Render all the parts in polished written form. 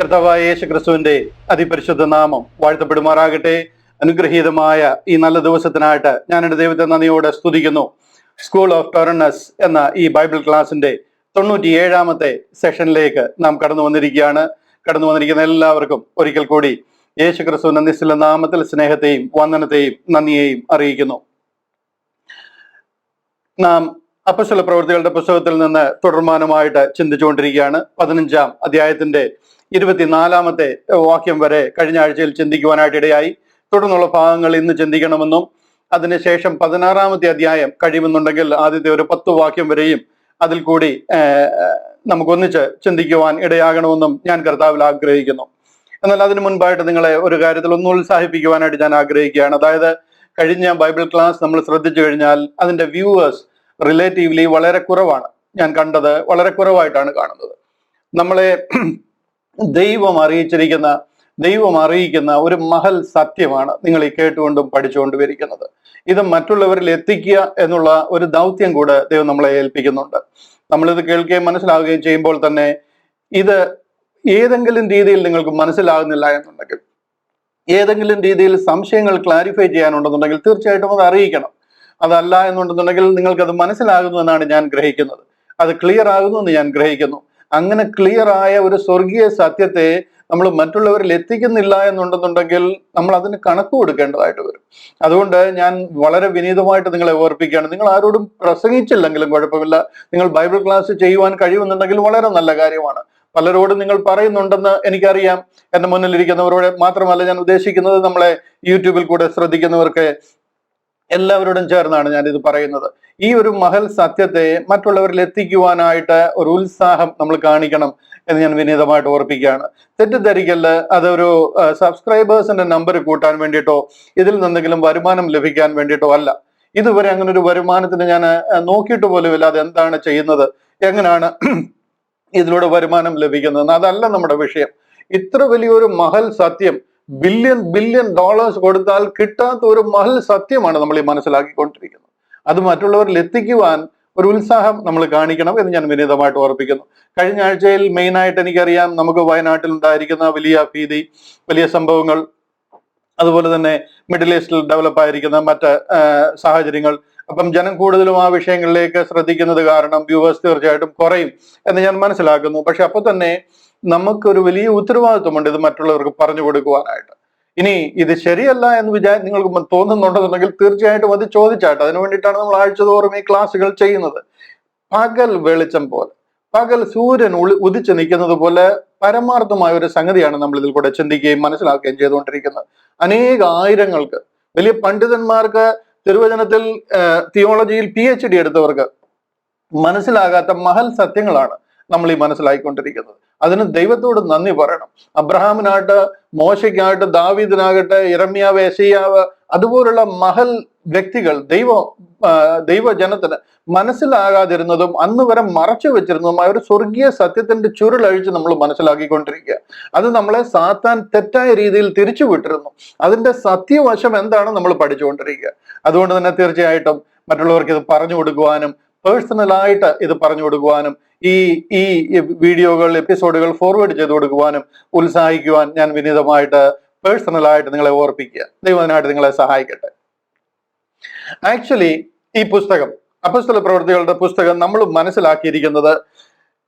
കർത്താവായ യേശു ക്രിസ്തുവിന്റെ അതിപരിശുദ്ധ നാമം വാഴ്ത്തപ്പെടുമാറാകട്ടെ. അനുഗ്രഹീതമായ ഈ നല്ല ദിവസത്തിനായിട്ട് ഞാൻ എൻ്റെ ദൈവത്തെ നന്ദിയോടെ സ്തുതിക്കുന്നു. സ്കൂൾ ഓഫ് ടോറനസ് എന്ന ഈ ബൈബിൾ ക്ലാസിന്റെ 97-ാമത്തെ സെഷനിലേക്ക് നാം കടന്നു വന്നിരിക്കുന്ന എല്ലാവർക്കും ഒരിക്കൽ കൂടി യേശു ക്രിസ്തുവിന്റെ നിസ്തുല നാമത്തിൽ സ്നേഹത്തെയും വന്ദനത്തെയും നന്ദിയെയും അറിയിക്കുന്നു. നാം അപ്പോസ്തല പ്രവൃത്തികളുടെ പുസ്തകത്തിൽ നിന്ന് തുടർമാനമായിട്ട് ചിന്തിച്ചുകൊണ്ടിരിക്കുകയാണ്. 15-ാം അധ്യായത്തിന്റെ 24-ാമത്തെ വാക്യം വരെ കഴിഞ്ഞ ആഴ്ചയിൽ ചിന്തിക്കുവാനായിട്ട് ഇടയായി. തുടർന്നുള്ള ഭാഗങ്ങൾ ഇന്ന് ചിന്തിക്കണമെന്നും അതിനുശേഷം 16-ാമത്തെ അധ്യായം കഴിയുമെന്നുണ്ടെങ്കിൽ ആദ്യത്തെ ഒരു 10 വാക്യം വരെയും അതിൽ കൂടി നമുക്കൊന്നിച്ച് ചിന്തിക്കുവാൻ ഇടയാകണമെന്നും ഞാൻ കർത്താവിൽ ആഗ്രഹിക്കുന്നു. എന്നാൽ അതിനു മുൻപായിട്ട് നിങ്ങളെ ഒരു കാര്യത്തിൽ ഒന്ന് ഉത്സാഹിപ്പിക്കുവാനായിട്ട് ഞാൻ ആഗ്രഹിക്കുകയാണ്. അതായത് കഴിഞ്ഞ ബൈബിൾ ക്ലാസ് നമ്മൾ ശ്രദ്ധിച്ചു കഴിഞ്ഞാൽ അതിന്റെ വ്യൂവേഴ്സ് റിലേറ്റീവ്ലി വളരെ കുറവാണ്. ഞാൻ കണ്ടത് വളരെ കുറവായിട്ടാണ് കാണുന്നത്. നമ്മളെ ദൈവം അറിയിക്കുന്ന ഒരു മഹൽ സത്യമാണ് നിങ്ങൾ ഈ കേട്ടുകൊണ്ടും പഠിച്ചുകൊണ്ടും ഇരിക്കുന്നത്. ഇത് മറ്റുള്ളവരിൽ എത്തിക്കുക എന്നുള്ള ഒരു ദൗത്യം കൂടെ ദൈവം നമ്മളെ ഏൽപ്പിക്കുന്നുണ്ട്. നമ്മളിത് കേൾക്കുകയും മനസ്സിലാവുകയും ചെയ്യുമ്പോൾ തന്നെ ഇത് ഏതെങ്കിലും രീതിയിൽ നിങ്ങൾക്ക് മനസ്സിലാകുന്നില്ല എന്നുണ്ടെങ്കിൽ, ഏതെങ്കിലും രീതിയിൽ സംശയങ്ങൾ ക്ലാരിഫൈ ചെയ്യാനുണ്ടെന്നുണ്ടെങ്കിൽ തീർച്ചയായിട്ടും അത് അറിയിക്കണം. അതല്ല എന്നുണ്ടെന്നുണ്ടെങ്കിൽ നിങ്ങൾക്കത് മനസ്സിലാകുന്നു എന്നാണ് ഞാൻ ഗ്രഹിക്കുന്നത്. അത് ക്ലിയർ ആകുന്നു എന്ന് ഞാൻ ഗ്രഹിക്കുന്നു. അങ്ങനെ ക്ലിയർ ആയ ഒരു സ്വർഗീയ സത്യത്തെ നമ്മൾ മറ്റുള്ളവരിൽ എത്തിക്കുന്നില്ല എന്നുണ്ടെന്നുണ്ടെങ്കിൽ നമ്മൾ അതിന് കണക്ക് കൊടുക്കേണ്ടതായിട്ട് വരും. അതുകൊണ്ട് ഞാൻ വളരെ വിനീതമായിട്ട് നിങ്ങളെ ഓർപ്പിക്കുകയാണ്. നിങ്ങൾ ആരോടും പ്രസംഗിച്ചില്ലെങ്കിലും കുഴപ്പമില്ല, നിങ്ങൾ ബൈബിൾ ക്ലാസ് ചെയ്യുവാൻ കഴിയുമെന്നുണ്ടെങ്കിൽ വളരെ നല്ല കാര്യമാണ്. പലരോടും നിങ്ങൾ പറയുന്നുണ്ടെന്ന് എനിക്കറിയാം. എൻ്റെ മുന്നിലിരിക്കുന്നവരോട് മാത്രമല്ല ഞാൻ ഉദ്ദേശിക്കുന്നത്, നമ്മളെ യൂട്യൂബിൽ കൂടെ ശ്രദ്ധിക്കുന്നവർക്ക് എല്ലാവരോടും ചേർന്നാണ് ഞാൻ ഇത് പറയുന്നത്. ഈ ഒരു മഹൽ സത്യത്തെ മറ്റുള്ളവരിൽ എത്തിക്കുവാനായിട്ട് ഒരു ഉത്സാഹം നമ്മൾ കാണിക്കണം എന്ന് ഞാൻ വിനീതമായിട്ട് ഓർപ്പിക്കുകയാണ്. തെറ്റിദ്ധരിക്കല് അതൊരു സബ്സ്ക്രൈബേഴ്സിന്റെ നമ്പർ കൂട്ടാൻ വേണ്ടിയിട്ടോ ഇതിൽ നിന്നെങ്കിലും വരുമാനം ലഭിക്കാൻ വേണ്ടിയിട്ടോ അല്ല. ഇതുവരെ അങ്ങനെ ഒരു വരുമാനത്തിന് ഞാൻ നോക്കിയിട്ട് പോലുമില്ല അതെന്താണ് ചെയ്യുന്നത്, എങ്ങനെയാണ് ഇതിലൂടെ വരുമാനം ലഭിക്കുന്നതെന്ന്. അതല്ല നമ്മുടെ വിഷയം. ഇത്ര വലിയൊരു മഹൽ സത്യം, ബില്യൺ ഡോളേഴ്സ് കൊടുത്താൽ കിട്ടാത്ത ഒരു മഹൽ സത്യമാണ് നമ്മൾ ഈ മനസ്സിലാക്കിക്കൊണ്ടിരിക്കുന്നത്. അത് മറ്റുള്ളവരിൽ എത്തിക്കുവാൻ ഒരു ഉത്സാഹം നമ്മൾ കാണിക്കണം എന്ന് ഞാൻ വിനീതമായിട്ട് ഓർപ്പിക്കുന്നു. കഴിഞ്ഞ ആഴ്ചയിൽ മെയിനായിട്ട് എനിക്കറിയാം നമുക്ക് വയനാട്ടിൽ ഉണ്ടായിരിക്കുന്ന വലിയ ഭീതി, വലിയ സംഭവങ്ങൾ, അതുപോലെ തന്നെ മിഡിൽ ഈസ്റ്റിൽ ഡെവലപ്പ് ആയിരിക്കുന്ന മറ്റ് സാഹചര്യങ്ങൾ. അപ്പം ജനം കൂടുതലും ആ വിഷയങ്ങളിലേക്ക് ശ്രദ്ധിക്കുന്നത് കാരണം വ്യൂവേഴ്സ് തീർച്ചയായിട്ടും കുറയും എന്ന് ഞാൻ മനസ്സിലാക്കുന്നു. പക്ഷെ അപ്പൊ തന്നെ നമുക്കൊരു വലിയ ഉത്തരവാദിത്വമുണ്ട് ഇത് മറ്റുള്ളവർക്ക് പറഞ്ഞു കൊടുക്കുവാനായിട്ട്. ഇനി ഇത് ശരിയല്ല എന്ന് നിങ്ങൾക്ക് തോന്നുന്നുണ്ടെന്നുണ്ടെങ്കിൽ തീർച്ചയായിട്ടും അത് ചോദിച്ചാട്ടെ. അതിനു വേണ്ടിയിട്ടാണ് നമ്മൾ ആഴ്ചതോറും ഈ ക്ലാസ്സുകൾ ചെയ്യുന്നത്. പകൽ വെളിച്ചം പോലെ, പകൽ സൂര്യൻ ഉദിച്ചു നിൽക്കുന്നത് പോലെ പരമാർത്ഥമായ ഒരു സംഗതിയാണ് നമ്മൾ ഇതിൽ കൂടെ ചിന്തിക്കുകയും മനസ്സിലാക്കുകയും ചെയ്തുകൊണ്ടിരിക്കുന്നത്. ആയിരങ്ങൾക്ക്, വലിയ പണ്ഡിതന്മാർക്ക്, തിരുവചനത്തിൽ തിയോളജിയിൽ PhD എടുത്തവർക്ക് മനസ്സിലാകാത്ത മഹൽ സത്യങ്ങളാണ് നമ്മൾ ഈ മനസ്സിലാക്കിക്കൊണ്ടിരിക്കുന്നത്. അതിന് ദൈവത്തോട് നന്ദി പറയണം. അബ്രഹാമിനാകട്ടെ, മോശയ്ക്കാകട്ടെ, ദാവീദിനാകട്ടെ, യിരെമ്യാവ്, യെശയ്യാവ്, അതുപോലുള്ള മഹൽ വ്യക്തികൾ ദൈവജനത്തിന് മനസ്സിലാകാതിരുന്നതും അന്ന് വരെ മറച്ചു വെച്ചിരുന്നതുമായ ഒരു സ്വർഗീയ സത്യത്തിന്റെ ചുരുളഴിച്ച് നമ്മൾ മനസ്സിലാക്കിക്കൊണ്ടിരിക്കുക. അത് നമ്മളെ സാത്താൻ തെറ്റായ രീതിയിൽ തിരിച്ചു വിട്ടിരുന്നു. അതിന്റെ സത്യവശം എന്താണ് നമ്മൾ പഠിച്ചുകൊണ്ടിരിക്കുക. അതുകൊണ്ട് തന്നെ തീർച്ചയായിട്ടും മറ്റുള്ളവർക്ക് ഇത് പറഞ്ഞു കൊടുക്കുവാനും പേഴ്സണലായിട്ട് ഇത് പറഞ്ഞു കൊടുക്കുവാനും ഈ വീഡിയോകൾ, എപ്പിസോഡുകൾ ഫോർവേഡ് ചെയ്ത് കൊടുക്കുവാനും ഉത്സാഹിക്കുവാൻ ഞാൻ വിനീതമായിട്ട് പേഴ്സണലായിട്ട് നിങ്ങളെ ഓർപ്പിക്കുക. ദൈവം അതിനായിട്ട് നിങ്ങളെ സഹായിക്കട്ടെ. ആക്ച്വലി ഈ പുസ്തകം, അപ്പോസ്തല പ്രവൃത്തികളുടെ പുസ്തകം, നമ്മൾ മനസ്സിലാക്കിയിരിക്കുന്നത്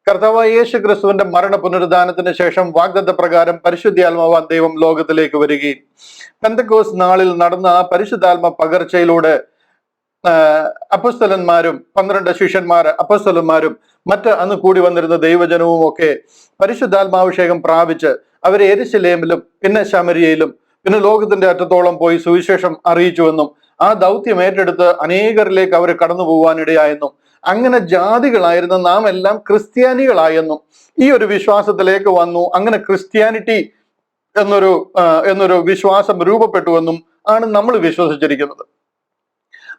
കർത്താവായ യേശു ക്രിസ്തുവിന്റെ മരണ പുനരുദ്ധാനത്തിന് ശേഷം വാഗ്ദത്ത പ്രകാരം പരിശുദ്ധാത്മാവാൻ ദൈവം ലോകത്തിലേക്ക് വരികയും പെന്തക്കോസ്ത് നാളിൽ നടന്ന ആ പരിശുദ്ധാത്മ പകർച്ചയിലൂടെ അപ്പോസ്തലന്മാരും 12 ശിഷ്യന്മാർ അപ്പോസ്തലന്മാരും മറ്റ് അന്ന് കൂടി വന്നിരുന്ന ദൈവജനവും ഒക്കെ പരിശുദ്ധാത്മാഭിഷേകം പ്രാപിച്ച് അവരെ യെരുശലേമിലും പിന്നെ ശമരിയയിലും പിന്നെ ലോകത്തിന്റെ അറ്റത്തോളം പോയി സുവിശേഷം അറിയിച്ചുവെന്നും ആ ദൗത്യം ഏറ്റെടുത്ത് അനേകരിലേക്ക് അവർ കടന്നു പോകാനിടയായെന്നും അങ്ങനെ ജാതികളായിരുന്ന നാം എല്ലാം ക്രിസ്ത്യാനികളായെന്നും ഈ ഒരു വിശ്വാസത്തിലേക്ക് വന്നു. അങ്ങനെ ക്രിസ്ത്യാനിറ്റി എന്നൊരു വിശ്വാസം രൂപപ്പെട്ടുവെന്നും ആണ് നമ്മൾ വിശ്വസിച്ചിരിക്കുന്നത്.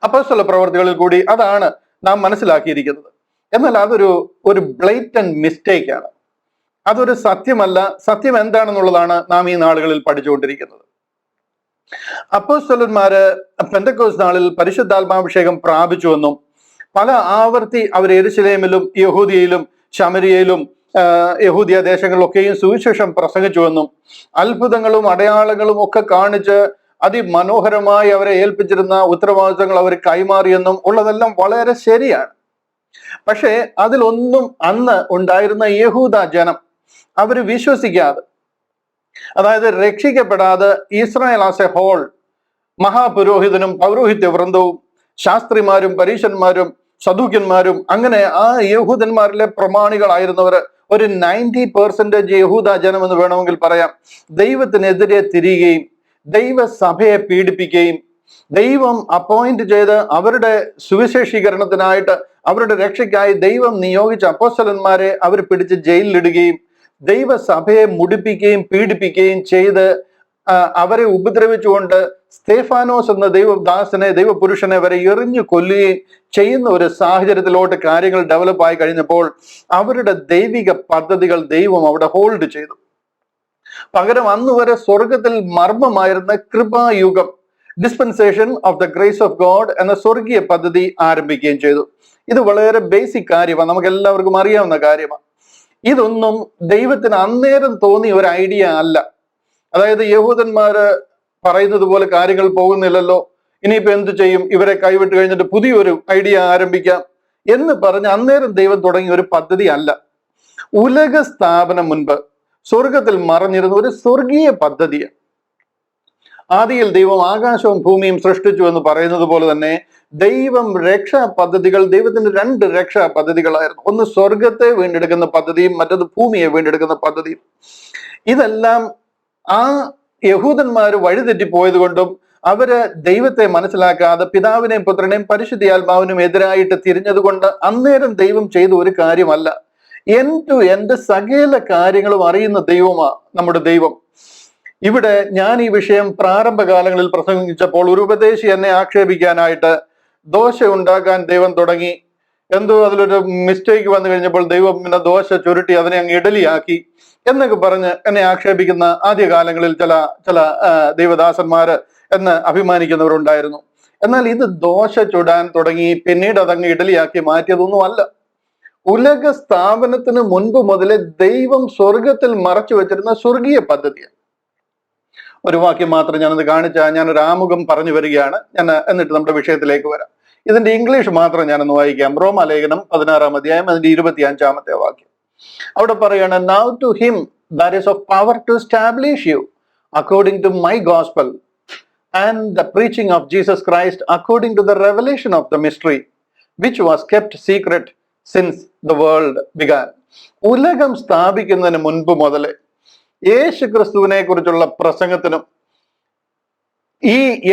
അപ്പോസ്തല പ്രവർത്തികളിൽ കൂടി അതാണ് നാം മനസ്സിലാക്കിയിരിക്കുന്നത്. എന്നാൽ അതൊരു ബ്ലേറ്റന്റ് മിസ്റ്റേക്ക് ആണ്. അതൊരു സത്യമല്ല. സത്യം എന്താണെന്നുള്ളതാണ് നാം ഈ നാളുകളിൽ പഠിച്ചുകൊണ്ടിരിക്കുന്നത്. അപ്പോസ്തലന്മാര് പെന്തക്കോസ്ത് നാളിൽ പരിശുദ്ധാത്മാഭിഷേകം പ്രാപിച്ചുവെന്നും പല ആവർത്തി അവർ യെരുശലേമിലും യഹൂദിയയിലും ശമരിയയിലും യഹൂദിയ ദേശങ്ങളിലൊക്കെയും സുവിശേഷം പ്രസംഗിച്ചുവെന്നും അത്ഭുതങ്ങളും അടയാളങ്ങളും ഒക്കെ കാണിച്ച് അതിമനോഹരമായി അവരെ ഏൽപ്പിച്ചിരുന്ന ഉത്തരവാദിത്തങ്ങൾ അവർ കൈമാറിയെന്നും ഉള്ളതെല്ലാം വളരെ ശരിയാണ്. പക്ഷേ അതിലൊന്നും അന്ന് ഉണ്ടായിരുന്ന യഹൂദ ജനം അവര് വിശ്വസിക്കാതെ, അതായത് രക്ഷിക്കപ്പെടാതെ ഇസ്രായേൽ ആസ് എ ഹോൾ, മഹാപുരോഹിതനും പൗരോഹിത്യ വൃന്ദവും ശാസ്ത്രിമാരും പരീശന്മാരും സദൂക്യന്മാരും അങ്ങനെ ആ യഹൂദന്മാരിലെ പ്രമാണികളായിരുന്നവർ ഒരു 90% യഹൂദ ജനം എന്ന് വേണമെങ്കിൽ പറയാം, ദൈവത്തിനെതിരെ തിരിയുകയും ദൈവസഭയെ പീഡിപ്പിക്കുകയും ദൈവം അപ്പോയിന്റ് ചെയ്ത് അവരുടെ സുവിശേഷീകരണത്തിനായിട്ട് അവരുടെ രക്ഷയ്ക്കായി ദൈവം നിയോഗിച്ച അപ്പോസ്തലന്മാരെ അവർ പിടിച്ച് ജയിലിലിടുകയും ദൈവസഭയെ മുടിപ്പിക്കുകയും പീഡിപ്പിക്കുകയും ചെയ്ത് അവരെ ഉപദ്രവിച്ചുകൊണ്ട് സ്തേഫാനോസ് എന്ന ദൈവദാസനെ ദൈവപുരുഷനെ വരെ എറിഞ്ഞു കൊല്ലുകയും ചെയ്യുന്ന ഒരു സാഹചര്യത്തിലോട്ട് കാര്യങ്ങൾ ഡെവലപ്പ് ആയി കഴിഞ്ഞപ്പോൾ അവരുടെ ദൈവിക പദ്ധതികൾ ദൈവം അവിടെ ഹോൾഡ് ചെയ്തു. പകരം അന്ന് വരെ സ്വർഗത്തിൽ മർമ്മമായിരുന്ന കൃപായുഗം, dispensation of the grace of God എന്ന സ്വർഗീയ പദ്ധതി ആരംഭിക്കുകയും ചെയ്തു. ഇത് വളരെ ബേസിക് കാര്യമാണ്, നമുക്ക് എല്ലാവർക്കും അറിയാവുന്ന കാര്യമാണ്. ഇതൊന്നും ദൈവത്തിന് അന്നേരം തോന്നിയ ഒരു ഐഡിയ അല്ല. അതായത് യഹൂദന്മാര് പറയുന്നത് പോലെ കാര്യങ്ങൾ പോകുന്നില്ലല്ലോ, ഇനിയിപ്പോ എന്ത് ചെയ്യും, ഇവരെ കൈവിട്ട് കഴിഞ്ഞിട്ട് പുതിയൊരു ഐഡിയ ആരംഭിക്കാം എന്ന് പറഞ്ഞ് അന്നേരം ദൈവം തുടങ്ങിയ ഒരു പദ്ധതി അല്ല. ഉലക സ്ഥാപനം മുൻപ് സ്വർഗത്തിൽ മറഞ്ഞിരുന്ന ഒരു സ്വർഗീയ പദ്ധതിയാണ്. ആദിയിൽ ദൈവം ആകാശവും ഭൂമിയും സൃഷ്ടിച്ചു എന്ന് പറയുന്നത് പോലെ തന്നെ ദൈവം രക്ഷാ പദ്ധതികൾ, ദൈവത്തിന്റെ 2 രക്ഷാ പദ്ധതികളായിരുന്നു. ഒന്ന് സ്വർഗത്തെ വീണ്ടെടുക്കുന്ന പദ്ധതിയും മറ്റത് ഭൂമിയെ വീണ്ടെടുക്കുന്ന പദ്ധതിയും. ഇതെല്ലാം ആ യഹൂദന്മാർ വഴിതെറ്റിപ്പോയത് കൊണ്ടും അവര് ദൈവത്തെ മനസ്സിലാക്കാതെ പിതാവിനെയും പുത്രനെയും പരിശുദ്ധാത്മാവിനും എതിരായിട്ട് തിരിഞ്ഞത് കൊണ്ട് അന്നേരം ദൈവം ചെയ്ത ഒരു കാര്യമല്ല. എൻഡ് ടു എൻഡ് സകല കാര്യങ്ങളും അറിയുന്ന ദൈവമാ നമ്മുടെ ദൈവം. ഇവിടെ ഞാൻ ഈ വിഷയം പ്രാരംഭകാലങ്ങളിൽ പ്രസംഗിച്ചപ്പോൾ ഒരു ഉപദേശി എന്നെ ആക്ഷേപിക്കാനായിട്ട് ദോശ ഉണ്ടാക്കാൻ ദൈവം തുടങ്ങി, എന്തോ അതിലൊരു മിസ്റ്റേക്ക് വന്നു കഴിഞ്ഞപ്പോൾ ദൈവം പിന്നെ ദോശ ചുരുട്ടി അതിനെ അങ്ങ് ഇഡലിയാക്കി എന്നൊക്കെ പറഞ്ഞ് എന്നെ ആക്ഷേപിക്കുന്ന ആദ്യകാലങ്ങളിൽ ചില ദൈവദാസന്മാര് എന്ന് അഭിമാനിക്കുന്നവരുണ്ടായിരുന്നു. എന്നാൽ ഇത് ദോശ ചുടാൻ തുടങ്ങി പിന്നീട് അതങ്ങ് ഇഡലിയാക്കി മാറ്റിയതൊന്നും അല്ല. ഉലക സ്ഥാപനത്തിന് മുൻപ് മുതലേ ദൈവം സ്വർഗത്തിൽ മറച്ചു വെച്ചിരുന്ന സ്വർഗീയ പദ്ധതിയാണ്. ഒരു വാക്യം മാത്രം ഞാനത് ഞാനൊരു ആമുഖം പറഞ്ഞു വരികയാണ്, എന്നിട്ട് നമ്മുടെ വിഷയത്തിലേക്ക് വരാം. ഇതിന്റെ ഇംഗ്ലീഷ് മാത്രം ഞാനൊന്ന് വായിക്കാം. റോമാലേഖനം 16-ാം അധ്യായം അതിന്റെ 25-ാമത്തെ വാക്യം. അവിടെ പറയാണ്, now to him that is of power to establish you according to my gospel and the preaching of Jesus Christ according to the revelation of the mystery which was kept secret since the world began. ഉലകം സ്ഥാപിക്കുന്നതിന് മുൻപ് മുതലേ യേശു ക്രിസ്തുവിനെ കുറിച്ചുള്ള പ്രസംഗത്തിനും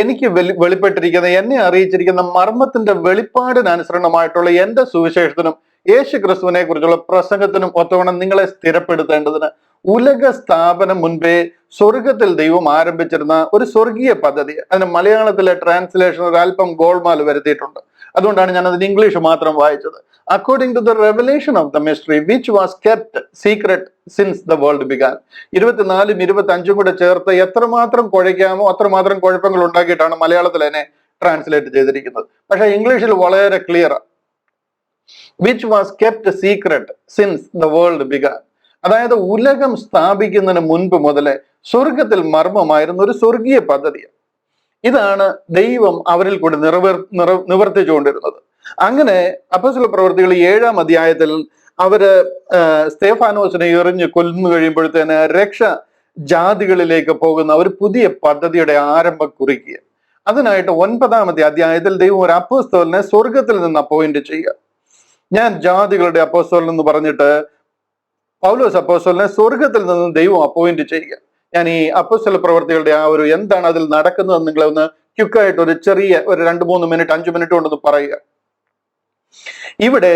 എനിക്ക് വെളിപ്പെട്ടിരിക്കുന്ന, എന്നെ അറിയിച്ചിരിക്കുന്ന മർമ്മത്തിന്റെ വെളിപ്പാടിനനുസരണമായിട്ടുള്ള എന്റെ സുവിശേഷത്തിനും യേശു ക്രിസ്തുവിനെ കുറിച്ചുള്ള പ്രസംഗത്തിനും ഒത്തവണ്ണം നിങ്ങളെ സ്ഥിരപ്പെടുത്തേണ്ടതിന് ഉലക സ്ഥാപനം മുൻപേ സ്വർഗത്തിൽ ദൈവം ആരംഭിച്ചിരുന്ന ഒരു സ്വർഗീയ പദ്ധതി. അതിന് മലയാളത്തിലെ ട്രാൻസ്ലേഷൻ ഒരു അല്പം ഗോൾമാൽ വരുത്തിയിട്ടുണ്ട്. അതുകൊണ്ടാണ് ഞാൻ അതിന് ഇംഗ്ലീഷ് മാത്രം വായിച്ചത്. According to the revelation of the mystery which was kept secret since the world began. 24ഉം 25ഉം കൂടെ ചേർത്ത് എത്രമാത്രം കുഴയ്ക്കാമോ അത്രമാത്രം കുഴപ്പങ്ങൾ ഉണ്ടാക്കിയിട്ടാണ് മലയാളത്തിൽ അതിനെ ട്രാൻസ്ലേറ്റ് ചെയ്തിരിക്കുന്നത്. പക്ഷെ ഇംഗ്ലീഷിൽ വളരെ ക്ലിയറാണ്. Which was kept secret since the world began. അതായത് ഉലകം സ്ഥാപിക്കുന്നതിന് മുൻപ് മുതലേ സ്വർഗത്തിൽ മർമ്മമായിരുന്ന ഒരു സ്വർഗീയ പദ്ധതിയാണ്. ഇതാണ് ദൈവം അവരിൽ കൂടി നിവർത്തിച്ചുകൊണ്ടിരുന്നത്. അങ്ങനെ അപ്പോസ്തല പ്രവൃത്തികൾ 7-ാം അധ്യായത്തിൽ അവര് സ്തേഫാനോസിനെ എറിഞ്ഞ് കൊല്ലുന്നു കഴിയുമ്പോഴത്തേന് രക്ഷ ജാതികളിലേക്ക് പോകുന്ന ഒരു പുതിയ പദ്ധതിയുടെ ആരംഭം കുറിക്കുക. അതിനായിട്ട് 9-ാമത്തെ അധ്യായത്തിൽ ദൈവം ഒരു അപ്പോസ്തലനെ സ്വർഗത്തിൽ നിന്ന് അപ്പോയിന്റ് ചെയ്യുക. ഞാൻ ജാതികളുടെ അപ്പോസ്തലൻ എന്ന് പറഞ്ഞിട്ട് പൗലോസ് അപ്പോസ്തലനെ സ്വർഗത്തിൽ നിന്ന് ദൈവം അപ്പോയിന്റ് ചെയ്യുക. ഞാൻ ഈ അപ്പോസ്തല പ്രവൃത്തികളുടെ ആ ഒരു എന്താണ് അതിൽ നടക്കുന്നതെന്ന് നിങ്ങളെ ഒന്ന് ക്വിക്കായിട്ട് ഒരു ചെറിയ ഒരു 2-3 മിനിറ്റ് 5 മിനിറ്റ് കൊണ്ടൊന്ന് പറയുക. ഇവിടെ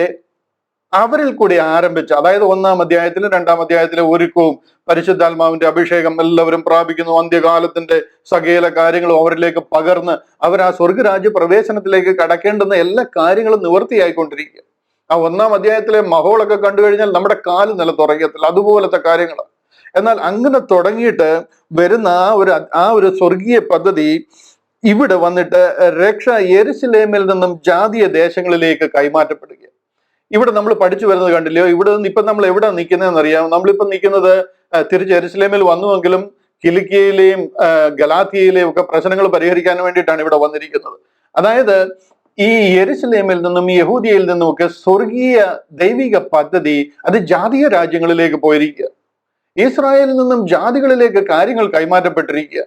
അവരിൽ കൂടി ആരംഭിച്ച, അതായത് 1-ാം അധ്യായത്തിലും 2-ാം അധ്യായത്തിലെ ഒരുക്കവും പരിശുദ്ധാത്മാവിന്റെ അഭിഷേകം എല്ലാവരും പ്രാപിക്കുന്നു, അന്ത്യകാലത്തിന്റെ സകല കാര്യങ്ങളും അവരിലേക്ക് പകർന്ന് അവർ ആ സ്വർഗരാജ്യ പ്രവേശനത്തിലേക്ക് കടക്കേണ്ടുന്ന എല്ലാ കാര്യങ്ങളും നിവൃത്തിയായിക്കൊണ്ടിരിക്കുക. ആ 1-ാം അധ്യായത്തിലെ മഹോളൊക്കെ കണ്ടു കഴിഞ്ഞാൽ നമ്മുടെ കാല് നിലത്തുറങ്ങത്തില്ല, അതുപോലത്തെ കാര്യങ്ങൾ. എന്നാൽ അങ്ങനെ തുടങ്ങിയിട്ട് വരുന്ന ആ ഒരു സ്വർഗീയ പദ്ധതി ഇവിടെ വന്നിട്ട് രക്ഷ യെരുശലേമിൽ നിന്നും ജാതീയ ദേശങ്ങളിലേക്ക് കൈമാറ്റപ്പെടുക. ഇവിടെ നമ്മൾ പഠിച്ചു വരുന്നത് കണ്ടില്ലയോ? ഇവിടെ നിന്ന് ഇപ്പൊ നമ്മൾ എവിടെ നിൽക്കുന്നതെന്ന് അറിയാം. നമ്മളിപ്പോ നിൽക്കുന്നത് തിരിച്ച് യെരുശലേമിൽ വന്നുവെങ്കിലും കിലിക്കിയയിലെയും ഗലാത്തിയയിലെയും ഒക്കെ പ്രശ്നങ്ങൾ പരിഹരിക്കാൻ വേണ്ടിയിട്ടാണ് ഇവിടെ വന്നിരിക്കുന്നത്. അതായത് ഈ യെരുശലേമിൽ നിന്നും യഹൂദിയയിൽ നിന്നും ഒക്കെ സ്വർഗീയ ദൈവിക പദ്ധതി അത് ജാതീയ രാജ്യങ്ങളിലേക്ക് പോയിരിക്കുക. ഇസ്രായേലിൽ നിന്നും ജാതികളിലേക്ക് കാര്യങ്ങൾ കൈമാറ്റപ്പെട്ടിരിക്കുക.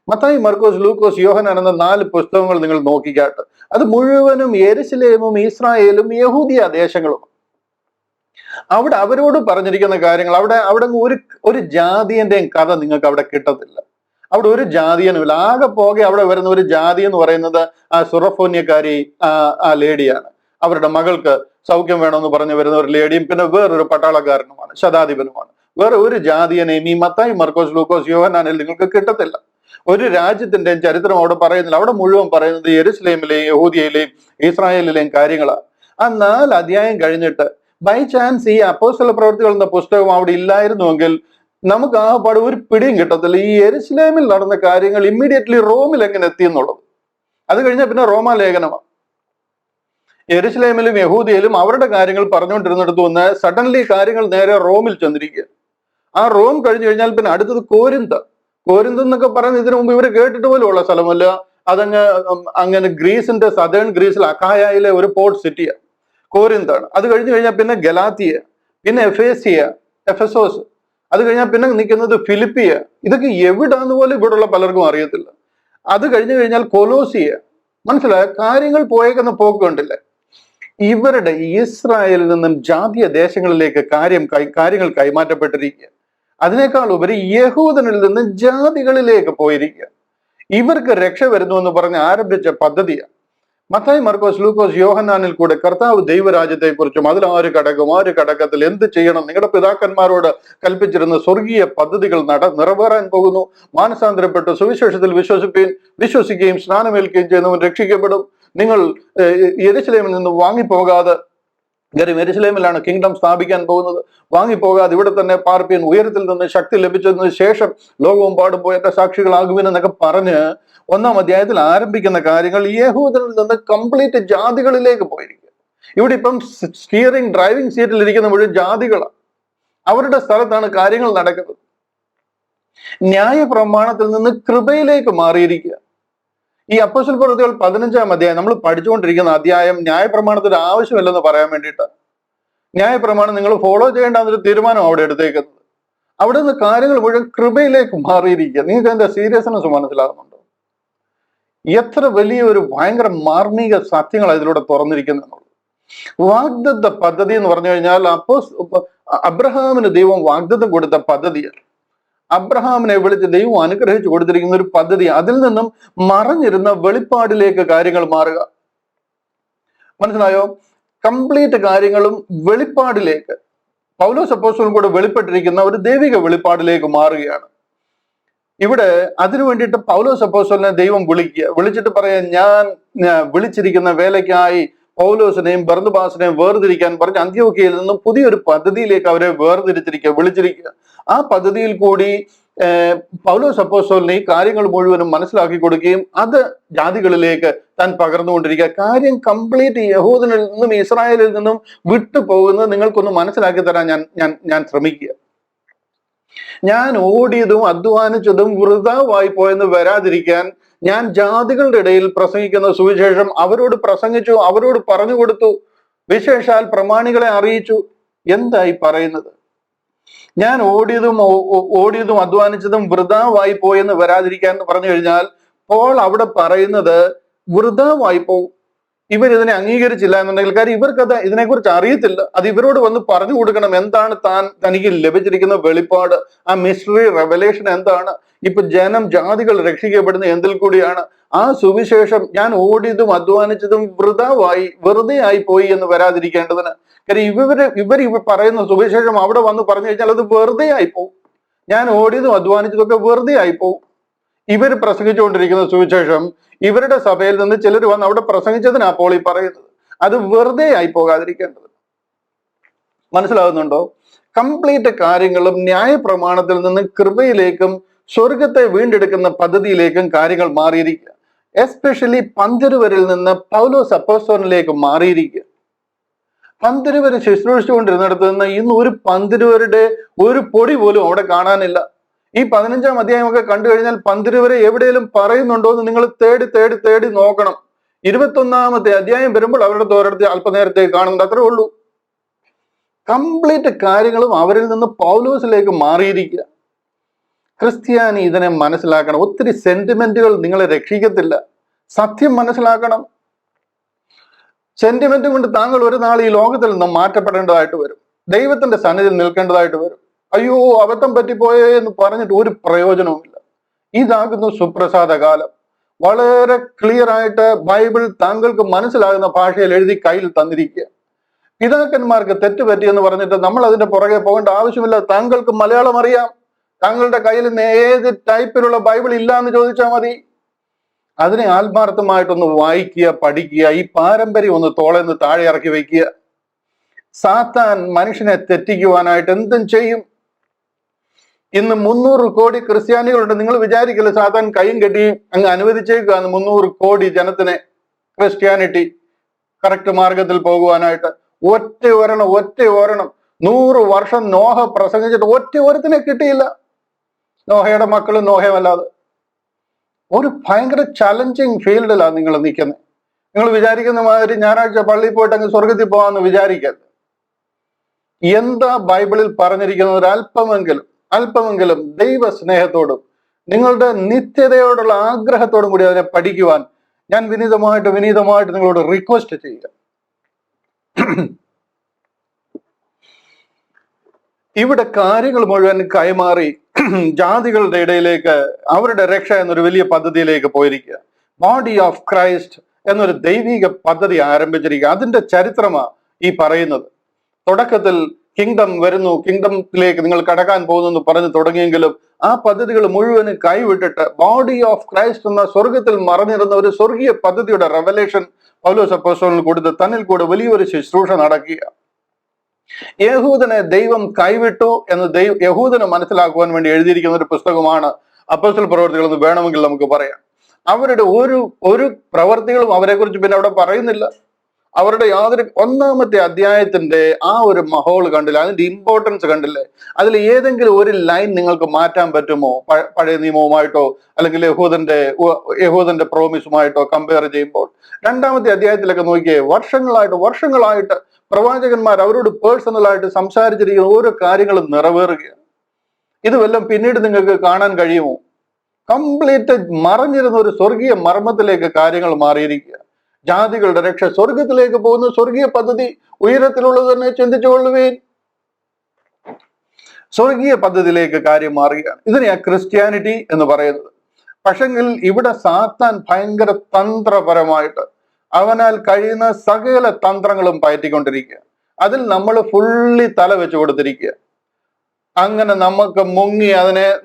മത്തായി, മർക്കോസ്, ലൂക്കോസ്, യോഹന്നാൻ എന്ന 4 പുസ്തകങ്ങൾ നിങ്ങൾ നോക്കിക്കാട്ട്. അത് മുഴുവനും യെരുശലേമും ഇസ്രായേലും യഹൂദിയ ദേശങ്ങളും. അവിടെ അവരോട് പറഞ്ഞിരിക്കുന്ന കാര്യങ്ങൾ അവിടെ ഒരു ജാതിയന്റെയും കഥ നിങ്ങൾക്ക് അവിടെ കിട്ടത്തില്ല. അവിടെ ഒരു ജാതിയനുമില്ല. ആകെ പോകെ അവിടെ വരുന്ന ഒരു ജാതി എന്ന് പറയുന്നത് ആ സുറഫോന്യക്കാരി ആ ലേഡിയാണ്. അവരുടെ മകൾക്ക് സൗഖ്യം വേണമെന്ന് പറഞ്ഞു വരുന്ന ഒരു ലേഡിയും പിന്നെ വേറൊരു പട്ടാളക്കാരനുമാണ്, ശതാധിപനുമാണ്. വേറെ ഒരു ജാതിയനെയും ഈ മത്തായി, മർക്കോസ്, ലൂക്കോസ്, യോഹന്നാനിൽ നിങ്ങൾക്ക് കിട്ടത്തില്ല. ഒരു രാജ്യത്തിന്റെയും ചരിത്രം അവിടെ പറയുന്നില്ല. അവിടെ മുഴുവൻ പറയുന്നത് യെരുശലേമിലെയും യഹൂദിയയിലെയും ഇസ്രായേലിലെയും കാര്യങ്ങളാണ്. ആ 4 അധ്യായം കഴിഞ്ഞിട്ട് ബൈ ചാൻസ് ഈ അപ്പോസ്തല പ്രവൃത്തികൾ എന്ന പുസ്തകം അവിടെ ഇല്ലായിരുന്നുവെങ്കിൽ നമുക്ക് ആ പാട് ഒരു പിടിയും കിട്ടത്തില്ല. ഈ യെരുശലേമിൽ നടന്ന കാര്യങ്ങൾ ഇമ്മീഡിയറ്റ്ലി റോമിൽ എങ്ങനെ എത്തി എന്നുള്ളത്. അത് കഴിഞ്ഞാൽ പിന്നെ റോമാലേഖനമാണ്. യെരുശലേമിലും യഹൂദിയയിലും അവരുടെ കാര്യങ്ങൾ പറഞ്ഞുകൊണ്ടിരുന്നിടത്ത് വന്ന് സഡൻലി കാര്യങ്ങൾ നേരെ റോമിൽ ചെന്നിരിക്കുക. ആ റോം കഴിഞ്ഞു കഴിഞ്ഞാൽ പിന്നെ അടുത്തത് കോരിന്ത്. കോരിന്ത് എന്നൊക്കെ പറയുന്നത് ഇതിനു മുമ്പ് ഇവർ കേട്ടിട്ട് പോലും ഉള്ള സ്ഥലമല്ല. അതങ്ങ് അങ്ങനെ ഗ്രീസിന്റെ സദേൺ ഗ്രീസിൽ അഖായയിലെ ഒരു പോർട്ട് സിറ്റിയാണ് കോരിന്താണ്. അത് കഴിഞ്ഞു കഴിഞ്ഞാൽ പിന്നെ ഗലാത്തിയ, പിന്നെ എഫെസോസ്, അത് കഴിഞ്ഞാൽ പിന്നെ നിൽക്കുന്നത് ഫിലിപ്പിയ. ഇതൊക്കെ എവിടാന്ന് പോലും ഇവിടെയുള്ള പലർക്കും അറിയത്തില്ല. അത് കഴിഞ്ഞു കഴിഞ്ഞാൽ കൊലോസിയ. മനസ്സിലായ കാര്യങ്ങൾ പോയേക്കുന്ന പോക്ക് കണ്ടില്ലേ? ഇവരുടെ ഇസ്രായേലിൽ നിന്നും ജാതീയ ദേശങ്ങളിലേക്ക് കാര്യങ്ങൾ കൈമാറ്റപ്പെട്ടിരിക്കുക. അതിനേക്കാൾ ഉപരി യഹൂദനിൽ നിന്ന് ജാതികളിലേക്ക് പോയിരിക്കുക. ഇവർക്ക് രക്ഷ വരുന്നു എന്ന് പറഞ്ഞ് ആരംഭിച്ച പദ്ധതിയാണ്. മത്തായി, മർക്കോസ്, ലൂക്കോസ്, യോഹന്നാനിൽ കൂടെ കർത്താവ് ദൈവരാജ്യത്തെ കുറിച്ചും അതിൽ ആര് കടക്കത്തിൽ എന്ത് ചെയ്യണം, നിങ്ങളുടെ പിതാക്കന്മാരോട് കൽപ്പിച്ചിരുന്ന സ്വർഗീയ പദ്ധതികൾ നിറവേറാൻ പോകുന്നു. മാനസാന്തരപ്പെട്ട് സുവിശേഷത്തിൽ വിശ്വസിക്കുകയും സ്നാനമേൽക്കുകയും ചെയ്യുന്നവൻ രക്ഷിക്കപ്പെടും. നിങ്ങൾ യെരുശലേമിൽ നിന്ന് വാങ്ങിപ്പോകാതെ, യെരുശലേമിലാണ് കിങ്ഡം സ്ഥാപിക്കാൻ പോകുന്നത്, വാങ്ങിപ്പോകാതെ ഇവിടെ തന്നെ പാർപ്പിൻ, ഉയരത്തിൽ നിന്ന് ശക്തി ലഭിച്ചതിന് ശേഷം ലോകവും പാടും പോയ സാക്ഷികളാകുമെന്നൊക്കെ പറഞ്ഞ് 1-ാം അധ്യായത്തിൽ ആരംഭിക്കുന്ന കാര്യങ്ങൾ യഹൂദനിൽ നിന്ന് കംപ്ലീറ്റ് ജാതികളിലേക്ക് പോയിരിക്കുക. ഇവിടെ ഇപ്പം ഡ്രൈവിംഗ് സീറ്റിൽ ഇരിക്കുന്ന മുഴുവൻ ജാതികളാണ്. അവരുടെ സ്ഥലത്താണ് കാര്യങ്ങൾ നടക്കുന്നത്. ന്യായ പ്രമാണത്തിൽ നിന്ന് കൃപയിലേക്ക് മാറിയിരിക്കുക. ഈ അപ്പോസ്തല പ്രവൃത്തികൾ 15-ാം അധ്യായം നമ്മൾ പഠിച്ചുകൊണ്ടിരിക്കുന്ന അധ്യായം ന്യായപ്രമാണത്തിന് ആവശ്യമില്ലെന്ന് പറയാൻ വേണ്ടിയിട്ടാണ്. ന്യായപ്രമാണം നിങ്ങൾ ഫോളോ ചെയ്യേണ്ടെന്നൊരു തീരുമാനം അവിടെ എടുത്തേക്കുന്നത്. അവിടെ നിന്ന് കാര്യങ്ങൾ മുഴുവൻ കൃപയിലേക്ക് മാറിയിരിക്കുക. നിങ്ങൾക്ക് അതിന്റെ സീരിയസ്നെസ് മനസ്സിലാകുന്നുണ്ടോ? എത്ര വലിയൊരു ഭയങ്കര മാർമിക സത്യങ്ങൾ ഇതിലൂടെ തുറന്നിരിക്കുന്നു എന്നുള്ളത്. വാഗ്ദത്ത പദ്ധതി എന്ന് പറഞ്ഞു കഴിഞ്ഞാൽ അബ്രഹാമിന് ദൈവം വാഗ്ദത്തം കൊടുത്ത പദ്ധതിയാണ്. അബ്രഹാമിനെ വിളിച്ച് ദൈവം അനുഗ്രഹിച്ചു കൊടുത്തിരിക്കുന്ന ഒരു പദ്ധതി. അതിൽ നിന്നും മറഞ്ഞിരുന്ന വെളിപ്പാടിലേക്ക് കാര്യങ്ങൾ മാറുക. മനസ്സിലായോ? കംപ്ലീറ്റ് കാര്യങ്ങളും വെളിപ്പാടിലേക്ക്, പൗലോസ് അപ്പോസ്തലൻ കൂടെ വെളിപ്പെട്ടിരിക്കുന്ന ഒരു ദൈവിക വെളിപ്പാടിലേക്ക് മാറുകയാണ്. ഇവിടെ അതിനു വേണ്ടിയിട്ട് പൗലോസ് അപ്പോസ്തലനെ ദൈവം വിളിച്ചിട്ട് പറയാൻ, ഞാൻ വിളിച്ചിരിക്കുന്ന വേലയ്ക്കായി പൗലോസിനെയും ബർന്നബാസിനെയും വേർതിരിക്കാൻ പറഞ്ഞ് അന്ത്യോക്യയിൽ നിന്നും പുതിയൊരു പദ്ധതിയിലേക്ക് അവരെ വിളിച്ചിരിക്കുക. ആ പദ്ധതിയിൽ കൂടി പൗലോസ് അപ്പോസ്തലനെ ഈ കാര്യങ്ങൾ മുഴുവനും മനസ്സിലാക്കി കൊടുക്കുകയും അത് ജാതികളിലേക്ക് താൻ പകർന്നുകൊണ്ടിരിക്കുക. കാര്യം കംപ്ലീറ്റ് യഹൂദനിൽ നിന്നും ഇസ്രായേലിൽ നിന്നും വിട്ടു പോകുന്നത് നിങ്ങൾക്കൊന്ന് മനസ്സിലാക്കി തരാൻ ഞാൻ ശ്രമിക്കുക. ഞാൻ ഓടിയതും അധ്വാനിച്ചതും വൃഥാവായി പോയെന്ന് വരാതിരിക്കാൻ ഞാൻ ജാതികളുടെ ഇടയിൽ പ്രസംഗിക്കുന്ന സുവിശേഷം അവരോട് പ്രസംഗിച്ചു, അവരോട് പറഞ്ഞു കൊടുത്തു, വിശേഷാൽ പ്രമാണികളെ അറിയിച്ചു. എന്തായി പറയുന്നത്? ഞാൻ ഓടിയതും അധ്വാനിച്ചതും വൃഥാവായി പോയെന്ന് വരാതിരിക്കാൻ എന്ന് പറഞ്ഞു കഴിഞ്ഞാൽ പോൾ അവിടെ പറയുന്നത് വൃഥാവായി പോകും. ഇവരിതിനെ അംഗീകരിച്ചില്ല എന്നുണ്ടെങ്കിൽ, കാര്യം ഇവർക്കത് ഇതിനെക്കുറിച്ച് അറിയത്തില്ല. അത് ഇവരോട് വന്ന് പറഞ്ഞു കൊടുക്കണം. എന്താണ് തനിക്ക് ലഭിച്ചിരിക്കുന്ന വെളിപ്പാട്, ആ മിസ്റ്ററി റെവലേഷൻ എന്താണ്, ഇപ്പൊ ജാതികൾ രക്ഷിക്കപ്പെടുന്ന എന്തിൽ കൂടിയാണ്, ആ സുവിശേഷം ഞാൻ ഓടിയതും അധ്വാനിച്ചതും വെറുതെ ആയി പോയി എന്ന് വരാതിരിക്കേണ്ടതിന്. കാര്യം ഇവർ പറയുന്ന സുവിശേഷം അവിടെ വന്ന് പറഞ്ഞു കഴിഞ്ഞാൽ അത് വെറുതെ ആയി പോകും. ഞാൻ ഓടിയതും അധ്വാനിച്ചതൊക്കെ വെറുതെ ആയി പോകും. ഇവർ പ്രസംഗിച്ചുകൊണ്ടിരിക്കുന്ന സുവിശേഷം ഇവരുടെ സഭയിൽ നിന്ന് ചിലർ വന്ന് അവിടെ പ്രസംഗിച്ചതിനാ അപ്പോൾ ഈ പറയുന്നത്. അത് വെറുതെ ആയി പോകാതിരിക്കേണ്ടത്. മനസ്സിലാകുന്നുണ്ടോ? കംപ്ലീറ്റ് കാര്യങ്ങളും ന്യായ പ്രമാണത്തിൽ നിന്ന് കൃപയിലേക്കും സ്വർഗത്തെ വീണ്ടെടുക്കുന്ന പദ്ധതിയിലേക്കും കാര്യങ്ങൾ മാറിയിരിക്കുക. എസ്പെഷ്യലി പന്തിരുവരിൽ നിന്ന് പൗലോസ് അപ്പോസ്തലനിലേക്ക് മാറിയിരിക്കുക. പന്തിരുവരെ ശുശ്രൂഷിച്ചുകൊണ്ടിരുന്നിടത്ത് നിന്ന് ഇന്ന് ഒരു പന്തിരുവരുടെ ഒരു പൊടി പോലും അവിടെ കാണാനില്ല. ഈ 15-ാം അധ്യായമൊക്കെ കണ്ടു കഴിഞ്ഞാൽ പന്തിരുവരെ എവിടെയെങ്കിലും പറയുന്നുണ്ടോ എന്ന് നിങ്ങൾ തേടി തേടി തേടി നോക്കണം. 21-ാമത്തെ അധ്യായം വരുമ്പോൾ അവരുടെ ഓരോരുത്തർ അല്പനേരത്തേക്ക് കാണുന്നുണ്ട്, അത്രേ ഉള്ളൂ. കംപ്ലീറ്റ് കാര്യങ്ങളും അവരിൽ നിന്ന് പൗലോസിലേക്ക് മാറിയിരിക്കുക. ക്രിസ്ത്യാനി ഇതിനെ മനസ്സിലാക്കണം. ഒത്തിരി സെന്റിമെന്റുകൾ നിങ്ങളെ രക്ഷിക്കത്തില്ല. സത്യം മനസ്സിലാക്കണം. സെന്റിമെന്റ് കൊണ്ട് താങ്കൾ ഒരു നാൾ ഈ ലോകത്തിൽ നിന്നും മാറ്റപ്പെടേണ്ടതായിട്ട് വരും. ദൈവത്തിന്റെ സന്നിധിയിൽ നിൽക്കേണ്ടതായിട്ട് വരും. അയ്യോ അബദ്ധം പറ്റിപ്പോയേ എന്ന് പറഞ്ഞിട്ട് ഒരു പ്രയോജനവുമില്ല. ഇതാകുന്നു സുപ്രസാദ കാലം. വളരെ ക്ലിയർ ആയിട്ട് ബൈബിൾ താങ്കൾക്ക് മനസ്സിലാകുന്ന ഭാഷയിൽ എഴുതി കയ്യിൽ തന്നിരിക്കുക. പിതാക്കന്മാർക്ക് തെറ്റ് പറ്റിയെന്ന് പറഞ്ഞിട്ട് നമ്മൾ അതിന്റെ പുറകെ പോകേണ്ട ആവശ്യമില്ല. താങ്കൾക്ക് മലയാളം അറിയാം. താങ്കളുടെ കയ്യിൽ നിന്ന് ഏത് ടൈപ്പിലുള്ള ബൈബിൾ ഇല്ല എന്ന് ചോദിച്ചാൽ മതി. അതിനെ ആത്മാർത്ഥമായിട്ടൊന്ന് വായിക്കുക, പഠിക്കുക. ഈ പാരമ്പര്യം ഒന്ന് തോളെന്ന് താഴെ ഇറക്കി വയ്ക്കുക. സാത്താൻ മനുഷ്യനെ തെറ്റിക്കുവാനായിട്ട് എന്തും ചെയ്യും. ഇന്ന് 300 കോടി ക്രിസ്ത്യാനികളുണ്ട്. നിങ്ങൾ വിചാരിക്കില്ല സാത്താൻ കൈയും കെട്ടി അങ്ങ് അനുവദിച്ചേക്കാന്ന് 300 കോടി ജനത്തിനെ ക്രിസ്ത്യാനിറ്റി കറക്റ്റ് മാർഗത്തിൽ പോകുവാനായിട്ട്. ഒറ്റ ഒരെണ്ണം 100 വർഷം നോഹ പ്രസംഗിച്ചിട്ട് ഒറ്റ ഒരുത്തിനെ കിട്ടിയില്ല. നോഹയുടെ മക്കളും നോഹയമല്ലാതെ. ഒരു ഭയങ്കര ചലഞ്ചിങ് ഫീൽഡിലാണ് നിങ്ങൾ നിൽക്കുന്നത്. നിങ്ങൾ വിചാരിക്കുന്ന മാതിരി ഞായറാഴ്ച പള്ളിയിൽ പോയിട്ട് അങ്ങ് സ്വർഗത്തിൽ പോകാമെന്ന് വിചാരിക്കരുത്. എന്താ ബൈബിളിൽ പറഞ്ഞിരിക്കുന്നത് അല്പമെങ്കിലും ദൈവ സ്നേഹത്തോടും നിങ്ങളുടെ നിത്യതയോടുള്ള ആഗ്രഹത്തോടും കൂടി അതിനെ പഠിക്കുവാൻ ഞാൻ വിനീതമായിട്ട് നിങ്ങളോട് റിക്വസ്റ്റ് ചെയ്യുക. ഇവിടെ കാര്യങ്ങൾ മുഴുവൻ കൈമാറി ജാതികളുടെ ഇടയിലേക്ക് അവരുടെ രക്ഷ എന്നൊരു വലിയ പദ്ധതിയിലേക്ക് പോയിരിക്കുക. ബോഡി ഓഫ് ക്രൈസ്റ്റ് എന്നൊരു ദൈവിക പദ്ധതി ആരംഭിച്ചിരിക്കുക. അതിന്റെ ചരിത്രമാണ് ഈ പറയുന്നത്. തുടക്കത്തിൽ കിങ്ഡം വരുന്നു, കിങ്ഡത്തിലേക്ക് നിങ്ങൾ കടക്കാൻ പോകുന്നു എന്ന് പറഞ്ഞു തുടങ്ങിയെങ്കിലും ആ പദ്ധതികൾ മുഴുവനും കൈവിട്ടിട്ട് ബോഡി ഓഫ് ക്രൈസ്റ്റ് എന്ന സ്വർഗത്തിൽ മറഞ്ഞിരുന്ന ഒരു സ്വർഗീയ പദ്ധതിയുടെ റെവലേഷൻ പൗലോസ് അപ്പോസ്തലൻ കൊടുത്ത് തന്നിൽ കൂടെ വലിയൊരു ശുശ്രൂഷ നടക്കുക. യഹൂദനെ ദൈവം കൈവിട്ടു എന്ന് യഹൂദന് മനസ്സിലാക്കുവാൻ വേണ്ടി എഴുതിയിരിക്കുന്ന ഒരു പുസ്തകമാണ് അപ്പോസ്തല പ്രവർത്തികൾ എന്ന് വേണമെങ്കിൽ നമുക്ക് പറയാം. അവരുടെ ഒരു പ്രവർത്തികളും അവരെ കുറിച്ച് പിന്നെ അവിടെ പറയുന്നില്ല. അവരുടെ യാതൊരു 1-ാമത്തെ അധ്യായത്തിന്റെ ആ ഒരു മഹോൾ കണ്ടില്ല, അതിന്റെ ഇമ്പോർട്ടൻസ് കണ്ടില്ലേ? അതിൽ ഏതെങ്കിലും ഒരു ലൈൻ നിങ്ങൾക്ക് മാറ്റാൻ പറ്റുമോ? പഴയ നിയമവുമായിട്ടോ അല്ലെങ്കിൽ യഹൂദന്റെ പ്രോമിസുമായിട്ടോ കമ്പയർ ചെയ്യുമ്പോൾ 2-ാമത്തെ അധ്യായത്തിലൊക്കെ നോക്കിയേ, വർഷങ്ങളായിട്ട് പ്രവാചകന്മാർ അവരോട് പേഴ്സണലായിട്ട് സംസാരിച്ചിരിക്കുന്ന ഓരോ കാര്യങ്ങളും നിറവേറുകയാണ്. ഇത് വല്ലതും പിന്നീട് നിങ്ങൾക്ക് കാണാൻ കഴിയുമോ? കംപ്ലീറ്റ് മറഞ്ഞിരുന്ന ഒരു സ്വർഗീയ മർമ്മത്തിലേക്ക് കാര്യങ്ങൾ മാറിയിരിക്കുക. ജാതികളുടെ രക്ഷ സ്വർഗത്തിലേക്ക് പോകുന്ന സ്വർഗീയ പദ്ധതി ഉയരത്തിലുള്ളത് തന്നെ ചിന്തിച്ചുകൊള്ളുവേൻ. സ്വർഗീയ പദ്ധതിയിലേക്ക് കാര്യം മാറുകയാണ്. ഇതിനെയാ ക്രിസ്ത്യാനിറ്റി എന്ന് പറയുന്നത്. പക്ഷെങ്കിൽ ഇവിടെ സാത്താൻ ഭയങ്കര തന്ത്രപരമായിട്ട് അവനാൽ കഴിയുന്ന സകല തന്ത്രങ്ങളും പയറ്റിക്കൊണ്ടിരിക്കുക. അതിൽ നമ്മൾ ഫുള്ളി തല വെച്ച് കൊടുത്തിരിക്കുക. അങ്ങനെ നമുക്ക് മുങ്ങി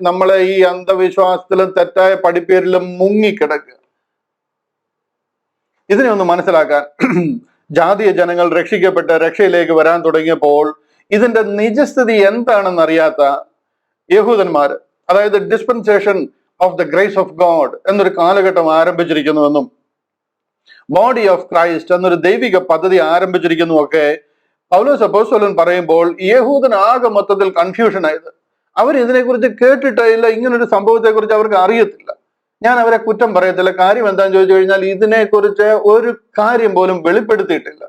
നമ്മളെ ഈ അന്ധവിശ്വാസത്തിലും തെറ്റായ പഠിപ്പേരിലും മുങ്ങിക്കിടക്കുക. ഇതിനെ ഒന്ന് മനസ്സിലാക്കാൻ ജാതീയ ജനങ്ങൾ രക്ഷിക്കപ്പെട്ട് രക്ഷയിലേക്ക് വരാൻ തുടങ്ങിയപ്പോൾ ഇതിന്റെ നിജസ്ഥിതി എന്താണെന്ന് അറിയാത്ത യഹൂദന്മാര്, അതായത് dispensation of the grace of God എന്നൊരു കാലഘട്ടം ആരംഭിച്ചിരിക്കുന്നുവെന്നും ബോഡി ഓഫ് ക്രൈസ്റ്റ് എന്നൊരു ദൈവിക പദ്ധതി ആരംഭിച്ചിരിക്കുന്നു ഒക്കെ പൗലോസ് അപ്പോസ്തലൻ പറയുമ്പോൾ യഹൂദൻ ആകെ മൊത്തത്തിൽ കൺഫ്യൂഷൻ ആയത്. അവർ ഇതിനെക്കുറിച്ച് കേട്ടിട്ടേ ഇല്ല. ഇങ്ങനൊരു സംഭവത്തെ കുറിച്ച് അവർക്ക് അറിയത്തില്ല. ഞാൻ അവരെ കുറ്റം പറയത്തില്ല. കാര്യം എന്താണെന്ന് ചോദിച്ചു കഴിഞ്ഞാൽ ഇതിനെക്കുറിച്ച് ഒരു കാര്യം പോലും വെളിപ്പെടുത്തിയിട്ടില്ല.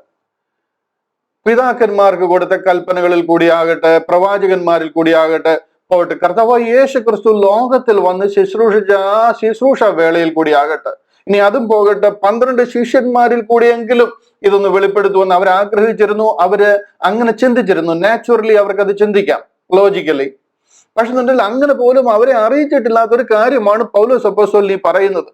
പിതാക്കന്മാർക്ക് കൊടുത്ത കൽപ്പനകളിൽ കൂടിയാകട്ടെ, പ്രവാചകന്മാരിൽ കൂടിയാകട്ടെ പോയിട്ട് കർത്താവായ യേശു ക്രിസ്തു ലോകത്തിൽ വന്ന് ശുശ്രൂഷിച്ച ആ ശുശ്രൂഷ വേളയിൽ കൂടിയാകട്ടെ, ഇനി അതും പോകട്ടെ 12 ശിഷ്യന്മാരിൽ കൂടിയെങ്കിലും ഇതൊന്ന് വെളിപ്പെടുത്തുമെന്ന് അവർ ആഗ്രഹിച്ചിരുന്നു. അവര് അങ്ങനെ ചിന്തിച്ചിരുന്നു. നാച്ചുറലി അവർക്ക് അത് ചിന്തിക്കാം, ലോജിക്കലി. പക്ഷെ എന്നുണ്ടെങ്കിൽ അങ്ങനെ പോലും അവരെ അറിയിച്ചിട്ടില്ലാത്തൊരു കാര്യമാണ് പൗലോസ് അപ്പോസ്തലൻ ഈ പറയുന്നത്.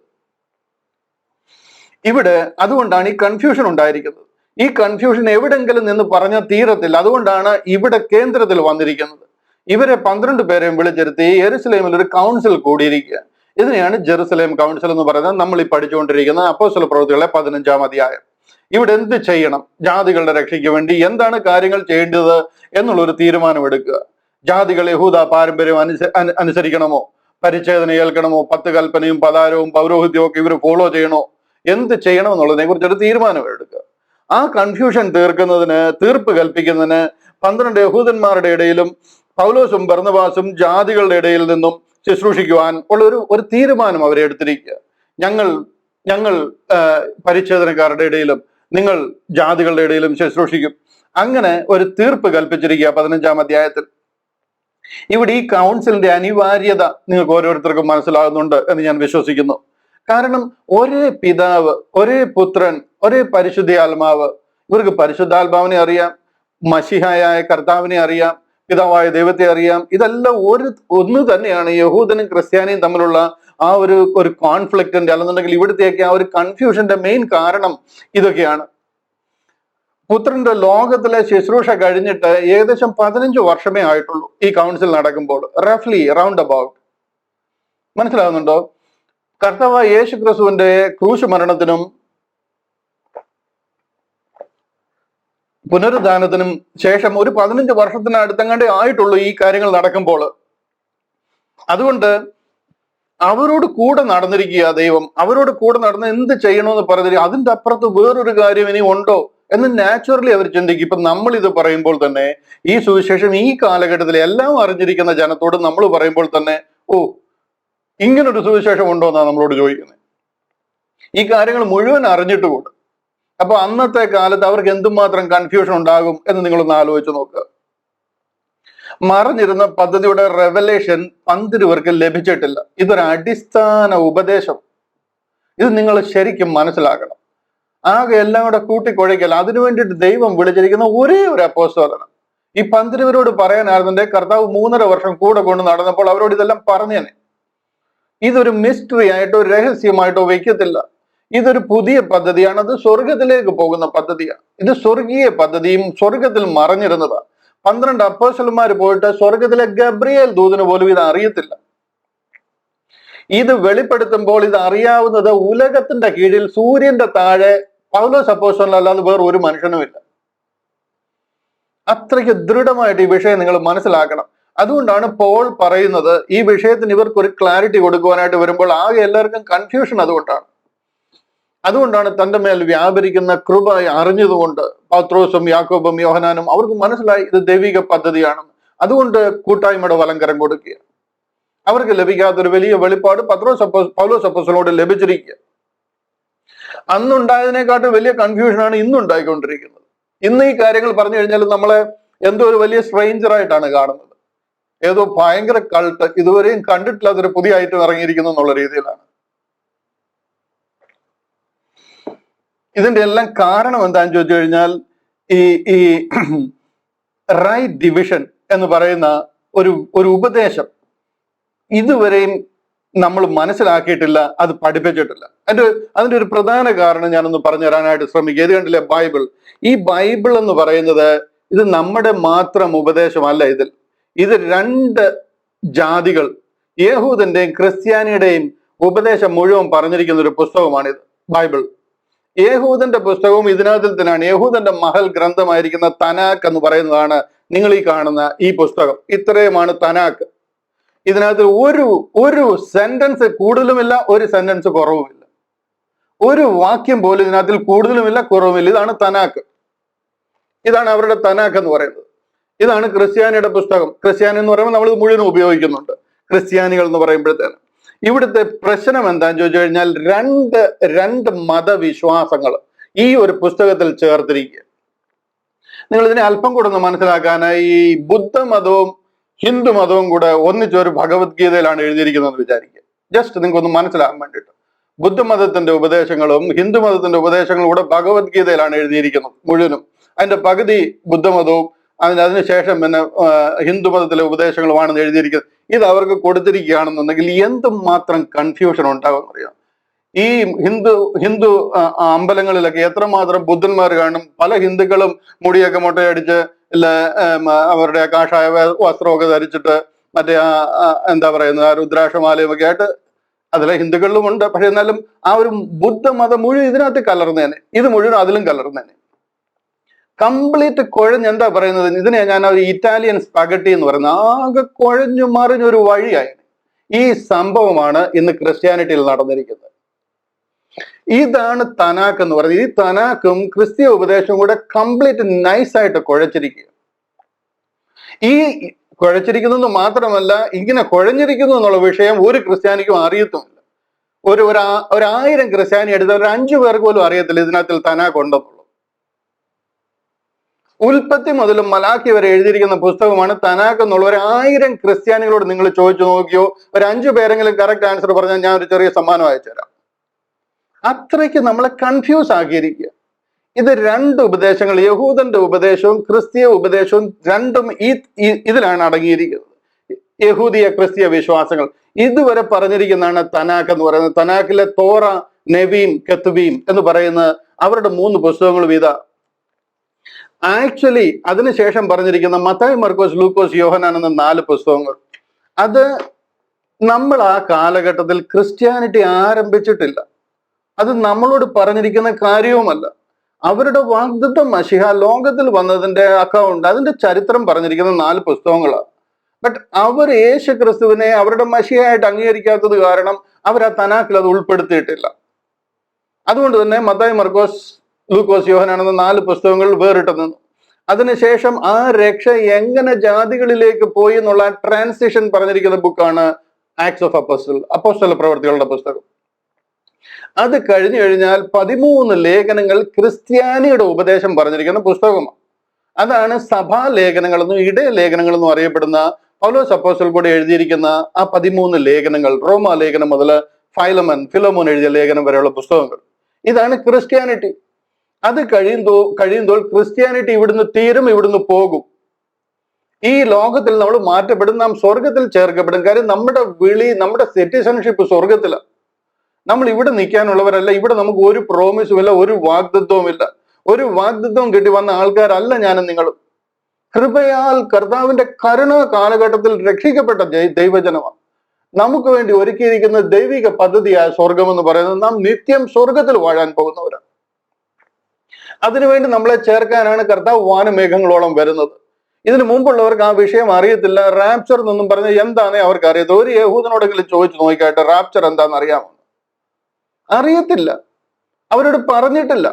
ഇവിടെ അതുകൊണ്ടാണ് ഈ കൺഫ്യൂഷൻ ഉണ്ടായിരിക്കുന്നത്. ഈ കൺഫ്യൂഷൻ എവിടെങ്കിലും നിന്ന് പറഞ്ഞാൽ തീരത്തില്ല. അതുകൊണ്ടാണ് ഇവിടെ കേന്ദ്രത്തിൽ വന്നിരിക്കുന്നത്. ഇവരെ 12 പേരെയും വിളിച്ചിരുത്തി യെരുശലേമിൽ ഒരു കൗൺസിൽ കൂടിയിരിക്കുക. ഇതിനെയാണ് ജെറുസലേം കൗൺസിൽ എന്ന് പറയുന്നത്. നമ്മൾ ഈ പഠിച്ചുകൊണ്ടിരിക്കുന്ന അപ്പോസ്തല പ്രവൃത്തികളെ 15-ാം അധ്യായം. ഇവിടെ എന്ത് ചെയ്യണം, ജാതികളുടെ രക്ഷയ്ക്ക് വേണ്ടി എന്താണ് കാര്യങ്ങൾ ചെയ്യേണ്ടത് എന്നുള്ളൊരു തീരുമാനമെടുക്കുക. ജാതികൾ യഹൂദ പാരമ്പര്യം അനുസരിക്കണമോ, പരിച്ഛേദന ഏൽക്കണമോ, 10 കൽപ്പനയും പതാരവും പൗരോഹിത്യവും ഒക്കെ ഇവർ ഫോളോ ചെയ്യണോ, എന്ത് ചെയ്യണം എന്നുള്ളതിനെ കുറിച്ചൊരു തീരുമാനം എടുക്കുക. ആ കൺഫ്യൂഷൻ തീർപ്പ് കൽപ്പിക്കുന്നതിന് 12 യഹൂദന്മാരുടെ ഇടയിലും പൗലോസും ബർന്നബാസും ജാതികളുടെ ഇടയിൽ നിന്നും ശുശ്രൂഷിക്കുവാൻ ഉള്ള ഒരു തീരുമാനം അവരെ എടുത്തിരിക്കുക. ഞങ്ങൾ പരിച്ഛേദനക്കാരുടെ ഇടയിലും നിങ്ങൾ ജാതികളുടെ ഇടയിലും ശുശ്രൂഷിക്കും. അങ്ങനെ ഒരു തീർപ്പ് കൽപ്പിച്ചിരിക്കുക 15-ാം അധ്യായത്തിൽ. ഇവിടെ ഈ കൗൺസിലിന്റെ അനിവാര്യത നിങ്ങൾക്ക് ഓരോരുത്തർക്കും മനസ്സിലാകുന്നുണ്ട് എന്ന് ഞാൻ വിശ്വസിക്കുന്നു. കാരണം ഒരേ പിതാവ്, ഒരേ പുത്രൻ, ഒരേ പരിശുദ്ധാത്മാവ്. ഇവർക്ക് പരിശുദ്ധാത്മാവിനെ അറിയാം, മശിഹായായ കർത്താവിനെ അറിയാം, പിതാവായ ദൈവത്തെ അറിയാം. ഇതെല്ലാം ഒന്ന് തന്നെയാണ്. യഹൂദനും ക്രിസ്ത്യാനിയും തമ്മിലുള്ള ആ ഒരു കോൺഫ്ലിക്റ്റിന്റെ, അല്ലെന്നുണ്ടെങ്കിൽ ഇവിടുത്തെയൊക്കെ ആ ഒരു കൺഫ്യൂഷന്റെ മെയിൻ കാരണം ഇതൊക്കെയാണ്. പുത്രന്റെ ലോകത്തിലെ ശുശ്രൂഷ കഴിഞ്ഞിട്ട് ഏകദേശം 15 വർഷമേ ആയിട്ടുള്ളൂ ഈ കൗൺസിൽ നടക്കുമ്പോൾ. റഫ്ലി റൗണ്ട് അബൌട്ട്. മനസ്സിലാകുന്നുണ്ടോ? കർത്താവായ യേശു ക്രിസ്തുവിന്റെ ക്രൂശ് മരണത്തിനും പുനരുദ്ധാനത്തിനും ശേഷം ഒരു 15 വർഷത്തിനടുത്തങ്ങാണ്ടേ ആയിട്ടുള്ളൂ ഈ കാര്യങ്ങൾ നടക്കുമ്പോൾ. അതുകൊണ്ട് അവരോട് കൂടെ നടന്നിരിക്കുക ദൈവം. അവരോട് കൂടെ നടന്ന് എന്ത് ചെയ്യണമെന്ന് പറഞ്ഞിട്ട് അതിന്റെ അപ്പുറത്ത് വേറൊരു കാര്യം ഇനി ഉണ്ടോ എന്ന് നാച്ചുറലി അവർ ചിന്തിക്കും. ഇപ്പൊ നമ്മൾ ഇത് പറയുമ്പോൾ തന്നെ ഈ സുവിശേഷം ഈ കാലഘട്ടത്തിൽ എല്ലാം അറിഞ്ഞിരിക്കുന്ന ജനത്തോട് നമ്മൾ പറയുമ്പോൾ തന്നെ ഇങ്ങനൊരു സുവിശേഷം ഉണ്ടോ എന്നാണ് നമ്മളോട് ചോദിക്കുന്നത്. ഈ കാര്യങ്ങൾ മുഴുവൻ അറിഞ്ഞിട്ടുകൂടെ. അപ്പൊ അന്നത്തെ കാലത്ത് അവർക്ക് എന്തുമാത്രം കൺഫ്യൂഷൻ ഉണ്ടാകും എന്ന് നിങ്ങളൊന്ന് ആലോചിച്ച് നോക്കുക. മറിഞ്ഞിരുന്ന പദ്ധതിയുടെ റെവലേഷൻ 12 പേർക്ക് ലഭിച്ചിട്ടില്ല. ഇതൊരു അടിസ്ഥാന ഉപദേശം. ഇത് നിങ്ങൾ ശരിക്കും മനസ്സിലാക്കണം. ആകെ എല്ലാം കൂടെ കൂട്ടിക്കുഴയ്ക്കൽ. അതിനു വേണ്ടിയിട്ട് ദൈവം വിളിച്ചിരിക്കുന്ന ഒരേ ഒരു അപ്പോസ്തലനാണ്. ഈ 12 പേരോട് പറയാനായിരുന്നുണ്ടെങ്കിൽ കർത്താവ് 3.5 വർഷം കൂടെ കൊണ്ട് നടന്നപ്പോൾ അവരോട് ഇതെല്ലാം പറഞ്ഞേനെ. ഇതൊരു മിസ്റ്ററി ആയിട്ടോ രഹസ്യമായിട്ടോ വെക്കത്തില്ല. ഇതൊരു പുതിയ പദ്ധതിയാണ്. അത് സ്വർഗത്തിലേക്ക് പോകുന്ന പദ്ധതിയാണ്. ഇത് സ്വർഗീയ പദ്ധതിയും സ്വർഗത്തിൽ മറഞ്ഞിരുന്നതാണ്. 12 അപ്പോസ്തലന്മാർ പോയിട്ട് സ്വർഗത്തിലെ ഗബ്രിയേൽ ദൂതന് പോലും ഇത് അറിയത്തില്ല. ഇത് വെളിപ്പെടുത്തുമ്പോൾ ഇത് അറിയാവുന്നത് ഉലകത്തിന്റെ കീഴിൽ സൂര്യന്റെ താഴെ പൗലോസ് അപ്പോസ്തലനല്ലാതെ വേറെ ഒരു മനുഷ്യനുമില്ല. അത്രയ്ക്ക് ദൃഢമായിട്ട് ഈ വിഷയം നിങ്ങൾ മനസ്സിലാക്കണം. അതുകൊണ്ടാണ് പോൾ പറയുന്നത് ഈ വിഷയത്തിന് ഇവർക്ക് ഒരു ക്ലാരിറ്റി കൊടുക്കുവാനായിട്ട് വരുമ്പോൾ ആകെ എല്ലാവർക്കും കൺഫ്യൂഷൻ. അതുകൊണ്ടാണ് തന്റെ മേൽ വ്യാപരിക്കുന്ന കൃപ അറിഞ്ഞതുകൊണ്ട് പത്രോസും യാക്കോബും യോഹനാനും അവർക്ക് മനസ്സിലായി ഇത് ദൈവിക പദ്ധതിയാണെന്ന്. അതുകൊണ്ട് കൂട്ടായ്മയുടെ വലങ്കരം കൊടുക്കുക. അവർക്ക് ലഭിക്കാത്തൊരു വലിയ വെളിപ്പാട് പൗലോസ് അപ്പോസ്തലനോട് ലഭിച്ചിരിക്കുക. അന്നുണ്ടായതിനെക്കാട്ടും വലിയ കൺഫ്യൂഷനാണ് ഇന്നുണ്ടായിക്കൊണ്ടിരിക്കുന്നത്. ഇന്ന് ഈ കാര്യങ്ങൾ പറഞ്ഞു കഴിഞ്ഞാൽ നമ്മളെ എന്തോ ഒരു വലിയ സ്ട്രേഞ്ചർ ആയിട്ടാണ് കാണുന്നത്. ഏതോ ഭയങ്കര കൾട്ട്, ഇതുവരെയും കണ്ടിട്ടില്ലാത്തൊരു പുതിയ ഐറ്റം ഇറങ്ങിയിരിക്കുന്നു എന്നുള്ള രീതിയിലാണ്. ഇതിന്റെ എല്ലാം കാരണം എന്താണെന്ന് ചോദിച്ചു കഴിഞ്ഞാൽ ഈ റൈറ്റ് ഡിവിഷൻ എന്ന് പറയുന്ന ഒരു ഉപദേശം ഇതുവരെയും നമ്മൾ മനസ്സിലാക്കിയിട്ടില്ല, അത് പഠിപ്പിച്ചിട്ടില്ല. അതിന്റെ ഒരു പ്രധാന കാരണം ഞാനൊന്ന് പറഞ്ഞു തരാനായിട്ട് ശ്രമിക്കുക. ഇത് കണ്ടില്ലേ ബൈബിൾ. ഈ ബൈബിൾ എന്ന് പറയുന്നത് ഇത് നമ്മുടെ മാത്രം ഉപദേശമല്ല. ഇത് 2 ജാതികൾ, യഹൂദന്റെയും ക്രിസ്ത്യാനിയുടെയും ഉപദേശം മുഴുവൻ പറഞ്ഞിരിക്കുന്ന ഒരു പുസ്തകമാണിത് ബൈബിൾ. യഹൂദന്റെ പുസ്തകവും ഇതിനകത്തിൽ തന്നെയാണ്. യഹൂദന്റെ മഹൽ ഗ്രന്ഥമായിരിക്കുന്ന തനാക്ക് എന്ന് പറയുന്നതാണ് നിങ്ങൾ ഈ കാണുന്ന ഈ പുസ്തകം. ഇത്രയുമാണ് തനാക്ക്. ഇതിനകത്ത് ഒരു സെന്റൻസ് കൂടുതലുമില്ല, ഒരു സെന്റൻസ് കുറവുമില്ല, ഒരു വാക്യം പോലും ഇതിനകത്തിൽ കൂടുതലുമില്ല കുറവുമില്ല. ഇതാണ് തനാക്ക്. ഇതാണ് അവരുടെ തനാക്ക് എന്ന് പറയുന്നത്. ഇതാണ് ക്രിസ്ത്യാനിയുടെ പുസ്തകം. ക്രിസ്ത്യാനി എന്ന് പറയുമ്പോൾ നമ്മൾ മുഴുവൻ ഉപയോഗിക്കുന്നുണ്ട്. ക്രിസ്ത്യാനികൾ എന്ന് പറയുമ്പോഴത്തേന് ഇവിടുത്തെ പ്രശ്നം എന്താന്ന് ചോദിച്ചു കഴിഞ്ഞാൽ രണ്ട് മതവിശ്വാസങ്ങൾ ഈ ഒരു പുസ്തകത്തിൽ ചേർത്തിരിക്കുക. നിങ്ങൾ ഇതിനെ അല്പം കൂടെ ഒന്ന് മനസ്സിലാക്കാനായി ഈ ബുദ്ധമതവും ഹിന്ദു മതവും കൂടെ ഒന്നിച്ചൊരു ഭഗവത്ഗീതയിലാണ് എഴുതിയിരിക്കുന്നത് വിചാരിക്കുക. ജസ്റ്റ് നിങ്ങൾക്ക് ഒന്ന് മനസ്സിലാകാൻ വേണ്ടിയിട്ട്. ബുദ്ധമതത്തിന്റെ ഉപദേശങ്ങളും ഹിന്ദു മതത്തിന്റെ ഉപദേശങ്ങളും കൂടെ ഭഗവത്ഗീതയിലാണ് എഴുതിയിരിക്കുന്നത് മുഴുവനും. അതിന്റെ പകുതി ബുദ്ധമതവും അതിനുശേഷം പിന്നെ ഹിന്ദു മതത്തിലെ ഉപദേശങ്ങളുമാണെന്ന് എഴുതിയിരിക്കുന്നത്. ഇത് അവർക്ക് കൊടുത്തിരിക്കുകയാണെന്നുണ്ടെങ്കിൽ എന്തുമാത്രം കൺഫ്യൂഷൻ ഉണ്ടാകുമെന്ന് അറിയാം. ഈ ഹിന്ദു അമ്പലങ്ങളിലൊക്കെ എത്രമാത്രം ബുദ്ധന്മാർ കാണും. പല ഹിന്ദുക്കളും മുടിയൊക്കെ മുട്ടയടിച്ച് അവരുടെ കാഷായ വസ്ത്രമൊക്കെ ധരിച്ചിട്ട് മറ്റേ എന്താ പറയുന്നത് രുദ്രാക്ഷമാലയും ഒക്കെ ആയിട്ട് അതിലെ ഹിന്ദുക്കളിലും ഉണ്ട്. പക്ഷെ എന്നാലും ആ ഒരു ബുദ്ധമതം മുഴുവൻ ഇതിനകത്ത് കലർന്നേനെ. ഇത് മുഴുവൻ അതിലും കലർന്നേനെ. കംപ്ലീറ്റ് കുഴഞ്ഞ് എന്താ പറയുന്നത്, ഇതിനെ ഞാൻ ഒരു ഇറ്റാലിയൻ സ്പഗട്ടി എന്ന് പറയുന്നത്. ആകെ കുഴഞ്ഞു മറിഞ്ഞൊരു വഴിയായി. ഈ സംഭവമാണ് ഇന്ന് ക്രിസ്ത്യാനിറ്റിയിൽ നടന്നിരിക്കുന്നത്. ഇതാണ് തനാക്ക് എന്ന് പറയുന്നത്. ഈ തനാക്കും ക്രിസ്തീയ ഉപദേശവും കൂടെ കംപ്ലീറ്റ് നൈസായിട്ട് കുഴച്ചിരിക്കുക. ഈ കുഴച്ചിരിക്കുന്നത് മാത്രമല്ല, ഇങ്ങനെ കുഴഞ്ഞിരിക്കുന്നു എന്നുള്ള വിഷയം ഒരു ക്രിസ്ത്യാനിക്കും അറിയത്തുമില്ല. ഒരു 1000 ക്രിസ്ത്യാനി എടുത്ത ഒരു 5 പേർക്ക് പോലും അറിയത്തില്ല ഇതിനകത്തിൽ തനാക്ക് ഉണ്ടെന്നുള്ളത്. ഉൽപ്പത്തി മുതൽ മലാഖി വരെ എഴുതിയിരിക്കുന്ന പുസ്തകമാണ് തനാക്ക് എന്നുള്ള. ഒരു 1000 ക്രിസ്ത്യാനികളോട് നിങ്ങൾ ചോദിച്ചു നോക്കിയോ, ഒരു 5 പേരെങ്കിലും കറക്റ്റ് ആൻസർ പറഞ്ഞാൽ ഞാൻ ഒരു ചെറിയ സമ്മാനം അയച്ചു തരാം. അത്രയ്ക്ക് നമ്മളെ കൺഫ്യൂസ് ആക്കിയിരിക്കുക. ഇത് 2 ഉപദേശങ്ങൾ, യഹൂദന്റെ ഉപദേശവും ക്രിസ്തീയ ഉപദേശവും രണ്ടും ഇതിലാണ് അടങ്ങിയിരിക്കുന്നത്. യഹൂദിയ ക്രിസ്തീയ വിശ്വാസങ്ങൾ ഇതുവരെ പറഞ്ഞിരിക്കുന്നതാണ് തനാക്ക് എന്ന് പറയുന്നത്. തനാക്കിലെ തോറ, നെവീം, കെത്തുബീം എന്ന് പറയുന്ന അവരുടെ 3 പുസ്തകങ്ങൾ വീത. ആക്ച്വലി അതിനുശേഷം പറഞ്ഞിരിക്കുന്ന മത്തായി, മർക്കോസ്, ലൂക്കോസ്, യോഹന്നാൻ എന്ന 4 പുസ്തകങ്ങൾ, അത് നമ്മൾ ആ കാലഘട്ടത്തിൽ ക്രിസ്ത്യാനിറ്റി ആരംഭിച്ചിട്ടില്ല. അത് നമ്മളോട് പറഞ്ഞിരിക്കുന്ന കാര്യവുമല്ല. അവരുടെ വാഗ്ദത്തം മശിഹ ലോകത്തിൽ വന്നതിന്റെ അക്കൗണ്ട്, അതിന്റെ ചരിത്രം പറഞ്ഞിരിക്കുന്ന 4 പുസ്തകങ്ങളാണ്. ബട്ട് അവർ യേശു ക്രിസ്തുവിനെ അവരുടെ മശിഹയായിട്ട് അംഗീകരിക്കാത്തത് കാരണം അവർ ആ തനാക്കിൽ അത് ഉൾപ്പെടുത്തിയിട്ടില്ല. അതുകൊണ്ട് തന്നെ മത്തായി, മർക്കോസ്, ലൂക്കോസ്, യോഹന്നാൻ എന്ന 4 പുസ്തകങ്ങൾ വേറിട്ട് നിന്നു. അതിനുശേഷം ആ രക്ഷ എങ്ങനെ ജാതികളിലേക്ക് പോയി എന്നുള്ള ട്രാൻസിഷൻ പറഞ്ഞിരിക്കുന്ന ബുക്കാണ് ആക്ട്സ് ഓഫ് അപ്പോസ്തല പ്രവർത്തികളുടെ പുസ്തകം. അത് കഴിഞ്ഞു കഴിഞ്ഞാൽ 13 ലേഖനങ്ങൾ ക്രിസ്ത്യാനിയുടെ ഉപദേശം പറഞ്ഞിരിക്കുന്ന പുസ്തകമാണ്. അതാണ് സഭാലേഖനങ്ങളെന്നും ഇടയലേഖനങ്ങളെന്നും അറിയപ്പെടുന്ന പൗലോസ് അപ്പോസ്തലൻ കൂടെ എഴുതിയിരിക്കുന്ന ആ 13 ലേഖനങ്ങൾ, റോമാ ലേഖനം മുതൽ ഫിലോമോൻ എഴുതിയ ലേഖനം വരെയുള്ള പുസ്തകങ്ങൾ. ഇതാണ് ക്രിസ്ത്യാനിറ്റി. അത് കഴിയുമ്പോൾ ക്രിസ്ത്യാനിറ്റി ഇവിടുന്ന് തീരും, ഇവിടുന്ന് പോകും. ഈ ലോകത്തിൽ നമ്മൾ മാറ്റപ്പെടും, നാം സ്വർഗത്തിൽ ചേർക്കപ്പെടും. കാര്യം നമ്മുടെ വിളി, നമ്മുടെ സിറ്റിസൺഷിപ്പ് സ്വർഗത്തിലാണ്. നമ്മൾ ഇവിടെ നിൽക്കാനുള്ളവരല്ല. ഇവിടെ നമുക്ക് ഒരു പ്രോമിസും ഇല്ല, ഒരു വാഗ്ദത്വവും ഇല്ല. ഒരു വാഗ്ദത്വം കിട്ടി വന്ന ആൾക്കാരല്ല ഞാനും നിങ്ങളും. കൃപയാൽ കർത്താവിന്റെ കരുണ കാലഘട്ടത്തിൽ രക്ഷിക്കപ്പെട്ട ദൈവജനമാണ്. നമുക്ക് വേണ്ടി ഒരുക്കിയിരിക്കുന്ന ദൈവിക പദ്ധതിയായ സ്വർഗം എന്ന് പറയുന്നത് നാം നിത്യം സ്വർഗത്തിൽ വാഴാൻ പോകുന്നവരാണ്. അതിനുവേണ്ടി നമ്മളെ ചേർക്കാനാണ് കർത്താവ് വാനമേഘങ്ങളോളം വരുന്നത്. ഇതിനു മുമ്പുള്ളവർക്ക് ആ വിഷയം അറിയത്തില്ല. റാപ്ചർ എന്നൊന്നും പറഞ്ഞാൽ എന്താണേ അവർക്ക് അറിയത്തില്ല. ഒരു യഹൂദനോടെങ്കിലും ചോദിച്ചു നോക്കിയാട്ടെ റാപ്ചർ എന്താണെന്ന് അറിയാമോ? അറിയത്തില്ല, അവരോട് പറഞ്ഞിട്ടില്ല.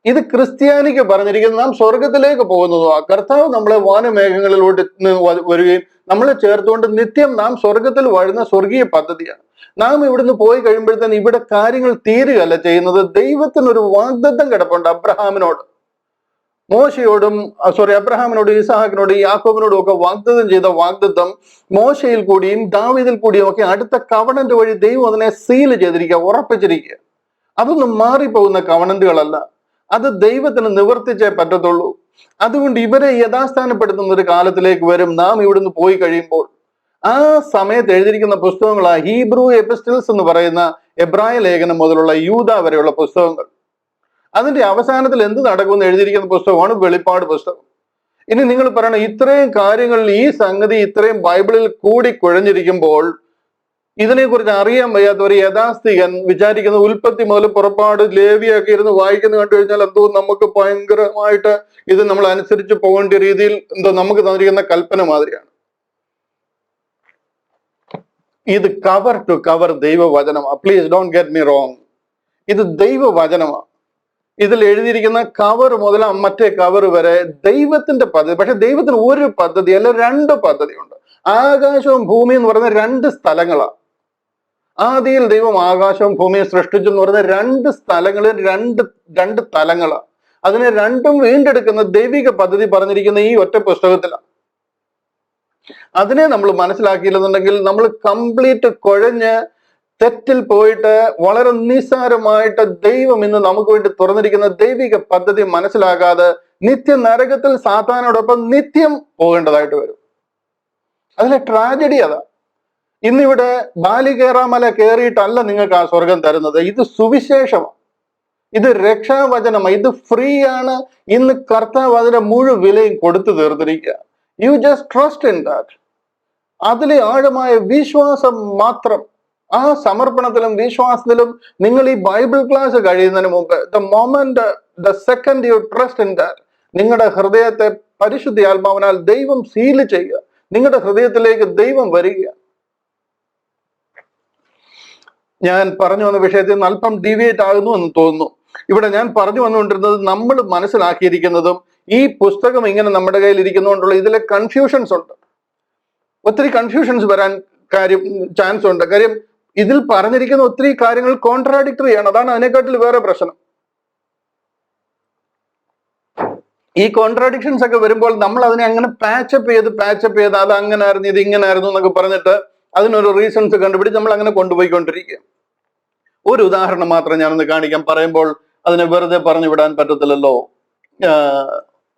ഇത് ക്രിസ്ത്യാനിക്ക് പറഞ്ഞിരിക്കുന്നത് നാം സ്വർഗത്തിലേക്ക് പോകുന്നതോ. കർത്താവ് നമ്മളെ വാനമേഘങ്ങളിലോട്ട് വരികയും നമ്മളെ ചേർത്തുകൊണ്ട് നിത്യം നാം സ്വർഗത്തിൽ വാഴുന്ന സ്വർഗീയ പദ്ധതിയാണ്. നാം ഇവിടുന്ന് പോയി കഴിയുമ്പോഴത്തേന് ഇവിടെ കാര്യങ്ങൾ തീരുകയല്ല ചെയ്യുന്നത്. ദൈവത്തിനൊരു വാഗ്ദത്തം കിടപ്പുണ്ട് അബ്രഹാമിനോട്, അബ്രഹാമിനോടും ഇസഹാക്കിനോടും യാക്കോബിനോടും ഒക്കെ വാഗ്ദത്തം ചെയ്ത വാഗ്ദത്തം മോശയിൽ കൂടിയും ദാവീദിൽ കൂടിയും ഒക്കെ അടുത്ത കവണന്റ് വഴി ദൈവം അതിനെ സീൽ ചെയ്തിരിക്കുക, ഉറപ്പിച്ചിരിക്കുക. അതൊന്നും മാറിപ്പോകുന്ന കവണന്റുകളല്ല. അത് ദൈവത്തിന് നിവർത്തിച്ചേ പറ്റത്തുള്ളൂ. അതുകൊണ്ട് ഇവരെ യഥാസ്ഥാനപ്പെടുത്തുന്ന ഒരു കാലത്തിലേക്ക് വരും നാം ഇവിടുന്ന് പോയി കഴിയുമ്പോൾ. ആ സമയത്ത് എഴുതിയിരിക്കുന്ന പുസ്തകങ്ങളാ ഹീബ്രു എപ്പിസ്റ്റൽസ് എന്ന് പറയുന്ന എബ്രായ ലേഖനം മുതലുള്ള യൂദ വരെയുള്ള പുസ്തകങ്ങൾ. അതിന്റെ അവസാനത്തിൽ എന്ത് നടക്കുമെന്ന് എഴുതിയിരിക്കുന്ന പുസ്തകമാണ് വെളിപ്പാട് പുസ്തകം. ഇനി നിങ്ങൾ പറയണം, ഇത്രയും കാര്യങ്ങൾ, ഈ സംഗതി ഇത്രയും ബൈബിളിൽ കൂടി കുഴഞ്ഞിരിക്കുമ്പോൾ ഇതിനെക്കുറിച്ച് അറിയാൻ വയ്യാത്ത ഒരു യഥാസ്ഥികൻ വിചാരിക്കുന്ന ഉൽപ്പത്തി മുതൽ പുറപ്പാട്, ലേവിയൊക്കെ ഇരുന്ന് വായിക്കുന്ന കണ്ടു കഴിഞ്ഞാൽ എന്തോ നമുക്ക് ഭയങ്കരമായിട്ട് ഇത് നമ്മൾ അനുസരിച്ച് പോകേണ്ട രീതിയിൽ എന്തോ നമുക്ക് തന്നിരിക്കുന്ന കൽപ്പന മാതിരിയാണ്. ഇത് കവർ ടു കവർ ദൈവവചനമാണ്. Please don't get me wrong. ഇത് ദൈവവചനമാണ്. ഇതിൽ എഴുതിയിരിക്കുന്ന കവർ മുതൽ മറ്റേ കവർ വരെ ദൈവത്തിന്റെ പദ്ധതി. പക്ഷെ ദൈവത്തിന് ഒരു പദ്ധതി അല്ല, 2 പദ്ധതിയുണ്ട്. ആകാശവും ഭൂമിയും എന്ന് പറയുന്ന 2 സ്ഥലങ്ങളാണ്. ആദിയിൽ ദൈവം ആകാശവും ഭൂമിയും സൃഷ്ടിച്ചു എന്ന് പറയുന്ന 2 സ്ഥലങ്ങളിൽ 2 തലങ്ങളാണ്. അതിനെ രണ്ടും വീണ്ടെടുക്കുന്ന ദൈവിക പദ്ധതി പറഞ്ഞിരിക്കുന്ന ഈ ഒറ്റ പുസ്തകത്തിലാണ്. അതിനെ നമ്മൾ മനസ്സിലാക്കിയില്ലെന്നുണ്ടെങ്കിൽ നമ്മൾ കംപ്ലീറ്റ് കുഴഞ്ഞ് തെറ്റിൽ പോയിട്ട് വളരെ നിസ്സാരമായിട്ട് ദൈവം ഇന്ന് നമുക്ക് വേണ്ടി തുറന്നിരിക്കുന്ന ദൈവിക പദ്ധതി മനസ്സിലാകാതെ നിത്യ നരകത്തിൽ സാത്താനോടൊപ്പം നിത്യം പോകേണ്ടതായിട്ട് വരും. അതിലെ ട്രാജഡി അതാ. ഇന്നിവിടെ ബാലികേറാമല കയറിയിട്ടല്ല നിങ്ങൾക്ക് ആ സ്വർഗം തരുന്നത്. ഇത് സുവിശേഷമാണ്, ഇത് രക്ഷാവചനമാണ്, ഇത് ഫ്രീ ആണ്. ഇന്ന് കർത്താവ് അതിന്റെ മുഴുവൻ വിലയും കൊടുത്തു തീർത്തിരിക്കുക. You just trust in that. അതിലെ ആഴമായ വിശ്വാസം മാത്രം. ആ സമർപ്പണത്തിലും വിശ്വാസത്തിലും നിങ്ങൾ ഈ ബൈബിൾ ക്ലാസ് കഴിയുന്നതിന് മുമ്പ്, the second you trust in that, നിങ്ങളുടെ ഹൃദയത്തെ പരിശുദ്ധ ആത്മാവിനാൽ ദൈവം സീല് ചെയ്യുക. നിങ്ങളുടെ ഹൃദയത്തിലേക്ക് ദൈവം വരിക. ഞാൻ പറഞ്ഞു വന്ന വിഷയത്തിൽ നിന്ന് അല്പം ഡീവിയേറ്റ് ആകുന്നു എന്ന് തോന്നുന്നു. ഇവിടെ ഞാൻ പറഞ്ഞു വന്നുകൊണ്ടിരുന്നത് നമ്മൾ മനസ്സിലാക്കിയിരിക്കുന്നതും ഈ പുസ്തകം ഇങ്ങനെ നമ്മുടെ കയ്യിൽ ഇരിക്കുന്നതുകൊണ്ടുള്ള ഇതിലെ കൺഫ്യൂഷൻസ് ഉണ്ട്. ഒത്തിരി കൺഫ്യൂഷൻസ് വരാൻ ചാൻസ് ഉണ്ട്. കാര്യം ഇതിൽ പറഞ്ഞിരിക്കുന്ന ഒത്തിരി കാര്യങ്ങൾ കോൺട്രാഡിക്ടറി ആണ്. അതാണ് അതിനെക്കാട്ടിൽ വേറെ പ്രശ്നം. ഈ കോൺട്രാഡിക്ഷൻസ് ഒക്കെ വരുമ്പോൾ നമ്മൾ അതിനെ അങ്ങനെ പാച്ചപ്പ് ചെയ്ത് അത് അങ്ങനെ ആയിരുന്നു, ഇത് ഇങ്ങനെ ആയിരുന്നു എന്നൊക്കെ പറഞ്ഞിട്ട് അതിനൊരു റീസൺസ് കണ്ടുപിടിച്ച് നമ്മൾ അങ്ങനെ കൊണ്ടുപോയിക്കൊണ്ടിരിക്കുക. ഒരു ഉദാഹരണം മാത്രം ഞാനൊന്ന് കാണിക്കാം. പറയുമ്പോൾ അതിനെ വെറുതെ പറഞ്ഞു വിടാൻ പറ്റത്തില്ലല്ലോ.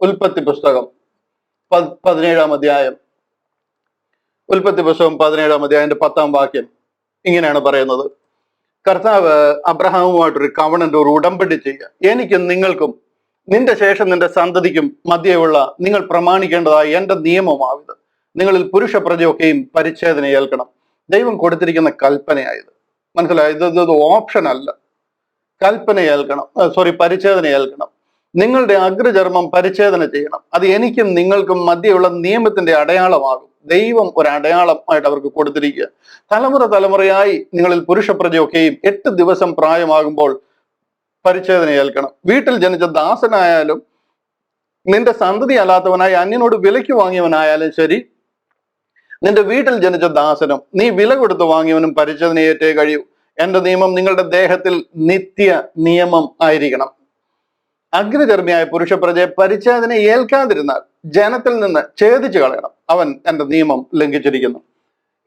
ഉൽപ്പത്തി പുസ്തകം 17-ാം അധ്യായം, ഉൽപ്പത്തി പുസ്തകം 17-ാം അധ്യായത്തിന്റെ 10-ാം വാക്യം ഇങ്ങനെയാണ് പറയുന്നത്. കർത്താവ് അബ്രഹാമുമായിട്ടൊരു കവണന്റ്, ഒരു ഉടമ്പടി ചെയ്യുക. എനിക്കും നിങ്ങൾക്കും നിന്റെ ശേഷം നിന്റെ സന്തതിക്കും മധ്യയുള്ള നിങ്ങൾ പ്രമാണിക്കേണ്ടതായ എന്റെ നിയമമാവിത്. നിങ്ങളിൽ പുരുഷ പ്രജയൊക്കെയും പരിച്ഛേദന ഏൽക്കണം. ദൈവം കൊടുത്തിരിക്കുന്ന കൽപ്പനയായത്. മനസ്സിലായത്? ഇത് ഓപ്ഷൻ അല്ല. കൽപ്പന ഏൽക്കണം, പരിച്ഛേദന ഏൽക്കണം. നിങ്ങളുടെ അഗ്രചർമ്മം പരിച്ഛേദന ചെയ്യണം. അത് എനിക്കും നിങ്ങൾക്കും മധ്യയുള്ള നിയമത്തിന്റെ അടയാളമാകും. ദൈവം ഒരു അടയാളമായിട്ട് അവർക്ക് കൊടുത്തിരിക്കുക. തലമുറയായി നിങ്ങളിൽ പുരുഷ പ്രജയൊക്കെയും 8 ദിവസം പ്രായമാകുമ്പോൾ പരിച്ഛേദന ഏൽക്കണം. വീട്ടിൽ ജനിച്ച ദാസനായാലും നിന്റെ സന്തതി അല്ലാത്തവനായി അന്യനോട് വിലയ്ക്ക് വാങ്ങിയവനായാലും ശരി, നിന്റെ വീട്ടിൽ ജനിച്ച ദാസനും നീ വില കൊടുത്ത് വാങ്ങിയവനും പരിച്ഛേദന ഏറ്റേ കഴിയൂ. എന്റെ നിയമം നിങ്ങളുടെ ദേഹത്തിൽ നിത്യ നിയമം ആയിരിക്കണം. അഗ്രചർമ്മിയായ പുരുഷപ്രജയെ പരിച്ഛേദന ഏൽക്കാതിരുന്നാൽ ജനത്തിൽ നിന്ന് ഛേദിച്ചു കളയണം. അവൻ എന്റെ നിയമം ലംഘിച്ചിരിക്കുന്നു.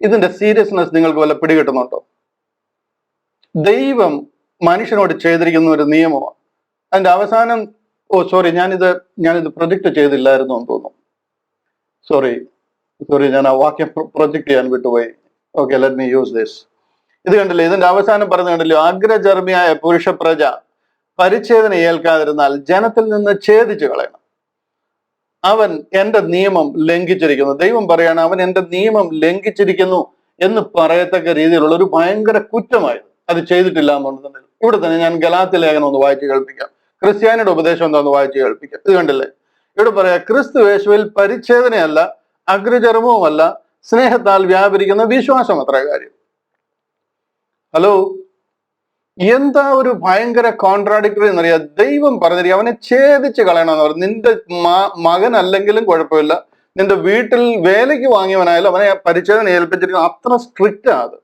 ഇതിന്റെ സീരിയസ്നെസ് നിങ്ങൾക്ക് വല്ല പിടികിട്ടുന്നുണ്ടോ? ദൈവം മനുഷ്യനോട് ചെയ്തിരിക്കുന്ന ഒരു നിയമമാണ്. അതിന്റെ അവസാനം ഞാനിത് പ്രൊജക്ട് ചെയ്തില്ലായിരുന്നു എന്ന് തോന്നുന്നു. സോറി, ഞാൻ ആ വാക്യം പ്രൊജക്ട് ചെയ്യാൻ വിട്ടുപോയി. Okay, let me use this. ഇത് കണ്ടില്ലേ? ഇതിന്റെ അവസാനം പറഞ്ഞു കണ്ടില്ലോ, അഗ്രചർമ്മിയായ പുരുഷ പ്രജ പരിച്ഛേദന ഏൽക്കാതിരുന്നാൽ ജനത്തിൽ നിന്ന് ഛേദിച്ചു കളയണം. അവൻ എന്റെ നിയമം ലംഘിച്ചിരിക്കുന്നു. ദൈവം പറയാണ് അവൻ എന്റെ നിയമം ലംഘിച്ചിരിക്കുന്നു എന്ന് പറയത്തക്ക രീതിയിലുള്ള ഒരു ഭയങ്കര കുറ്റമായത് അത് ചെയ്തിട്ടില്ല എന്നുണ്ടെന്നുണ്ടെങ്കിൽ. ഇവിടെ തന്നെ ഞാൻ ഗലാത്യ ലേഖനം ഒന്ന് വായിച്ചു കേൾപ്പിക്കാം. ക്രിസ്ത്യാനിയുടെ ഉപദേശം എന്താന്ന് വായിച്ചു കേൾപ്പിക്കാം. ഇത് കണ്ടില്ലേ? ഇവിടെ പറയാ, ക്രിസ്തു യേശുവിൽ പരിച്ഛേദനയല്ല, അഗ്രചർമ്മവുമല്ല, സ്നേഹത്താൽ വ്യാപരിക്കുന്ന വിശ്വാസം അത്ര കാര്യം. ഹലോ, എന്താ ഒരു ഭയങ്കര കോൺട്രാഡിക്ടറി എന്നറിയാം. ദൈവം പറഞ്ഞിരിക്കുക അവനെ ഛേദിച്ച് കളയണമെന്ന് പറഞ്ഞു. നിന്റെ മകൻ അല്ലെങ്കിലും കുഴപ്പമില്ല, നിന്റെ വീട്ടിൽ വേലയ്ക്ക് വാങ്ങിയവനായാലും അവനെ പരിച്ഛേദന ഏൽപ്പിച്ചിരിക്കുന്ന അത്ര സ്ട്രിക്റ്റ് ആണ് അത്.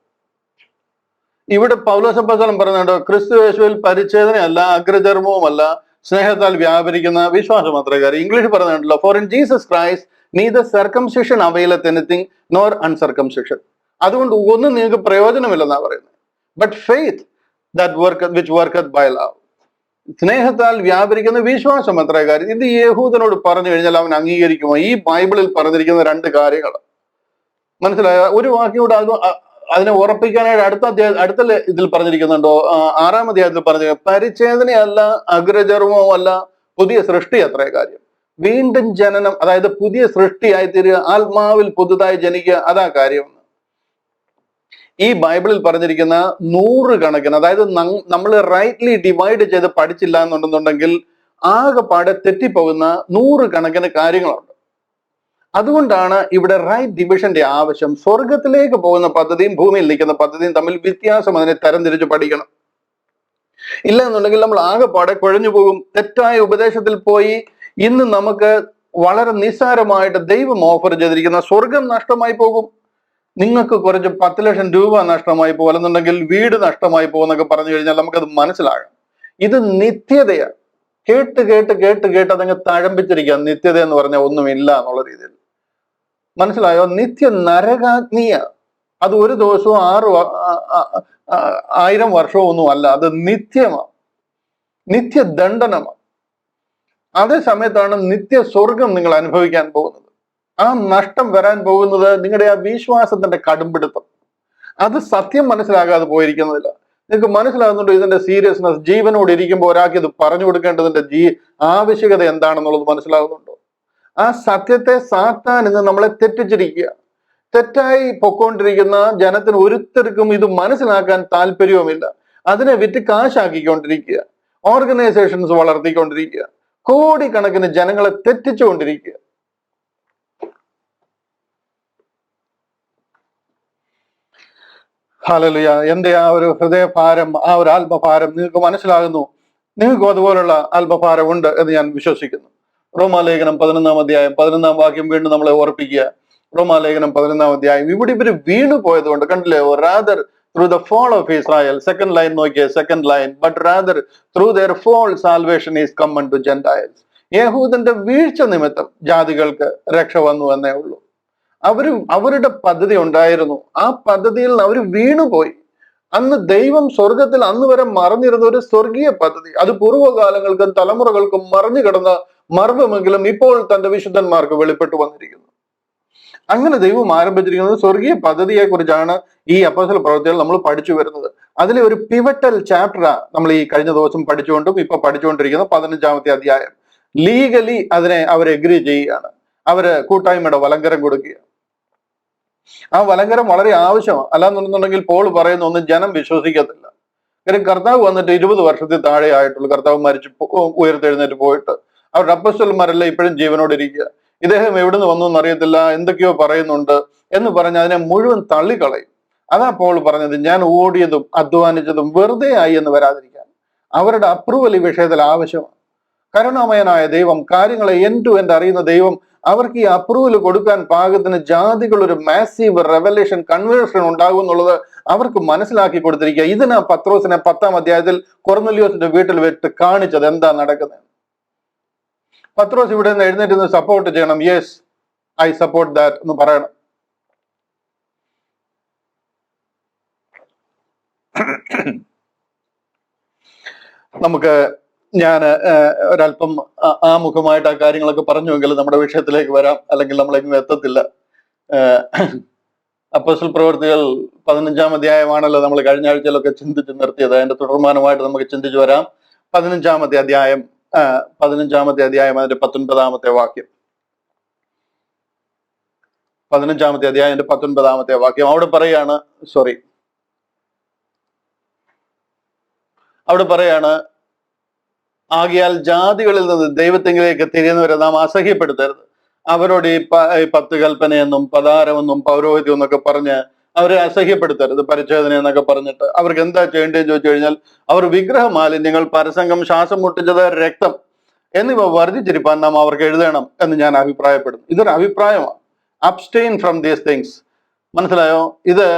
ഇവിടെ പൗലോസ് അപ്പോസ്തലൻ പറയുന്നുണ്ടോ, ക്രിസ്തു യേശുവിൽ പരിച്ഛേദനയല്ല, അഗ്രചർമ്മവുമല്ല, സ്നേഹത്താൽ വ്യാപരിക്കുന്ന വിശ്വാസം അത്ര കാര്യം. ഇംഗ്ലീഷ് പറയുന്നുണ്ടല്ലോ, for in Jesus Christ neither circumcision availeth anything nor uncircumcision. അതുകൊണ്ട് ഒന്നും നിങ്ങൾക്ക് പ്രയോജനമില്ലെന്നാ പറയുന്നത്. But faith which worketh by love. സ്നേഹത്താൽ വ്യാപരിക്കുന്ന വിശ്വാസം അത്ര കാര്യം. ഇത് യഹൂദനോട് പറഞ്ഞു കഴിഞ്ഞാൽ അവൻ അംഗീകരിക്കുമോ? ഈ ബൈബിളിൽ പറഞ്ഞിരിക്കുന്ന 2 കാര്യങ്ങൾ മനസ്സിലായ? ഒരു വാക്യോട് അതിനെ ഉറപ്പിക്കാനായിട്ട് അടുത്ത ഇതിൽ പറഞ്ഞിരിക്കുന്നുണ്ടോ? 6-ാം അധ്യായത്തിൽ പറഞ്ഞ പരിച്ഛേദനയല്ല, അഗ്രചർമ്മവുമല്ല, പുതിയ സൃഷ്ടി അത്ര കാര്യം. വീണ്ടും ജനനം, അതായത് പുതിയ സൃഷ്ടിയായി തീരുക, ആത്മാവിൽ പുതുതായി ജനിക്കുക, അതാ കാര്യം. ഈ ബൈബിളിൽ പറഞ്ഞിരിക്കുന്ന 100 കണക്കിന്, അതായത് നമ്മൾ റൈറ്റ്ലി ഡിവൈഡ് ചെയ്ത് പഠിച്ചില്ല എന്നുണ്ടെന്നുണ്ടെങ്കിൽ ആകെപ്പാടെ തെറ്റിപ്പോകുന്ന 100 കണക്കിന് കാര്യങ്ങളുണ്ട്. അതുകൊണ്ടാണ് ഇവിടെ റൈറ്റ് ഡിവിഷന്റെ ആവശ്യം. സ്വർഗത്തിലേക്ക് പോകുന്ന പദ്ധതിയും ഭൂമിയിൽ നിൽക്കുന്ന പദ്ധതിയും തമ്മിൽ വ്യത്യാസം അതിനെ തരംതിരിച്ച് പഠിക്കണം. ഇല്ല എന്നുണ്ടെങ്കിൽ നമ്മൾ ആകെപ്പാടെ കുഴഞ്ഞു പോകും. തെറ്റായ ഉപദേശത്തിൽ പോയി ഇന്ന് നമുക്ക് വളരെ നിസ്സാരമായിട്ട് ദൈവം ഓഫർ ചെയ്തിരിക്കുന്ന സ്വർഗം നഷ്ടമായി പോകും. നിങ്ങൾക്ക് കുറച്ച് 10 ലക്ഷം രൂപ നഷ്ടമായി പോകും, അല്ലെന്നുണ്ടെങ്കിൽ വീട് നഷ്ടമായി പോകുന്നൊക്കെ പറഞ്ഞു കഴിഞ്ഞാൽ നമുക്കത് മനസ്സിലാകാം. ഇത് നിത്യതയാണ്. കേട്ട് അതങ്ങ് തഴമ്പിച്ചിരിക്കുക. നിത്യത എന്ന് പറഞ്ഞാൽ ഒന്നുമില്ല എന്നുള്ള രീതിയിൽ. മനസ്സിലായോ? നിത്യ നരകാഗ്നിയ. അത് ഒരു ദിവസവും 1000 വർഷവും ഒന്നും അല്ല. അത് നിത്യമാണ്, നിത്യദണ്ഡനമാണ്. അതേ സമയത്താണ് നിത്യ സ്വർഗം നിങ്ങൾ അനുഭവിക്കാൻ പോകുന്നത്. ആ നഷ്ടം വരാൻ പോകുന്നത് നിങ്ങളുടെ ആ വിശ്വാസത്തിന്റെ കടുംപിടുത്തം. അത് സത്യം മനസ്സിലാകാതെ പോയിരിക്കുന്നതില്ല. നിങ്ങൾക്ക് മനസ്സിലാകുന്നുണ്ടോ ഇതിന്റെ സീരിയസ്നെസ്? ജീവനോട് ഇരിക്കുമ്പോൾ ഒരാൾക്ക് ഇത് പറഞ്ഞു കൊടുക്കേണ്ടതിന്റെ ആവശ്യകത എന്താണെന്നുള്ളത് മനസ്സിലാകുന്നുണ്ടോ? ആ സത്യത്തെ സാത്താൻ ഇന്ന് നമ്മളെ തെറ്റിച്ചിരിക്കുക. തെറ്റായി പൊക്കോണ്ടിരിക്കുന്ന ജനത്തിന് ഒരുത്തർക്കും ഇത് മനസ്സിലാക്കാൻ താല്പര്യവുമില്ല. അതിനെ വിറ്റ് കാശാക്കിക്കൊണ്ടിരിക്കുക, ഓർഗനൈസേഷൻസ് വളർത്തിക്കൊണ്ടിരിക്കുക, കോടിക്കണക്കിന് ജനങ്ങളെ തെറ്റിച്ചുകൊണ്ടിരിക്കുക. ഹല്ലേലൂയ. എന്റെ ആ ഒരു ഹൃദയഭാരം, ആ ഒരു ആത്മഭാരം നിങ്ങൾക്ക് മനസ്സിലാകുന്നു. നിങ്ങൾക്കും അതുപോലുള്ള ആത്മഭാരം ഉണ്ട് എന്ന് ഞാൻ വിശ്വസിക്കുന്നു. റോമാലേഖനം 11 അധ്യായം 11 വാക്യം വീണ്ടും നമ്മളെ ഓർപ്പിക്കുക. റോമാലേഖനം 11 അധ്യായം. ഇവിടെ ഇവര് വീണു പോയത് കൊണ്ട് കണ്ടില്ലേ, rather through the fall of Israel, second line നോക്കിയേ, second line, but rather through their fall salvation is come to Gentiles. യഹൂദന്റെ വീഴ്ച നിമിത്തം ജാതികൾക്ക് രക്ഷ വന്നു എന്നേ ഉള്ളൂ. അവരുടെ പദ്ധതി ഉണ്ടായിരുന്നു, ആ പദ്ധതിയിൽ അവർ വീണുപോയി. അന്ന് ദൈവം സ്വർഗത്തിൽ അന്ന് വരെ മറഞ്ഞിരുന്ന ഒരു സ്വർഗീയ പദ്ധതി, അത് പൂർവ്വകാലങ്ങൾക്കും തലമുറകൾക്കും മറഞ്ഞു കിടന്ന മർവമെങ്കിലും ഇപ്പോൾ തന്റെ വിശുദ്ധന്മാർക്ക് വെളിപ്പെട്ടു വന്നിരിക്കുന്നു. അങ്ങനെ ദൈവം ആരംഭിച്ചിരിക്കുന്നത് സ്വർഗീയ പദ്ധതിയെ കുറിച്ചാണ് ഈ അപ്പോസ്തല പ്രവൃത്തികൾ നമ്മൾ പഠിച്ചു വരുന്നത്. അതിലെ ഒരു പിവറ്റൽ ചാപ്റ്ററാ നമ്മൾ ഈ കഴിഞ്ഞ ദിവസം പഠിച്ചുകൊണ്ടും ഇപ്പൊ പഠിച്ചുകൊണ്ടിരിക്കുന്ന 15 അധ്യായം. ലീഗലി അതിനെ അവർ എഗ്രി ചെയ്യുകയാണ്. അവര് കൂട്ടായ്മയുടെ വലങ്കരം കൊടുക്കുക. ആ വലങ്കരം വളരെ ആവശ്യമാണ്. അല്ലാന്നുണ്ടെങ്കിൽ പോൾ പറയുന്ന ഒന്നും ജനം വിശ്വസിക്കത്തില്ല. കാര്യം കർത്താവ് വന്നിട്ട് 20 വർഷത്തിൽ താഴെ ആയിട്ടുള്ളൂ. കർത്താവ് മരിച്ചു ഉയർത്തെഴുന്നേറ്റ് പോയിട്ട്. അവരുടെ അപ്പോസ്തലന്മാരെല്ലാം ഇപ്പോഴും ജീവനോട് ഇരിക്കുക. ഇദ്ദേഹം എവിടുന്ന് വന്നു എന്നറിയത്തില്ല, എന്തൊക്കെയോ പറയുന്നുണ്ട് എന്ന് പറഞ്ഞ് അതിനെ മുഴുവൻ തള്ളിക്കളയും. അതാ പോൾ പറഞ്ഞത്, ഞാൻ ഓടിയതും അധ്വാനിച്ചതും വെറുതെ ആയി എന്ന് വരാതിരിക്കാൻ. അവരുടെ അപ്രൂവൽ ഈ വിഷയത്തിൽ ആവശ്യമാണ്. കരുണാമയനായ ദൈവം, കാര്യങ്ങളെ എൻഡ് ടു എൻഡ് അറിയുന്ന ദൈവം, അവർക്ക് ഈ അപ്രൂവൽ കൊടുക്കാൻ പാകത്തിന് ജാതികൾ ഒരു മാസീവ് റെവലേഷൻ കൺവേർഷൻ ഉണ്ടാകും എന്നുള്ളത് അവർക്ക് മനസ്സിലാക്കി കൊടുത്തിരിക്കുക. ഇതിനാ പത്രോസിനെ 10 അധ്യായത്തിൽ കൊർന്നല്യോസിന്റെ വീട്ടിൽ വെച്ച് കാണിച്ചത് എന്താ നടക്കുന്നത്. പത്രോസ് ഇവിടെ നിന്ന് എഴുന്നേറ്റ് സപ്പോർട്ട് ചെയ്യണം. യെസ്, ഐ സപ്പോർട്ട് ദാറ്റ് എന്ന് പറയണം. നമുക്ക് ഞാൻ ഒരല്പം ആമുഖമായിട്ട് ആ കാര്യങ്ങളൊക്കെ പറഞ്ഞുവെങ്കിൽ നമ്മുടെ വിഷയത്തിലേക്ക് വരാം, അല്ലെങ്കിൽ നമ്മളെങ്ങും എത്തത്തില്ല. അപ്പോസ്തല പ്രവൃത്തികൾ 15 അധ്യായമാണല്ലോ നമ്മൾ കഴിഞ്ഞ ആഴ്ചയിലൊക്കെ ചിന്തിച്ച് നിർത്തിയത്. അതിന്റെ തുടർമാനമായിട്ട് നമുക്ക് ചിന്തിച്ചു വരാം. 15 അധ്യായം അതിന്റെ 19 വാക്യം. 15 അധ്യായത്തിന്റെ 19 വാക്യം അവിടെ പറയാണ്, അവിടെ പറയാണ്, ആകയാൽ ജാതികളിൽ നിന്ന് ദൈവത്തിങ്കിലേക്ക് തിരിയുന്നവരെ നാം അസഹ്യപ്പെടുത്തരുത്. അവരോട് ഈ 10 കൽപ്പനയെന്നും പതാരമെന്നും പൗരോഹിത്യം എന്നൊക്കെ പറഞ്ഞ് അവരെ അസഹ്യപ്പെടുത്തരുത്. പരിച്ഛേദന എന്നൊക്കെ പറഞ്ഞിട്ട് അവർക്ക് എന്താ ചെയ്യേണ്ടതെന്ന് ചോദിച്ചു കഴിഞ്ഞാൽ, അവർ വിഗ്രഹ മാലിന്യങ്ങൾ, പരസംഗം, ശ്വാസം മുട്ടിച്ചത്, രക്തം എന്നിവ വർജിച്ചിരിപ്പാൻ നാം അവർക്ക് എഴുതണം എന്ന് ഞാൻ അഭിപ്രായപ്പെടുന്നു. ഇതൊരു അഭിപ്രായമാണ്. Abstain from these things. മനസ്സിലായോ? ഇത്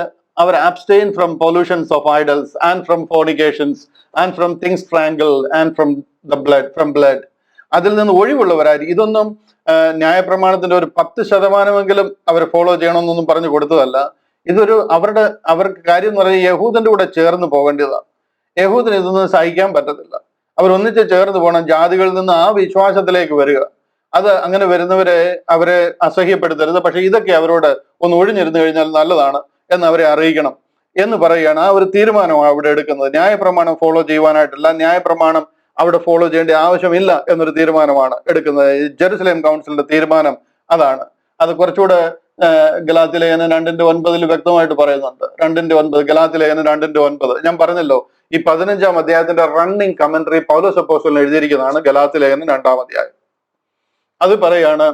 അവർ abstain from pollutions of idols and from fornications and from things strangled and from blood. അതിൽ നിന്ന് ഒഴിവുള്ളവരായിരിക്കും. ഇതൊന്നും ന്യായപ്രമാണത്തിന്റെ ഒരു 10% അവർ ഫോളോ ചെയ്യണമെന്നൊന്നും പറഞ്ഞു കൊടുത്തതല്ല. ഇതൊരു അവർക്ക് കാര്യം എന്ന് പറഞ്ഞാൽ യഹൂദന്റെ കൂടെ ചേർന്ന് പോകേണ്ടതാണ്. യഹൂദന് ഇതൊന്നും സഹിക്കാൻ പറ്റത്തില്ല. അവർ ഒന്നിച്ച് ചേർന്ന് പോകണം, ജാതികളിൽ നിന്ന് ആ വിശ്വാസത്തിലേക്ക് വരിക. അത് അങ്ങനെ വരുന്നവരെ അവരെ അസഹ്യപ്പെടുത്തരുത്. പക്ഷെ ഇതൊക്കെ അവരോട് ഒന്ന് ഒഴിഞ്ഞിരുന്നു കഴിഞ്ഞാൽ നല്ലതാണ് എന്ന് അവരെ അറിയിക്കണം എന്ന് പറയുകയാണ്. ആ ഒരു തീരുമാനമാണ് അവിടെ എടുക്കുന്നത്. ന്യായപ്രമാണം ഫോളോ ചെയ്യുവാനായിട്ടല്ല, ന്യായപ്രമാണം അവിടെ ഫോളോ ചെയ്യേണ്ട ആവശ്യമില്ല എന്നൊരു തീരുമാനമാണ് എടുക്കുന്നത്. ജെറുസലേം കൗൺസിലിന്റെ തീരുമാനം അതാണ്. അത് കുറച്ചുകൂടെ ഗലാത്യ ലേഖനം 2:9 വ്യക്തമായിട്ട് പറയുന്നുണ്ട്. 2:9 ഗലാത്യ ലേഖനം 2:9. ഞാൻ പറഞ്ഞല്ലോ, ഈ 15 അധ്യായത്തിന്റെ റണ്ണിങ് കമന്ററി പൗലോസ് അപ്പോസ്തലൻ എഴുതിയിരിക്കുന്നതാണ് ഗലാത്യ ലേഖനം 2 അധ്യായം. അത് പറയാണ്,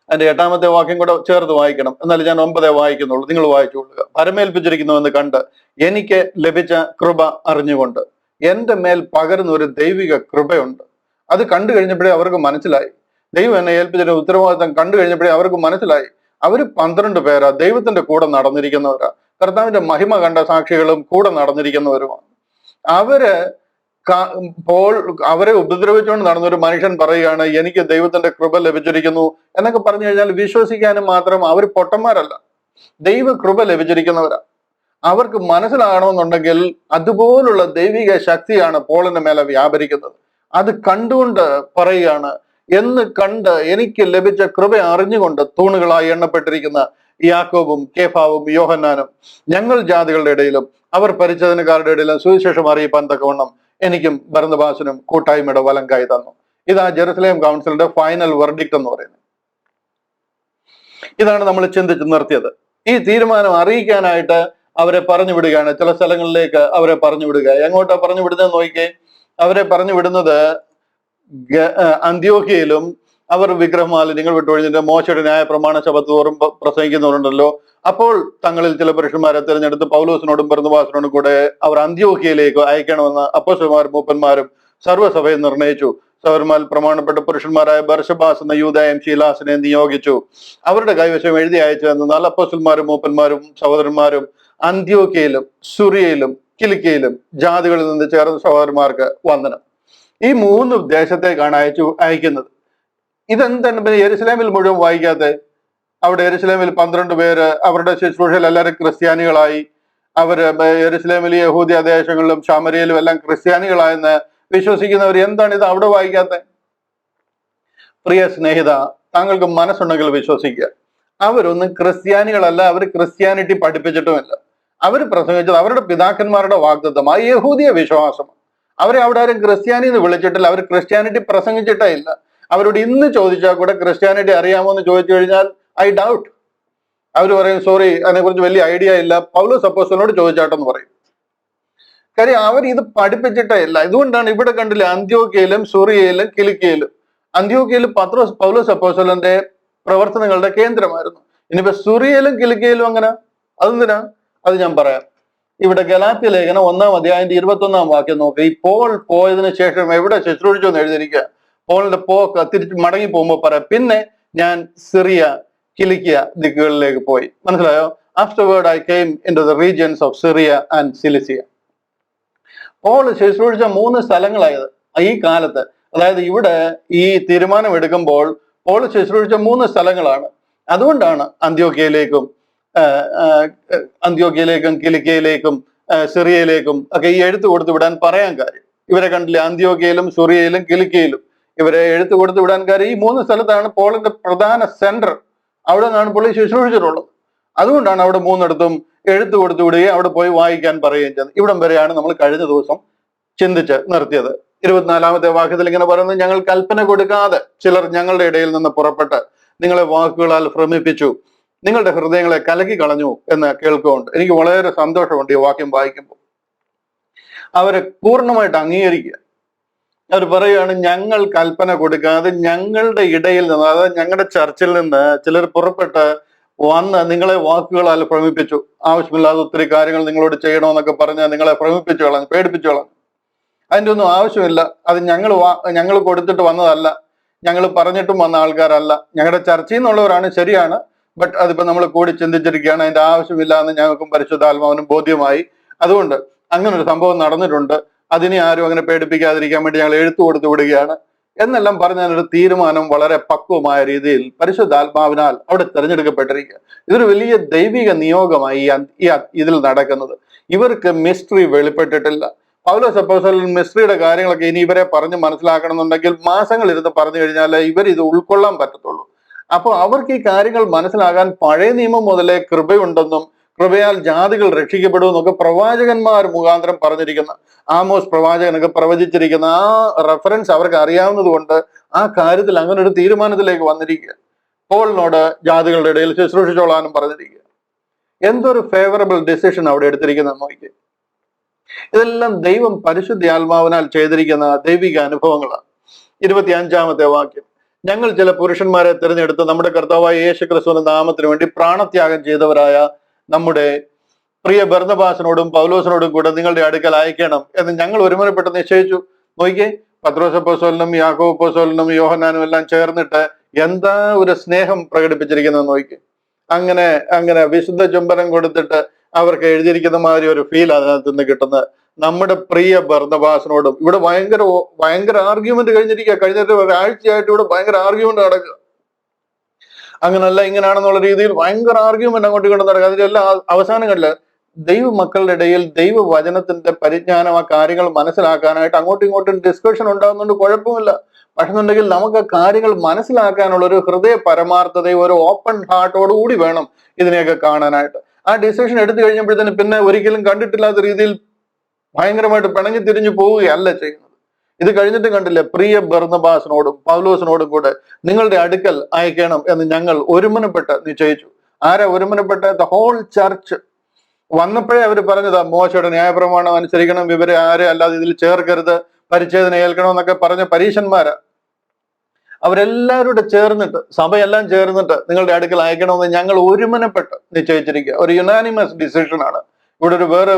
അതിന്റെ 8 വാക്യം കൂടെ ചേർത്ത് വായിക്കണം. എന്നാലും ഞാൻ 9 വായിക്കുന്നുള്ളൂ, നിങ്ങൾ വായിച്ചുകൊള്ളുക. പരമേൽപ്പിച്ചിരിക്കുന്നുവെന്ന് കണ്ട് എനിക്ക് ലഭിച്ച കൃപ അറിഞ്ഞുകൊണ്ട് എന്റെ മേൽ പകരുന്ന ഒരു ദൈവിക കൃപയുണ്ട്. അത് കണ്ടു കഴിഞ്ഞപ്പോഴേ അവർക്ക് മനസ്സിലായി. ദൈവം എന്നെ ഏൽപ്പിച്ചിട്ട് ഉത്തരവാദിത്തം കണ്ടു കഴിഞ്ഞപ്പോഴേ അവർക്ക് മനസ്സിലായി. അവര് 12 പേരാ, ദൈവത്തിന്റെ കൂടെ നടന്നിരിക്കുന്നവരാ, കർത്താവിന്റെ മഹിമ കണ്ട സാക്ഷികളും കൂടെ നടന്നിരിക്കുന്നവരുമാണ്. അവരെ ഉപദ്രവിച്ചുകൊണ്ട് നടന്ന ഒരു മനുഷ്യൻ പറയുകയാണ്, എനിക്ക് ദൈവത്തിന്റെ കൃപ ലഭിച്ചിരിക്കുന്നു എന്നൊക്കെ പറഞ്ഞു കഴിഞ്ഞാൽ വിശ്വസിക്കാനും മാത്രം അവർ പൊട്ടന്മാരല്ല, ദൈവ കൃപ ലഭിച്ചിരിക്കുന്നവരാ. അവർക്ക് മനസ്സിലാകണമെന്നുണ്ടെങ്കിൽ അതുപോലുള്ള ദൈവിക ശക്തിയാണ് പോളിന്റെ മേലെ വ്യാപരിക്കുന്നത്. അത് കണ്ടുകൊണ്ട് പറയുകയാണ്, എന്ന് കണ്ട് എനിക്ക് ലഭിച്ച കൃപ അറിഞ്ഞുകൊണ്ട് തൂണുകളായി എണ്ണപ്പെട്ടിരിക്കുന്ന യാക്കോബും കേഫാവും യോഹന്നാനും ഞങ്ങൾ ജാതികളുടെ ഇടയിലും അവർ പരിച്ഛേദനക്കാരുടെ ഇടയിലും സുവിശേഷം അറിയിപ്പാൻ തക്കവണ്ണം എനിക്കും ബർന്നബാസിനും കൂട്ടായ്മയുടെ വലം കൈ തന്നു. ഇതാ ജെറുസലേം കൗൺസിലിന്റെ ഫൈനൽ വെർഡിക്റ്റ് എന്ന് പറയുന്നത്. ഇതാണ് നമ്മൾ ചിന്തിച്ച് നിർത്തിയത്. ഈ തീരുമാനം അറിയിക്കാനായിട്ട് അവരെ പറഞ്ഞു വിടുകയാണ്. ചില സ്ഥലങ്ങളിലേക്ക് അവരെ പറഞ്ഞു വിടുക. എങ്ങോട്ടാ പറഞ്ഞു വിടുന്നത് നോക്കിക്കേ. അവരെ പറഞ്ഞു വിടുന്നത് അന്ത്യോക്യയിലും അവർ വിഗ്രഹമാലിന്യങ്ങൾ വിട്ടൊഴിഞ്ഞിട്ട് മോശയുടെ ന്യായ പ്രമാണ ശബത്ത് തോറും പ്രസംഗിക്കുന്നവരുണ്ടല്ലോ. അപ്പോൾ തങ്ങളിൽ ചില പുരുഷന്മാരെ തിരഞ്ഞെടുത്ത് പൗലോസിനോടും ബർന്നബാസിനോടും കൂടെ അവർ അന്ത്യോക്യയിലേക്ക് അയക്കണമെന്ന് അപ്പോസ്തലന്മാരും മൂപ്പന്മാരും സർവ്വസഭയിൽ നിർണയിച്ചു. സൗരന്മാൽ പ്രമാണപ്പെട്ട പുരുഷന്മാരായ ബർശബാസ് എന്ന യൂദായും ശീലാസിനെ നിയോഗിച്ചു. അവരുടെ കൈവശം എഴുതി അയച്ചു എന്നാൽ അപ്പോസ്തലന്മാരും മൂപ്പന്മാരും സഹോദരന്മാരും അന്ത്യോക്യയിലും സുറിയയിലും കിലിക്കയിലും ജാതികളിൽ നിന്ന് ചേർന്ന സഹോദരന്മാർക്ക് വന്ദനം. ഈ 3 ദേശത്തേക്കാണ് അയക്കുന്നത്. ഇതെന്താണ് പിന്നെ യെരുശലേമിൽ മുഴുവൻ വായിക്കാതെ? അവിടെ യെരുശലേമിൽ 12 പേര് അവരുടെ ശുശ്രൂഷയിൽ എല്ലാവരും ക്രിസ്ത്യാനികളായി. അവര് യെരുശലേമിലെ യഹൂദ്യ ദേശങ്ങളിലും ശമരിയയിലും എല്ലാം ക്രിസ്ത്യാനികളായെന്ന് വിശ്വസിക്കുന്നവർ എന്താണ് ഇത് അവിടെ വായിക്കാത്ത? പ്രിയ സ്നേഹിത, താങ്കൾക്ക് മനസ്സുണ്ടെങ്കിൽ വിശ്വസിക്കുക. അവരൊന്നും ക്രിസ്ത്യാനികളല്ല, അവർ ക്രിസ്ത്യാനിറ്റി പഠിപ്പിച്ചിട്ടുമില്ല. അവർ പ്രസംഗിച്ചത് അവരുടെ പിതാക്കന്മാരുടെ വാഗ്ദത്തം, ആ യഹൂദിയ വിശ്വാസം. അവരെ അവിടെ ആരും ക്രിസ്ത്യാനി എന്ന് വിളിച്ചിട്ടില്ല. അവർ ക്രിസ്ത്യാനിറ്റി പ്രസംഗിച്ചിട്ടേ ഇല്ല. അവരോട് ഇന്ന് ചോദിച്ചാൽ കൂടെ ക്രിസ്ത്യാനിറ്റി അറിയാമോ എന്ന് ചോദിച്ചു കഴിഞ്ഞാൽ ഐ ഡൗട്ട്. അവർ പറയും സോറി, അതിനെക്കുറിച്ച് വലിയ ഐഡിയ ഇല്ല, പൗലോസ് അപ്പോസ്തലനോട് ചോദിച്ചാട്ടെന്ന് പറയും. കാര്യം അവർ ഇത് പഠിപ്പിച്ചിട്ടേ ഇല്ല. ഇതുകൊണ്ടാണ് ഇവിടെ കണ്ടില്ലേ അന്ത്യോക്യയിലും സുറിയയിലും കിലിക്കയിലും. അന്ത്യോക്യയിൽ പൗലോസ് അപ്പോസ്തലന്റെ പ്രവർത്തനങ്ങളുടെ കേന്ദ്രമായിരുന്നു. ഇനിയിപ്പോ സുറിയയിലും കിലിക്കയിലും അങ്ങനെ അതെന്തിനാ? അത് ഞാൻ പറയാം. ഇവിടെ ഗലാത്യ ലേഖനം 1-ാം അധ്യായത്തിന്റെ 21-ാം വാക്യം നോക്കുക. ഈ പോൾ പോയതിനു ശേഷം എവിടെ ശുശ്രൂഷിച്ചു എന്ന് എഴുതിയിരിക്കുക. പോളിന്റെ പോക്ക് തിരിച്ച് മടങ്ങി പോകുമ്പോൾ പറയാം, പിന്നെ ഞാൻ സിറിയ കിലിക്കിയ ദിക്കുകളിലേക്ക് പോയി. മനസ്സിലായോ? Afterward I came into the regions of Syria and Cilicia. Paul ശുശ്രൂഷിച്ച 3 സ്ഥലങ്ങളായത് ഈ കാലത്ത്. അതായത് ഇവിടെ ഈ തീരുമാനം എടുക്കുമ്പോൾ പോൾ ശുശ്രൂഷിച്ച 3 സ്ഥലങ്ങളാണ്. അതുകൊണ്ടാണ് അന്ത്യോക്യയിലേക്കും കിലിക്കയിലേക്കും സിറിയയിലേക്കും ഒക്കെ ഈ എഴുത്ത് കൊടുത്തു വിടാൻ പറയാൻ കാര്യം. ഇവരെ കണ്ടില്ലേ, അന്ത്യോക്യയിലും സുറിയയിലും കിലിക്കയിലും ഇവരെ എഴുത്ത് കൊടുത്തു വിടാൻ കാര്യം ഈ 3 സ്ഥലത്താണ് പോളിന്റെ പ്രധാന സെന്റർ. അവിടെ നിന്നാണ് പുള്ളി ശുശ്രൂഷിച്ചിട്ടുള്ളത്. അതുകൊണ്ടാണ് അവിടെ 3 എഴുത്ത് കൊടുത്തു വിടുകയും അവിടെ പോയി വായിക്കാൻ പറയുകയും ചെയ്തത്. ഇവിടം വരെയാണ് നമ്മൾ കഴിഞ്ഞ ദിവസം ചിന്തിച്ച് നിർത്തിയത്. 24-ാമത്തെ വാക്യത്തിൽ ഇങ്ങനെ പറയുന്നത്, ഞങ്ങൾ കൽപ്പന കൊടുക്കാതെ ചിലർ ഞങ്ങളുടെ ഇടയിൽ നിന്ന് പുറപ്പെട്ട് നിങ്ങളെ വാക്കുകളാൽ ഭ്രമിപ്പിച്ചു, നിങ്ങളുടെ ഹൃദയങ്ങളെ കലക്കി കളഞ്ഞു എന്ന് കേൾക്കുന്നുണ്ട്. എനിക്ക് വളരെ സന്തോഷമുണ്ട് ഈ വാക്യം വായിക്കുമ്പോൾ. അവരെ പൂർണ്ണമായിട്ട് അംഗീകരിക്കുക. അവർ പറയുകയാണ്, ഞങ്ങൾ കൽപ്പന കൊടുക്കാതെ ഞങ്ങളുടെ ഇടയിൽ നിന്ന്, അതായത് ഞങ്ങളുടെ ചർച്ചിൽ നിന്ന് ചിലർ പുറപ്പെട്ട് വന്ന് നിങ്ങളെ വാക്കുകളാൽ ഭ്രമിപ്പിച്ചു. ആവശ്യമില്ലാതെ ഒത്തിരി കാര്യങ്ങൾ നിങ്ങളോട് ചെയ്യണമെന്നൊക്കെ പറഞ്ഞ് നിങ്ങളെ ഭ്രമിപ്പിച്ചു കളഞ്ഞു, പേടിപ്പിച്ചു കളഞ്ഞു. അതിൻ്റെ ഒന്നും ആവശ്യമില്ല. അത് ഞങ്ങൾ കൊടുത്തിട്ട് വന്നതല്ല, ഞങ്ങൾ പറഞ്ഞിട്ടും വന്ന ആൾക്കാരല്ല. ഞങ്ങളുടെ ചർച്ചയിൽ നിന്നുള്ളവരാണ്, ശരിയാണ്. ബട്ട് അതിപ്പോ നമ്മൾ കൂടി ചിന്തിച്ചിരിക്കുകയാണ്, അതിന്റെ ആവശ്യമില്ല എന്ന് ഞങ്ങൾക്കും പരിശുദ്ധാത്മാവിനും ബോധ്യമായി. അതുകൊണ്ട് അങ്ങനെ ഒരു സംഭവം നടന്നിട്ടുണ്ട്, അതിനെ ആരും അങ്ങനെ പേടിപ്പിക്കാതിരിക്കാൻ വേണ്ടി ഞങ്ങൾ എഴുത്തു കൊടുത്തു വിടുകയാണ് എന്നെല്ലാം പറഞ്ഞ ഒരു തീരുമാനം വളരെ പക്വമായ രീതിയിൽ പരിശുദ്ധാത്മാവിനാൽ അവിടെ തിരഞ്ഞെടുക്കപ്പെട്ടിരിക്കുക. ഇതൊരു വലിയ ദൈവിക നിയോഗമായി ഇതിൽ നടക്കുന്നത്. ഇവർക്ക് മിസ്റ്ററി വെളിപ്പെട്ടിട്ടില്ല. പൗലോസ് അപ്പോസ്തലൻ മിസ്റ്ററിയുടെ കാര്യങ്ങളൊക്കെ ഇനി ഇവരെ പറഞ്ഞ് മനസ്സിലാക്കണമെന്നുണ്ടെങ്കിൽ മാസങ്ങൾ ഇരുന്ന് പറഞ്ഞു കഴിഞ്ഞാൽ ഇവർ ഇത് ഉൾക്കൊള്ളാൻ പറ്റത്തുള്ളൂ. അപ്പോൾ അവർക്ക് ഈ കാര്യങ്ങൾ മനസ്സിലാകാൻ പഴയ നിയമം മുതലേ കൃപയുണ്ടെന്നും കൃപയാൽ ജാതികൾ രക്ഷിക്കപ്പെടുമെന്നൊക്കെ പ്രവാചകന്മാർ മുഖാന്തരം പറഞ്ഞിരിക്കുന്ന, ആമോസ് പ്രവാചകനൊക്കെ പ്രവചിച്ചിരിക്കുന്ന ആ റെഫറൻസ് അവർക്ക് അറിയാവുന്നത് കൊണ്ട് ആ കാര്യത്തിൽ അങ്ങനെ ഒരു തീരുമാനത്തിലേക്ക് വന്നിരിക്കുക. പോളിനോട് ജാതികളുടെ ഇടയിൽ ശുശ്രൂഷിച്ചോളാനും പറഞ്ഞിരിക്കുക. എന്തൊരു ഫേവറബിൾ ഡിസിഷൻ അവിടെ എടുത്തിരിക്കുന്നത് നോക്കി. ഇതെല്ലാം ദൈവം പരിശുദ്ധാത്മാവിനാൽ ചെയ്തിരിക്കുന്ന ദൈവിക അനുഭവങ്ങളാണ്. 25-ാമത്തെ വാക്യം, ഞങ്ങൾ ചില പുരുഷന്മാരെ തിരഞ്ഞെടുത്ത് നമ്മുടെ കർത്താവായ യേശു ക്രിസ്തുവിന്റെ നാമത്തിന് വേണ്ടി പ്രാണത്യാഗം ചെയ്തവരായ നമ്മുടെ പ്രിയ ബർന്നബാസിനോടും പൗലോസിനോടും കൂടെ നിങ്ങളുടെ അടുക്കൽ അയക്കണം എന്ന് ഞങ്ങൾ ഒരുമനപ്പെട്ട് നിശ്ചയിച്ചു. നോക്കിയേ, പത്രോസ് അപ്പോസ്തലനും യാക്കോബ് അപ്പോസ്തലനും യോഹന്നാനും എല്ലാം ചേർന്നിട്ട് എന്താ ഒരു സ്നേഹം പ്രകടിപ്പിച്ചിരിക്കുന്നത് നോക്കി. അങ്ങനെ വിശുദ്ധ ചുംബനം കൊടുത്തിട്ട് അവർക്ക് എഴുതിയിരിക്കുന്ന മാതിരി ഒരു ഫീൽ അതിനകത്ത് നിന്ന് കിട്ടുന്നത്. നമ്മുടെ പ്രിയ ബർന്നബാസിനോടും ഇവിടെ ഭയങ്കര ആർഗ്യുമെന്റ് കഴിഞ്ഞിരിക്കുക. കഴിഞ്ഞിട്ട് ഒരാഴ്ചയായിട്ട് ഇവിടെ ഭയങ്കര ആർഗ്യുമെന്റ് നടക്കുക. അങ്ങനല്ല ഇങ്ങനെയാണെന്നുള്ള രീതിയിൽ ഭയങ്കര ആർഗ്യുമെന്റ് അങ്ങോട്ട് കൊണ്ട് നടക്കുക. അതിലെല്ലാം അവസാനങ്ങളില് ദൈവമക്കളുടെ ഇടയിൽ ദൈവവചനത്തിന്റെ പരിജ്ഞാനം, ആ കാര്യങ്ങൾ മനസ്സിലാക്കാനായിട്ട് അങ്ങോട്ടും ഇങ്ങോട്ടും ഡിസ്കഷൻ ഉണ്ടാകുന്നുണ്ട്, കുഴപ്പമില്ല. പക്ഷെന്നുണ്ടെങ്കിൽ നമുക്ക് കാര്യങ്ങൾ മനസ്സിലാക്കാനുള്ള ഒരു ഹൃദയ പരമാർത്ഥതയും ഒരു ഓപ്പൺ ഹാർട്ടോടുകൂടി വേണം ഇതിനെയൊക്കെ കാണാനായിട്ട്. ആ ഡിസിഷൻ എടുത്തു കഴിഞ്ഞപ്പോഴത്തേന് പിന്നെ ഒരിക്കലും കണ്ടിട്ടില്ലാത്ത രീതിയിൽ ഭയങ്കരമായിട്ട് പിണങ്ങി തിരിഞ്ഞു പോവുകയല്ല ചെയ്യുന്നത്. ഇത് കഴിഞ്ഞിട്ട് കണ്ടില്ലേ, പ്രിയ ബർന്നബാസിനോടും പൗലോസിനോടും കൂടെ നിങ്ങളുടെ അടുക്കൽ അയക്കണം എന്ന് ഞങ്ങൾ ഒരുമനപ്പെട്ട് നിശ്ചയിച്ചു. ആരാ ഒരുമനപ്പെട്ട്? The whole church. വന്നപ്പോഴേ അവർ പറഞ്ഞതാ, മോശയുടെ ന്യായപ്രമാണം അനുസരിക്കണം, ഇവരെ ആരെ അല്ലാതെ ഇതിൽ ചേർക്കരുത്, പരിച്ഛേദന ഏൽക്കണം എന്നൊക്കെ പറഞ്ഞ പരീശന്മാരാ. അവരെല്ലാവരും ചേർന്നിട്ട്, സഭയെല്ലാം ചേർന്നിട്ട് നിങ്ങളുടെ അടുക്കൽ അയക്കണമെന്ന് ഞങ്ങൾ ഒരുമനപ്പെട്ട് നിശ്ചയിച്ചിരിക്കുക. ഒരു യുനാനിമസ് ഡിസിഷൻ ആണ്. ഇവിടെ വേറെ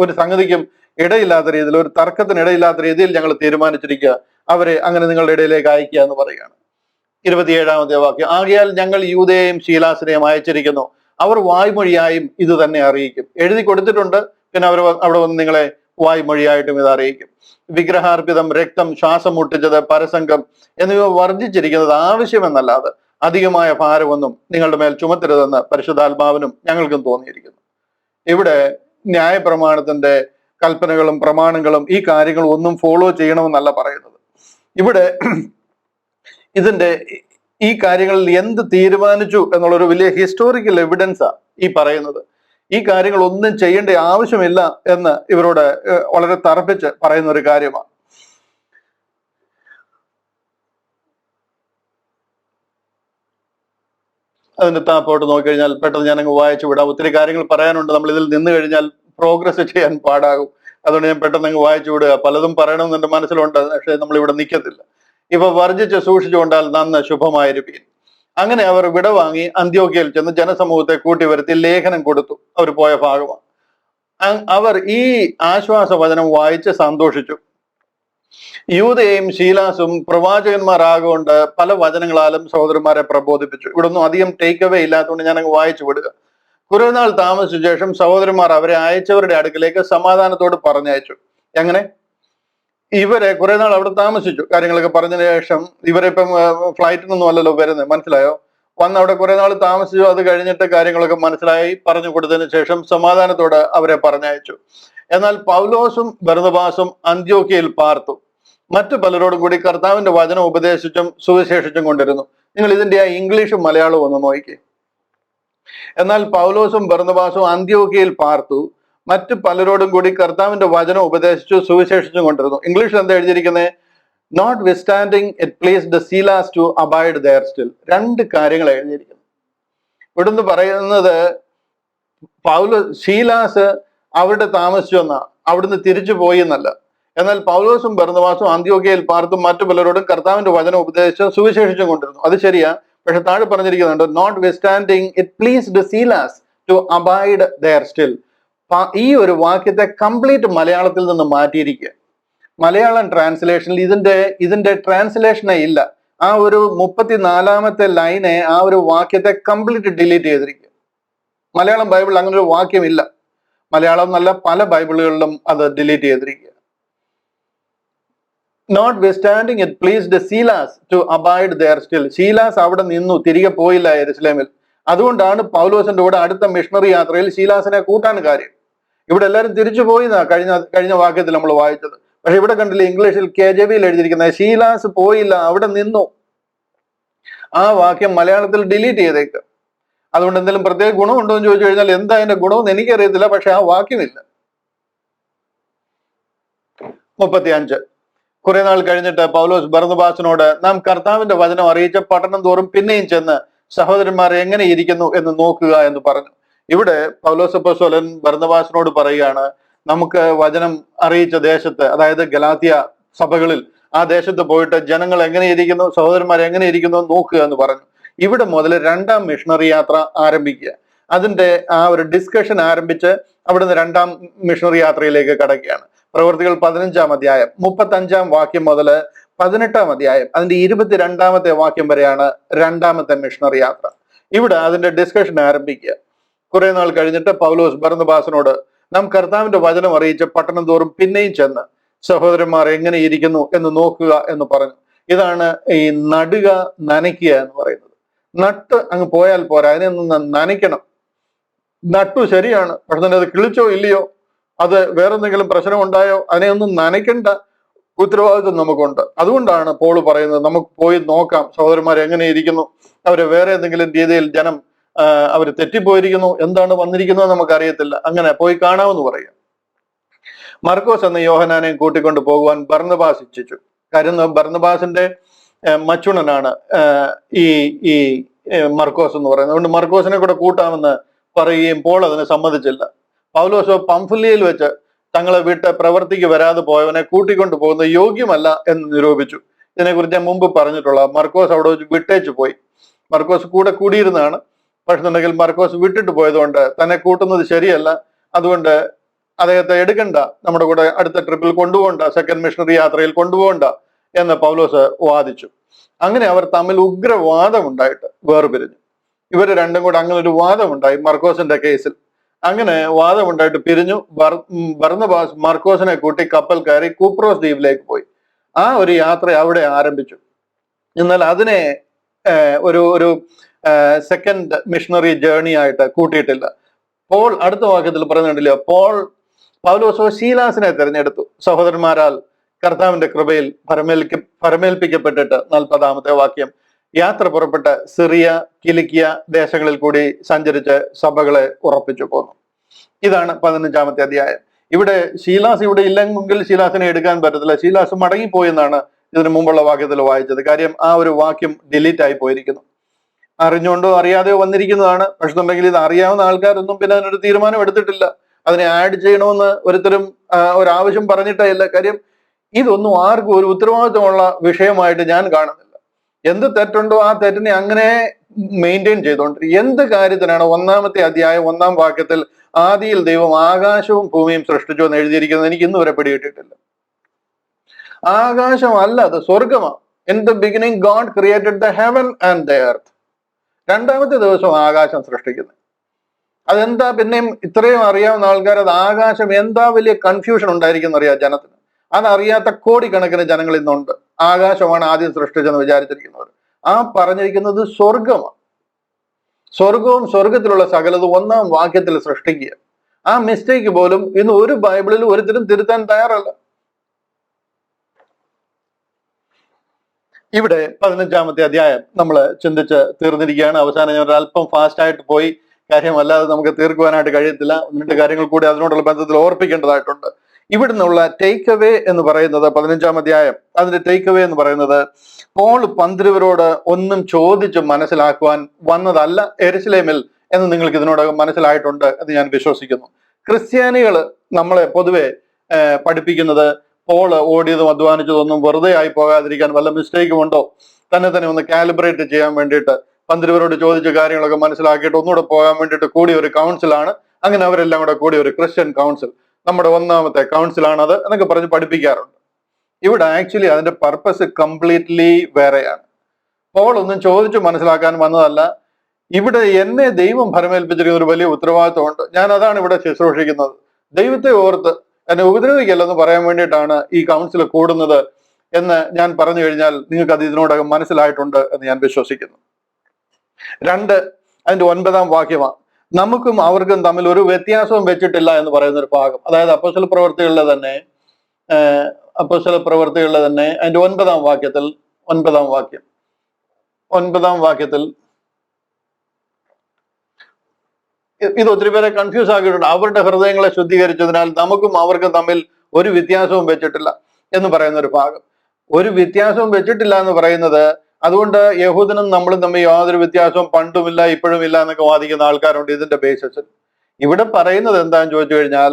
ഒരു സംഗതിക്കും ഇടയില്ലാത്ത രീതിയിൽ, ഒരു തർക്കത്തിന് ഇടയില്ലാത്ത രീതിയിൽ ഞങ്ങൾ തീരുമാനിച്ചിരിക്കുക, അവരെ അങ്ങനെ നിങ്ങളുടെ ഇടയിലേക്ക് അയക്കുക എന്ന് പറയുകയാണ്. 27-ാമത്തെ വാക്യം, ആകയാൽ ഞങ്ങൾ യൂദയെയും ശീലാസിനെയും അയച്ചിരിക്കുന്നു, അവർ വായ്മൊഴിയായും ഇത് തന്നെ അറിയിക്കും. എഴുതി കൊടുത്തിട്ടുണ്ട്, പിന്നെ അവർ അവിടെ വന്ന് നിങ്ങളെ വായ്മൊഴിയായിട്ടും ഇത് അറിയിക്കും. വിഗ്രഹാർപ്പിതം, രക്തം, ശ്വാസം മുട്ടിച്ചത്, പരസംഗം എന്നിവ വർജിച്ചിരിക്കുന്നത് ആവശ്യമെന്നല്ലാതെ അധികമായ ഭാരമൊന്നും നിങ്ങളുടെ മേൽ ചുമത്തരുതെന്ന് പരിശുദ്ധാത്മാവിനും ഞങ്ങൾക്കും തോന്നിയിരിക്കുന്നു. ഇവിടെ ന്യായപ്രമാണത്തിന്റെ കൽപ്പനകളും പ്രമാണങ്ങളും ഈ കാര്യങ്ങളും ഒന്നും ഫോളോ ചെയ്യണമെന്നല്ല പറയുന്നത്. ഇവിടെ ഈ കാര്യങ്ങളിൽ എന്ത് തീരുമാനിച്ചു എന്നുള്ളൊരു വലിയ ഹിസ്റ്റോറിക്കൽ എവിഡൻസാ ഈ പറയുന്നത്. ഈ കാര്യങ്ങൾ ഒന്നും ചെയ്യേണ്ട ആവശ്യമില്ല എന്ന് ഇവരോട് വളരെ തറപ്പിച്ച് പറയുന്ന ഒരു കാര്യമാണ്. അതിന്റെ താപ്പോട്ട് നോക്കിക്കഴിഞ്ഞാൽ പെട്ടെന്ന് ഞാനങ്ങ് വായിച്ചു വിടാം. ഒത്തിരി കാര്യങ്ങൾ പറയാനുണ്ട്. നമ്മൾ ഇതിൽ നിന്ന് കഴിഞ്ഞാൽ പ്രോഗ്രസ് ചെയ്യാൻ പാടാകും. അതുകൊണ്ട് ഞാൻ പെട്ടെന്ന് അങ്ങ് വായിച്ചു വിടുക. പലതും പറയണമെന്ന് എന്റെ മനസ്സിലുണ്ട്, പക്ഷെ നമ്മൾ ഇവിടെ നിൽക്കത്തില്ല. ഇവ വർജിച്ച് സൂക്ഷിച്ചുകൊണ്ടാൽ നന്ന് ശുഭമായിരിക്കും. അങ്ങനെ അവർ വിടവാങ്ങി അന്ത്യോക്യയിൽ ചെന്ന് ജനസമൂഹത്തെ കൂട്ടി വരുത്തി ലേഖനം കൊടുത്തു. അവർ പോയ ഭാഗമാണ്. അവർ ഈ ആശ്വാസവചനം വായിച്ച് സന്തോഷിച്ചു. യൂദയും ശീലാസും പ്രവാചകന്മാരാകൊണ്ട് പല വചനങ്ങളാലും സഹോദരന്മാരെ പ്രബോധിപ്പിച്ചു. ഇവിടെ ഒന്നും അധികം ടേക്ക് അവേ ഇല്ലാത്തതുകൊണ്ട് ഞാൻ അങ്ങ് വായിച്ചു വിടുക. കുറെ നാൾ താമസിച്ച ശേഷം സഹോദരന്മാർ അവരെ അയച്ചവരുടെ അടുക്കിലേക്ക് സമാധാനത്തോട് പറഞ്ഞയച്ചു. എങ്ങനെ? ഇവരെ കുറെ നാൾ അവിടെ താമസിച്ചു, കാര്യങ്ങളൊക്കെ പറഞ്ഞതിന് ശേഷം. ഇവരിപ്പം ഫ്ലൈറ്റിനൊന്നും അല്ലല്ലോ വരുന്നത്, മനസ്സിലായോ? വന്ന് അവിടെ കുറെ നാൾ താമസിച്ചു. അത് കഴിഞ്ഞിട്ട് കാര്യങ്ങളൊക്കെ മനസ്സിലായി പറഞ്ഞു കൊടുത്തതിന് ശേഷം സമാധാനത്തോടെ അവരെ പറഞ്ഞയച്ചു. എന്നാൽ പൗലോസും ബർന്നബാസും അന്ത്യോക്യയിൽ പാർത്തു. മറ്റു പലരോടും കൂടി കർത്താവിന്റെ വചനം ഉപദേശിച്ചും സുവിശേഷിച്ചും കൊണ്ടിരുന്നു. നിങ്ങൾ ഇതിന്റെ ആ ഇംഗ്ലീഷും മലയാളവും ഒന്ന് നോക്കിക്കേ. എന്നാൽ പൗലോസും ബർന്നബാസും അന്ത്യോക്യയിൽ പാർത്തു, മറ്റു പലരോടും കൂടി കർത്താവിന്റെ വചനം ഉപദേശിച്ചു സുവിശേഷിച്ചും കൊണ്ടിരുന്നു. ഇംഗ്ലീഷിൽ എന്താ എഴുതിയിരിക്കുന്നത്? Notwithstanding it pleased Silas to abide there still. രണ്ട് കാര്യങ്ങൾ എഴുതിയിരിക്കുന്നു. ഇവിടുന്ന് പറയുന്നത് ശീലാസ് അവിടെ താമസിച്ചു എന്നാ, അവിടുന്ന് തിരിച്ചു പോയി എന്നല്ല. എന്നാൽ പൗലോസും ബർന്നബാസും അന്ത്യോക്യയിൽ പാർത്തും മറ്റു പലരോടും കർത്താവിന്റെ വചനം ഉപദേശിച്ചും സുവിശേഷിച്ചും കൊണ്ടിരുന്നു. അത് ശരിയാ, പക്ഷെ താഴെ പറഞ്ഞിരിക്കുന്നുണ്ട് notwithstanding it pleased Silas to abide there still. ഈ ഒരു വാക്യത്തെ കംപ്ലീറ്റ് മലയാളത്തിൽ നിന്ന് മാറ്റിയിരിക്കുക. മലയാളം ട്രാൻസ്ലേഷനിൽ ഇതിന്റെ ട്രാൻസ്ലേഷനേ ഇല്ല. ആ ഒരു 34-ാമത്തെ ലൈനെ, ആ ഒരു വാക്യത്തെ കംപ്ലീറ്റ് ഡിലീറ്റ് ചെയ്തിരിക്കുക. മലയാളം ബൈബിളിൽ അങ്ങനെ ഒരു വാക്യമില്ല. മലയാളം നല്ല പല ബൈബിളുകളിലും അത് ഡിലീറ്റ് ചെയ്തിരിക്കുക. Notwithstanding it pleased Silas to abide there still. ശീലാസ് അവിടെ നിന്നു, തിരികെ പോയില്ല യെരുശലേമിൽ. അതുകൊണ്ടാണ് പൗലോസിന്റെ കൂടെ അടുത്ത മിഷണറി യാത്രയിൽ ശീലാസിനെ കൂട്ടാൻ കാര്യം. ഇവിടെ എല്ലാവരും തിരിച്ചു പോയി കഴിഞ്ഞ വാക്യത്തിൽ നമ്മൾ വായിച്ചത്. പക്ഷെ ഇവിടെ കണ്ടില്ല, ഇംഗ്ലീഷിൽ KJVയിൽ എഴുതിയിരിക്കുന്നത് ശീലാസ് പോയില്ല, അവിടെ നിന്നു. ആ വാക്യം മലയാളത്തിൽ ഡിലീറ്റ് ചെയ്തേക്ക്. അതുകൊണ്ട് എന്തെങ്കിലും പ്രത്യേക ഗുണമുണ്ടോ എന്ന് ചോദിച്ചു കഴിഞ്ഞാൽ എന്താ അതിന്റെ ഗുണമെന്ന് എനിക്കറിയത്തില്ല, പക്ഷെ ആ വാക്യമില്ല. 35. കുറെ നാൾ കഴിഞ്ഞിട്ട് പൗലോസ് ബർന്നബാസിനോട്, നാം കർത്താവിന്റെ വചനം അറിയിച്ച പട്ടണം തോറും പിന്നെയും ചെന്ന് സഹോദരന്മാർ എങ്ങനെ ഇരിക്കുന്നു എന്ന് നോക്കുക എന്ന് പറഞ്ഞു. ഇവിടെ പൗലോസ് അപ്പോസ്തലൻ ബർന്നബാസിനോട് പറയുകയാണ്, നമുക്ക് വചനം അറിയിച്ച ദേശത്ത്, അതായത് ഗലാത്യ സഭകളിൽ, ആ ദേശത്ത് പോയിട്ട് ജനങ്ങൾ എങ്ങനെ ഇരിക്കുന്നു, സഹോദരന്മാർ എങ്ങനെ ഇരിക്കുന്നു നോക്കുക എന്ന് പറഞ്ഞു. ഇവിടെ മുതൽ 2ാം മിഷണറി യാത്ര ആരംഭിക്കുക. അതിന്റെ ആ ഒരു ഡിസ്കഷൻ ആരംഭിച്ച് അവിടുന്ന് 2ാം മിഷണറി യാത്രയിലേക്ക് കടക്കുകയാണ്. പ്രവൃത്തികൾ 15-ാം അധ്യായം 35-ാം വാക്യം മുതൽ 18-ാം അധ്യായം അതിന്റെ 22-ാമത്തെ വാക്യം വരെയാണ് 2ാമത്തെ മിഷണറി യാത്ര. ഇവിടെ അതിന്റെ ഡിസ്കഷൻ ആരംഭിക്കുക. കുറെ നാൾ കഴിഞ്ഞിട്ട് പൗലോസ് ബർന്നബാസിനോട്, നാം കർത്താവിന്റെ വചനം അറിയിച്ച പട്ടണം തോറും പിന്നെയും ചെന്ന് സഹോദരന്മാർ എങ്ങനെ ഇരിക്കുന്നു എന്ന് നോക്കുക എന്ന് പറഞ്ഞു. ഇതാണ് ഈ നടുക, നനയ്ക്കുക എന്ന് പറയുന്നത്. നട്ട് അങ്ങ് പോയാൽ പോരാ, അതിനെ ഒന്ന് നനയ്ക്കണം. നട്ടു ശരിയാണ്, പക്ഷെ തന്നെ അത് കിളിച്ചോ ഇല്ലയോ, അത് വേറെന്തെങ്കിലും പ്രശ്നം ഉണ്ടായോ, അതിനെ ഒന്നും നനയ്ക്കേണ്ട ഉത്തരവാദിത്വം നമുക്കുണ്ട്. അതുകൊണ്ടാണ് പോള് പറയുന്നത്, നമുക്ക് പോയി നോക്കാം സഹോദരന്മാർ എങ്ങനെ ഇരിക്കുന്നു, അവര് വേറെ എന്തെങ്കിലും രീതിയിൽ ജനം അവർ തെറ്റിപ്പോയിരിക്കുന്നു, എന്താണ് വന്നിരിക്കുന്നത് നമുക്കറിയത്തില്ല, അങ്ങനെ പോയി കാണാമെന്ന് പറയാം. മർക്കോസ് എന്ന യോഹനാനെ കൂട്ടിക്കൊണ്ട് പോകുവാൻ ബർന്നബാസ് ഇച്ഛിച്ചു. കാര്യം ബർന്നബാസിന്റെ മച്ചുണനാണ് ഈ മർക്കോസ് എന്ന് പറയുന്നത്. അതുകൊണ്ട് മർക്കോസിനെ കൂടെ കൂട്ടാമെന്ന് പറയുകയും പോൾ അതിനെ സമ്മതിച്ചില്ല. പൗലോസോ പംഫുല്യയിൽ വെച്ച് തങ്ങളെ വിട്ട് പ്രവർത്തിക്ക് വരാതെ പോയവനെ കൂട്ടിക്കൊണ്ടു പോകുന്നത് യോഗ്യമല്ല എന്ന് നിരൂപിച്ചു. ഇതിനെക്കുറിച്ച് ഞാൻ മുമ്പ് പറഞ്ഞിട്ടുള്ള. മർക്കോസ് അവിടെ വെച്ച് വിട്ടേച്ചു പോയി. മർക്കോസ് കൂടെ കൂടിയിരുന്നതാണ്. പക്ഷെന്നുണ്ടെങ്കിൽ മർക്കോസ് വിട്ടിട്ട് പോയതുകൊണ്ട് തന്നെ കൂട്ടുന്നത് ശരിയല്ല, അതുകൊണ്ട് അദ്ദേഹത്തെ എടുക്കണ്ട, നമ്മുടെ കൂടെ അടുത്ത ട്രിപ്പിൽ കൊണ്ടുപോകണ്ട, സെക്കൻഡ് മിഷണറി യാത്രയിൽ കൊണ്ടുപോകണ്ട എന്ന് പൗലോസ് വാദിച്ചു. അങ്ങനെ അവർ തമ്മിൽ ഉഗ്രവാദം ഉണ്ടായിട്ട് വേർപിരിഞ്ഞു. ഇവര് രണ്ടും കൂടെ അങ്ങനെ ഒരു വാദമുണ്ടായി മർക്കോസിന്റെ കേസിൽ. അങ്ങനെ വാദമുണ്ടായിട്ട് പിരിഞ്ഞു. ബർന്നബാസ് മർക്കോസിനെ കൂട്ടി കപ്പൽ കയറി കൂപ്രോസ് ദ്വീപിലേക്ക് പോയി. ആ ഒരു യാത്ര അവിടെ ആരംഭിച്ചു. എന്നാൽ അതിനെ ഒരു ഒരു സെക്കൻഡ് മിഷണറി ജേർണി ആയിട്ട് കൂട്ടിയിട്ടില്ല. പോൾ അടുത്ത വാക്യത്തിൽ പറയുന്നുണ്ടല്ലോ, പൗലോസോ ശീലാസിനെ തിരഞ്ഞെടുത്തു, സഹോദരന്മാരാൽ കർത്താവിന്റെ കൃപയിൽ ഫരമേൽപ്പിക്കപ്പെട്ടിട്ട്. 40-ാമത്തെ വാക്യം, യാത്ര പുറപ്പെട്ട് സിറിയ, കിലിക്കിയ ദേശങ്ങളിൽ കൂടി സഞ്ചരിച്ച് സഭകളെ ഉറപ്പിച്ചു പോന്നു. ഇതാണ് 15-ാമത്തെ അധ്യായം. ഇവിടെ ശീലാസ് ഇവിടെ ഇല്ലെങ്കിൽ ശീലാസിനെ എടുക്കാൻ പറ്റത്തില്ല. ശീലാസ് മടങ്ങിപ്പോയി എന്നാണ് ഇതിനു മുമ്പുള്ള വാക്യത്തിൽ വായിച്ചത്. കാര്യം ആ ഒരു വാക്യം ഡിലീറ്റ് ആയി പോയിരിക്കുന്നു. അറിഞ്ഞുകൊണ്ടോ അറിയാതെയോ വന്നിരിക്കുന്നതാണ്. പക്ഷെ ഉണ്ടെങ്കിൽ ഇത് അറിയാവുന്ന ആൾക്കാരൊന്നും പിന്നെ അതിനൊരു തീരുമാനം എടുത്തിട്ടില്ല. അതിനെ ആഡ് ചെയ്യണമെന്ന് ഒരുത്തരും ഒരാവശ്യം പറഞ്ഞിട്ടേ ഇല്ല. കാര്യം ഇതൊന്നും ആർക്കും ഒരു ഉത്തരവാദിത്വമുള്ള വിഷയമായിട്ട് ഞാൻ കാണുന്നില്ല. എന്ത് തെറ്റുണ്ടോ ആ തെറ്റിനെ അങ്ങനെ മെയിൻറ്റെയിൻ ചെയ്തുകൊണ്ട് എന്ത് കാര്യത്തിനാണ് 1-ാമത്തെ അധ്യായം 1-ാം വാക്യത്തിൽ ആദിയിൽ ദൈവം ആകാശവും ഭൂമിയും സൃഷ്ടിച്ചു എന്ന് എഴുതിയിരിക്കുന്നത് എനിക്ക് ഇന്ന് വരെ പിടികിട്ടിട്ടില്ല. ആകാശമല്ല, അത് സ്വർഗമാണ്. In the beginning God created the heaven and the earth. 2-ാമത്തെ ദിവസം ആകാശം സൃഷ്ടിക്കുന്നത്. അതെന്താ പിന്നെയും ഇത്രയും അറിയാവുന്ന ആൾക്കാർ അത് ആകാശം എന്താ വലിയ കൺഫ്യൂഷൻ ഉണ്ടായിരിക്കും അറിയാം ജനത്തിന്. അതറിയാത്ത കോടിക്കണക്കിന് ജനങ്ങൾ ഇന്നുണ്ട്. ആകാശമാണ് ആദ്യം സൃഷ്ടിച്ചെന്ന് വിചാരിച്ചിരിക്കുന്നവർ. ആ പറഞ്ഞിരിക്കുന്നത് സ്വർഗമാണ്. സ്വർഗവും സ്വർഗത്തിലുള്ള സകലതും 1-ാം വാക്യത്തിൽ സൃഷ്ടിക്കുക. ആ മിസ്റ്റേക്ക് പോലും ഇന്ന് ഒരു ബൈബിളിൽ ഒരുത്തരും തിരുത്താൻ തയ്യാറല്ല. ഇവിടെ 15-ാമത്തെ അധ്യായം നമ്മൾ ചിന്തിച്ച് തീർന്നിരിക്കുകയാണ്. അവസാനം ഞാൻ അല്പം ഫാസ്റ്റ് ആയിട്ട് പോയി, കാര്യമല്ലാതെ നമുക്ക് തീർക്കുവാനായിട്ട് കഴിയത്തില്ല. 1-2 കാര്യങ്ങൾ കൂടി അതിനോടുള്ള ബന്ധത്തിൽ ഓർപ്പിക്കേണ്ടതായിട്ടുണ്ട്. ഇവിടുന്നുള്ള ടേക്ക് അവേ എന്ന് പറയുന്നത് 15-ാം അധ്യായം, അതിന്റെ ടേക്ക് അവേ എന്ന് പറയുന്നത്, പോൾ പന്തിരുവരോട് ഒന്നും ചോദിച്ച് മനസ്സിലാക്കുവാൻ വന്നതല്ല യെരുശലേമിൽ എന്ന് നിങ്ങൾക്ക് ഇതിനോടകം മനസ്സിലായിട്ടുണ്ട് എന്ന് ഞാൻ വിശ്വസിക്കുന്നു. ക്രിസ്ത്യാനികൾ നമ്മളെ പൊതുവെ പഠിപ്പിക്കുന്നത് പോൾ ഓടിയതും അധ്വാനിച്ചതും ഒന്നും വെറുതെ ആയി പോകാതിരിക്കാൻ വല്ല മിസ്റ്റേക്കും ഉണ്ടോ, തന്നെ ഒന്ന് കാലിബ്രേറ്റ് ചെയ്യാൻ വേണ്ടിയിട്ട് പന്തിരുവരോട് ചോദിച്ച കാര്യങ്ങളൊക്കെ മനസ്സിലാക്കിയിട്ട് ഒന്നുകൂടെ പോകാൻ വേണ്ടിയിട്ട് കൂടിയ ഒരു കൗൺസിലാണ്. അങ്ങനെ അവരെല്ലാം കൂടെ കൂടിയ ഒരു ക്രിസ്ത്യൻ കൗൺസിൽ, നമ്മുടെ 1-ാമത്തെ കൗൺസിലാണത് എന്നൊക്കെ പറഞ്ഞ് പഠിപ്പിക്കാറുണ്ട്. ഇവിടെ ആക്ച്വലി അതിന്റെ പർപ്പസ് കംപ്ലീറ്റ്ലി വേറെയാണ്. പോൾ ഒന്നും ചോദിച്ചു മനസ്സിലാക്കാൻ വന്നതല്ല. ഇവിടെ എന്നെ ദൈവം ഫലമേൽപ്പിച്ചിരിക്കുന്ന ഒരു വലിയ ഉത്തരവാദിത്വമുണ്ട്. ഞാൻ അതാണ് ഇവിടെ ശുശ്രൂഷിക്കുന്നത്. ദൈവത്തെ ഓർത്ത് എന്നെ ഉപദ്രവിക്കല്ലെന്ന് പറയാൻ വേണ്ടിയിട്ടാണ് ഈ കൗൺസിൽ കൂടുന്നത് എന്ന് ഞാൻ പറഞ്ഞു കഴിഞ്ഞാൽ നിങ്ങൾക്ക് അത് ഇതിനോടകം മനസ്സിലായിട്ടുണ്ട് എന്ന് ഞാൻ വിശ്വസിക്കുന്നു. 2, അതിന്റെ 9-ാം വാക്യമാണ്. നമുക്കും അവർക്കും തമ്മിൽ ഒരു വ്യത്യാസവും വെച്ചിട്ടില്ല എന്ന് പറയുന്ന ഒരു ഭാഗം. അതായത് അപ്പോസ്തല പ്രവൃത്തികളിലെ തന്നെ അതിന്റെ 9-ാം വാക്യത്തിൽ 9-ാം വാക്യത്തിൽ ഇത് ഒത്തിരി പേരെ കൺഫ്യൂസ് ആക്കിയിട്ടുണ്ട്. അവരുടെ ഹൃദയങ്ങളെ ശുദ്ധീകരിച്ചതിനാൽ നമുക്കും അവർക്കും തമ്മിൽ ഒരു വ്യത്യാസവും വെച്ചിട്ടില്ല എന്ന് പറയുന്ന ഒരു ഭാഗം. ഒരു വ്യത്യാസവും വെച്ചിട്ടില്ല എന്ന് പറയുന്നത് അതുകൊണ്ട് യഹൂദനും നമ്മളും തമ്മിൽ യാതൊരു വ്യത്യാസവും പണ്ടുമില്ല ഇപ്പോഴും ഇല്ല എന്നൊക്കെ വാദിക്കുന്ന ആൾക്കാരുണ്ട് ഇതിന്റെ ബേസിസിൽ. ഇവിടെ പറയുന്നത് എന്താണെന്ന് ചോദിച്ചു കഴിഞ്ഞാൽ,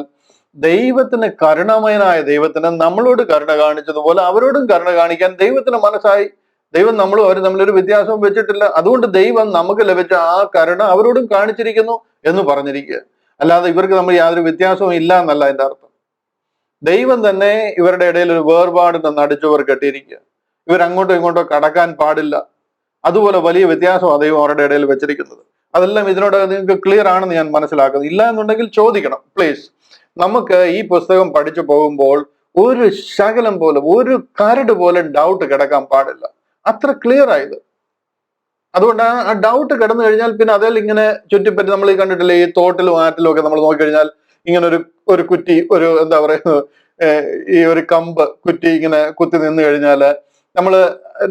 ദൈവത്തിന് കരുണമയനായ ദൈവത്തിന് നമ്മളോട് കരുണ കാണിച്ചതുപോലെ അവരോടും കരുണ കാണിക്കാൻ ദൈവത്തിന് മനസ്സായി. ദൈവം നമ്മളും അവർ തമ്മിലൊരു വ്യത്യാസവും വെച്ചിട്ടില്ല. അതുകൊണ്ട് ദൈവം നമുക്ക് ലഭിച്ച ആ കരുണ അവരോടും കാണിച്ചിരിക്കുന്നു എന്ന് പറഞ്ഞിരിക്കുക. അല്ലാതെ ഇവർക്ക് നമ്മൾ യാതൊരു വ്യത്യാസവും ഇല്ല എന്നല്ല അതിന്റെ അർത്ഥം. ദൈവം തന്നെ ഇവരുടെ ഇടയിൽ ഒരു വേർപാടിന്റെ നടിച്ചവർ കെട്ടിയിരിക്കുക. ഇവരങ്ങോട്ടോ ഇങ്ങോട്ടോ കടക്കാൻ പാടില്ല. അതുപോലെ വലിയ വ്യത്യാസമാണ് ദൈവം അവരുടെ ഇടയിൽ വെച്ചിരിക്കുന്നത്. അതെല്ലാം ഇതിനോട് നിങ്ങൾക്ക് ക്ലിയർ ആണെന്ന് ഞാൻ മനസ്സിലാക്കുന്നു. ഇല്ല എന്നുണ്ടെങ്കിൽ ചോദിക്കണം പ്ലീസ്. നമുക്ക് ഈ പുസ്തകം പഠിച്ചു പോകുമ്പോൾ ഒരു ശകലം പോലും ഒരു കരട് പോലും ഡൗട്ട് കിടക്കാൻ പാടില്ല. അത്ര ക്ലിയർ ആയത്. അതുകൊണ്ട് ആ ഡൗട്ട് കിടന്നു കഴിഞ്ഞാൽ പിന്നെ അതിൽ ഇങ്ങനെ ചുറ്റിപ്പറ്റി നമ്മൾ ഈ കണ്ടിട്ടില്ലേ, ഈ തോട്ടിലും ആറ്റിലും ഒക്കെ നമ്മൾ നോക്കിക്കഴിഞ്ഞാൽ ഇങ്ങനെ ഒരു കുറ്റി, ഒരു എന്താ പറയുന്നത്, ഈ ഒരു കമ്പ് കുറ്റി ഇങ്ങനെ കുത്തി നിന്ന് കഴിഞ്ഞാല് നമ്മൾ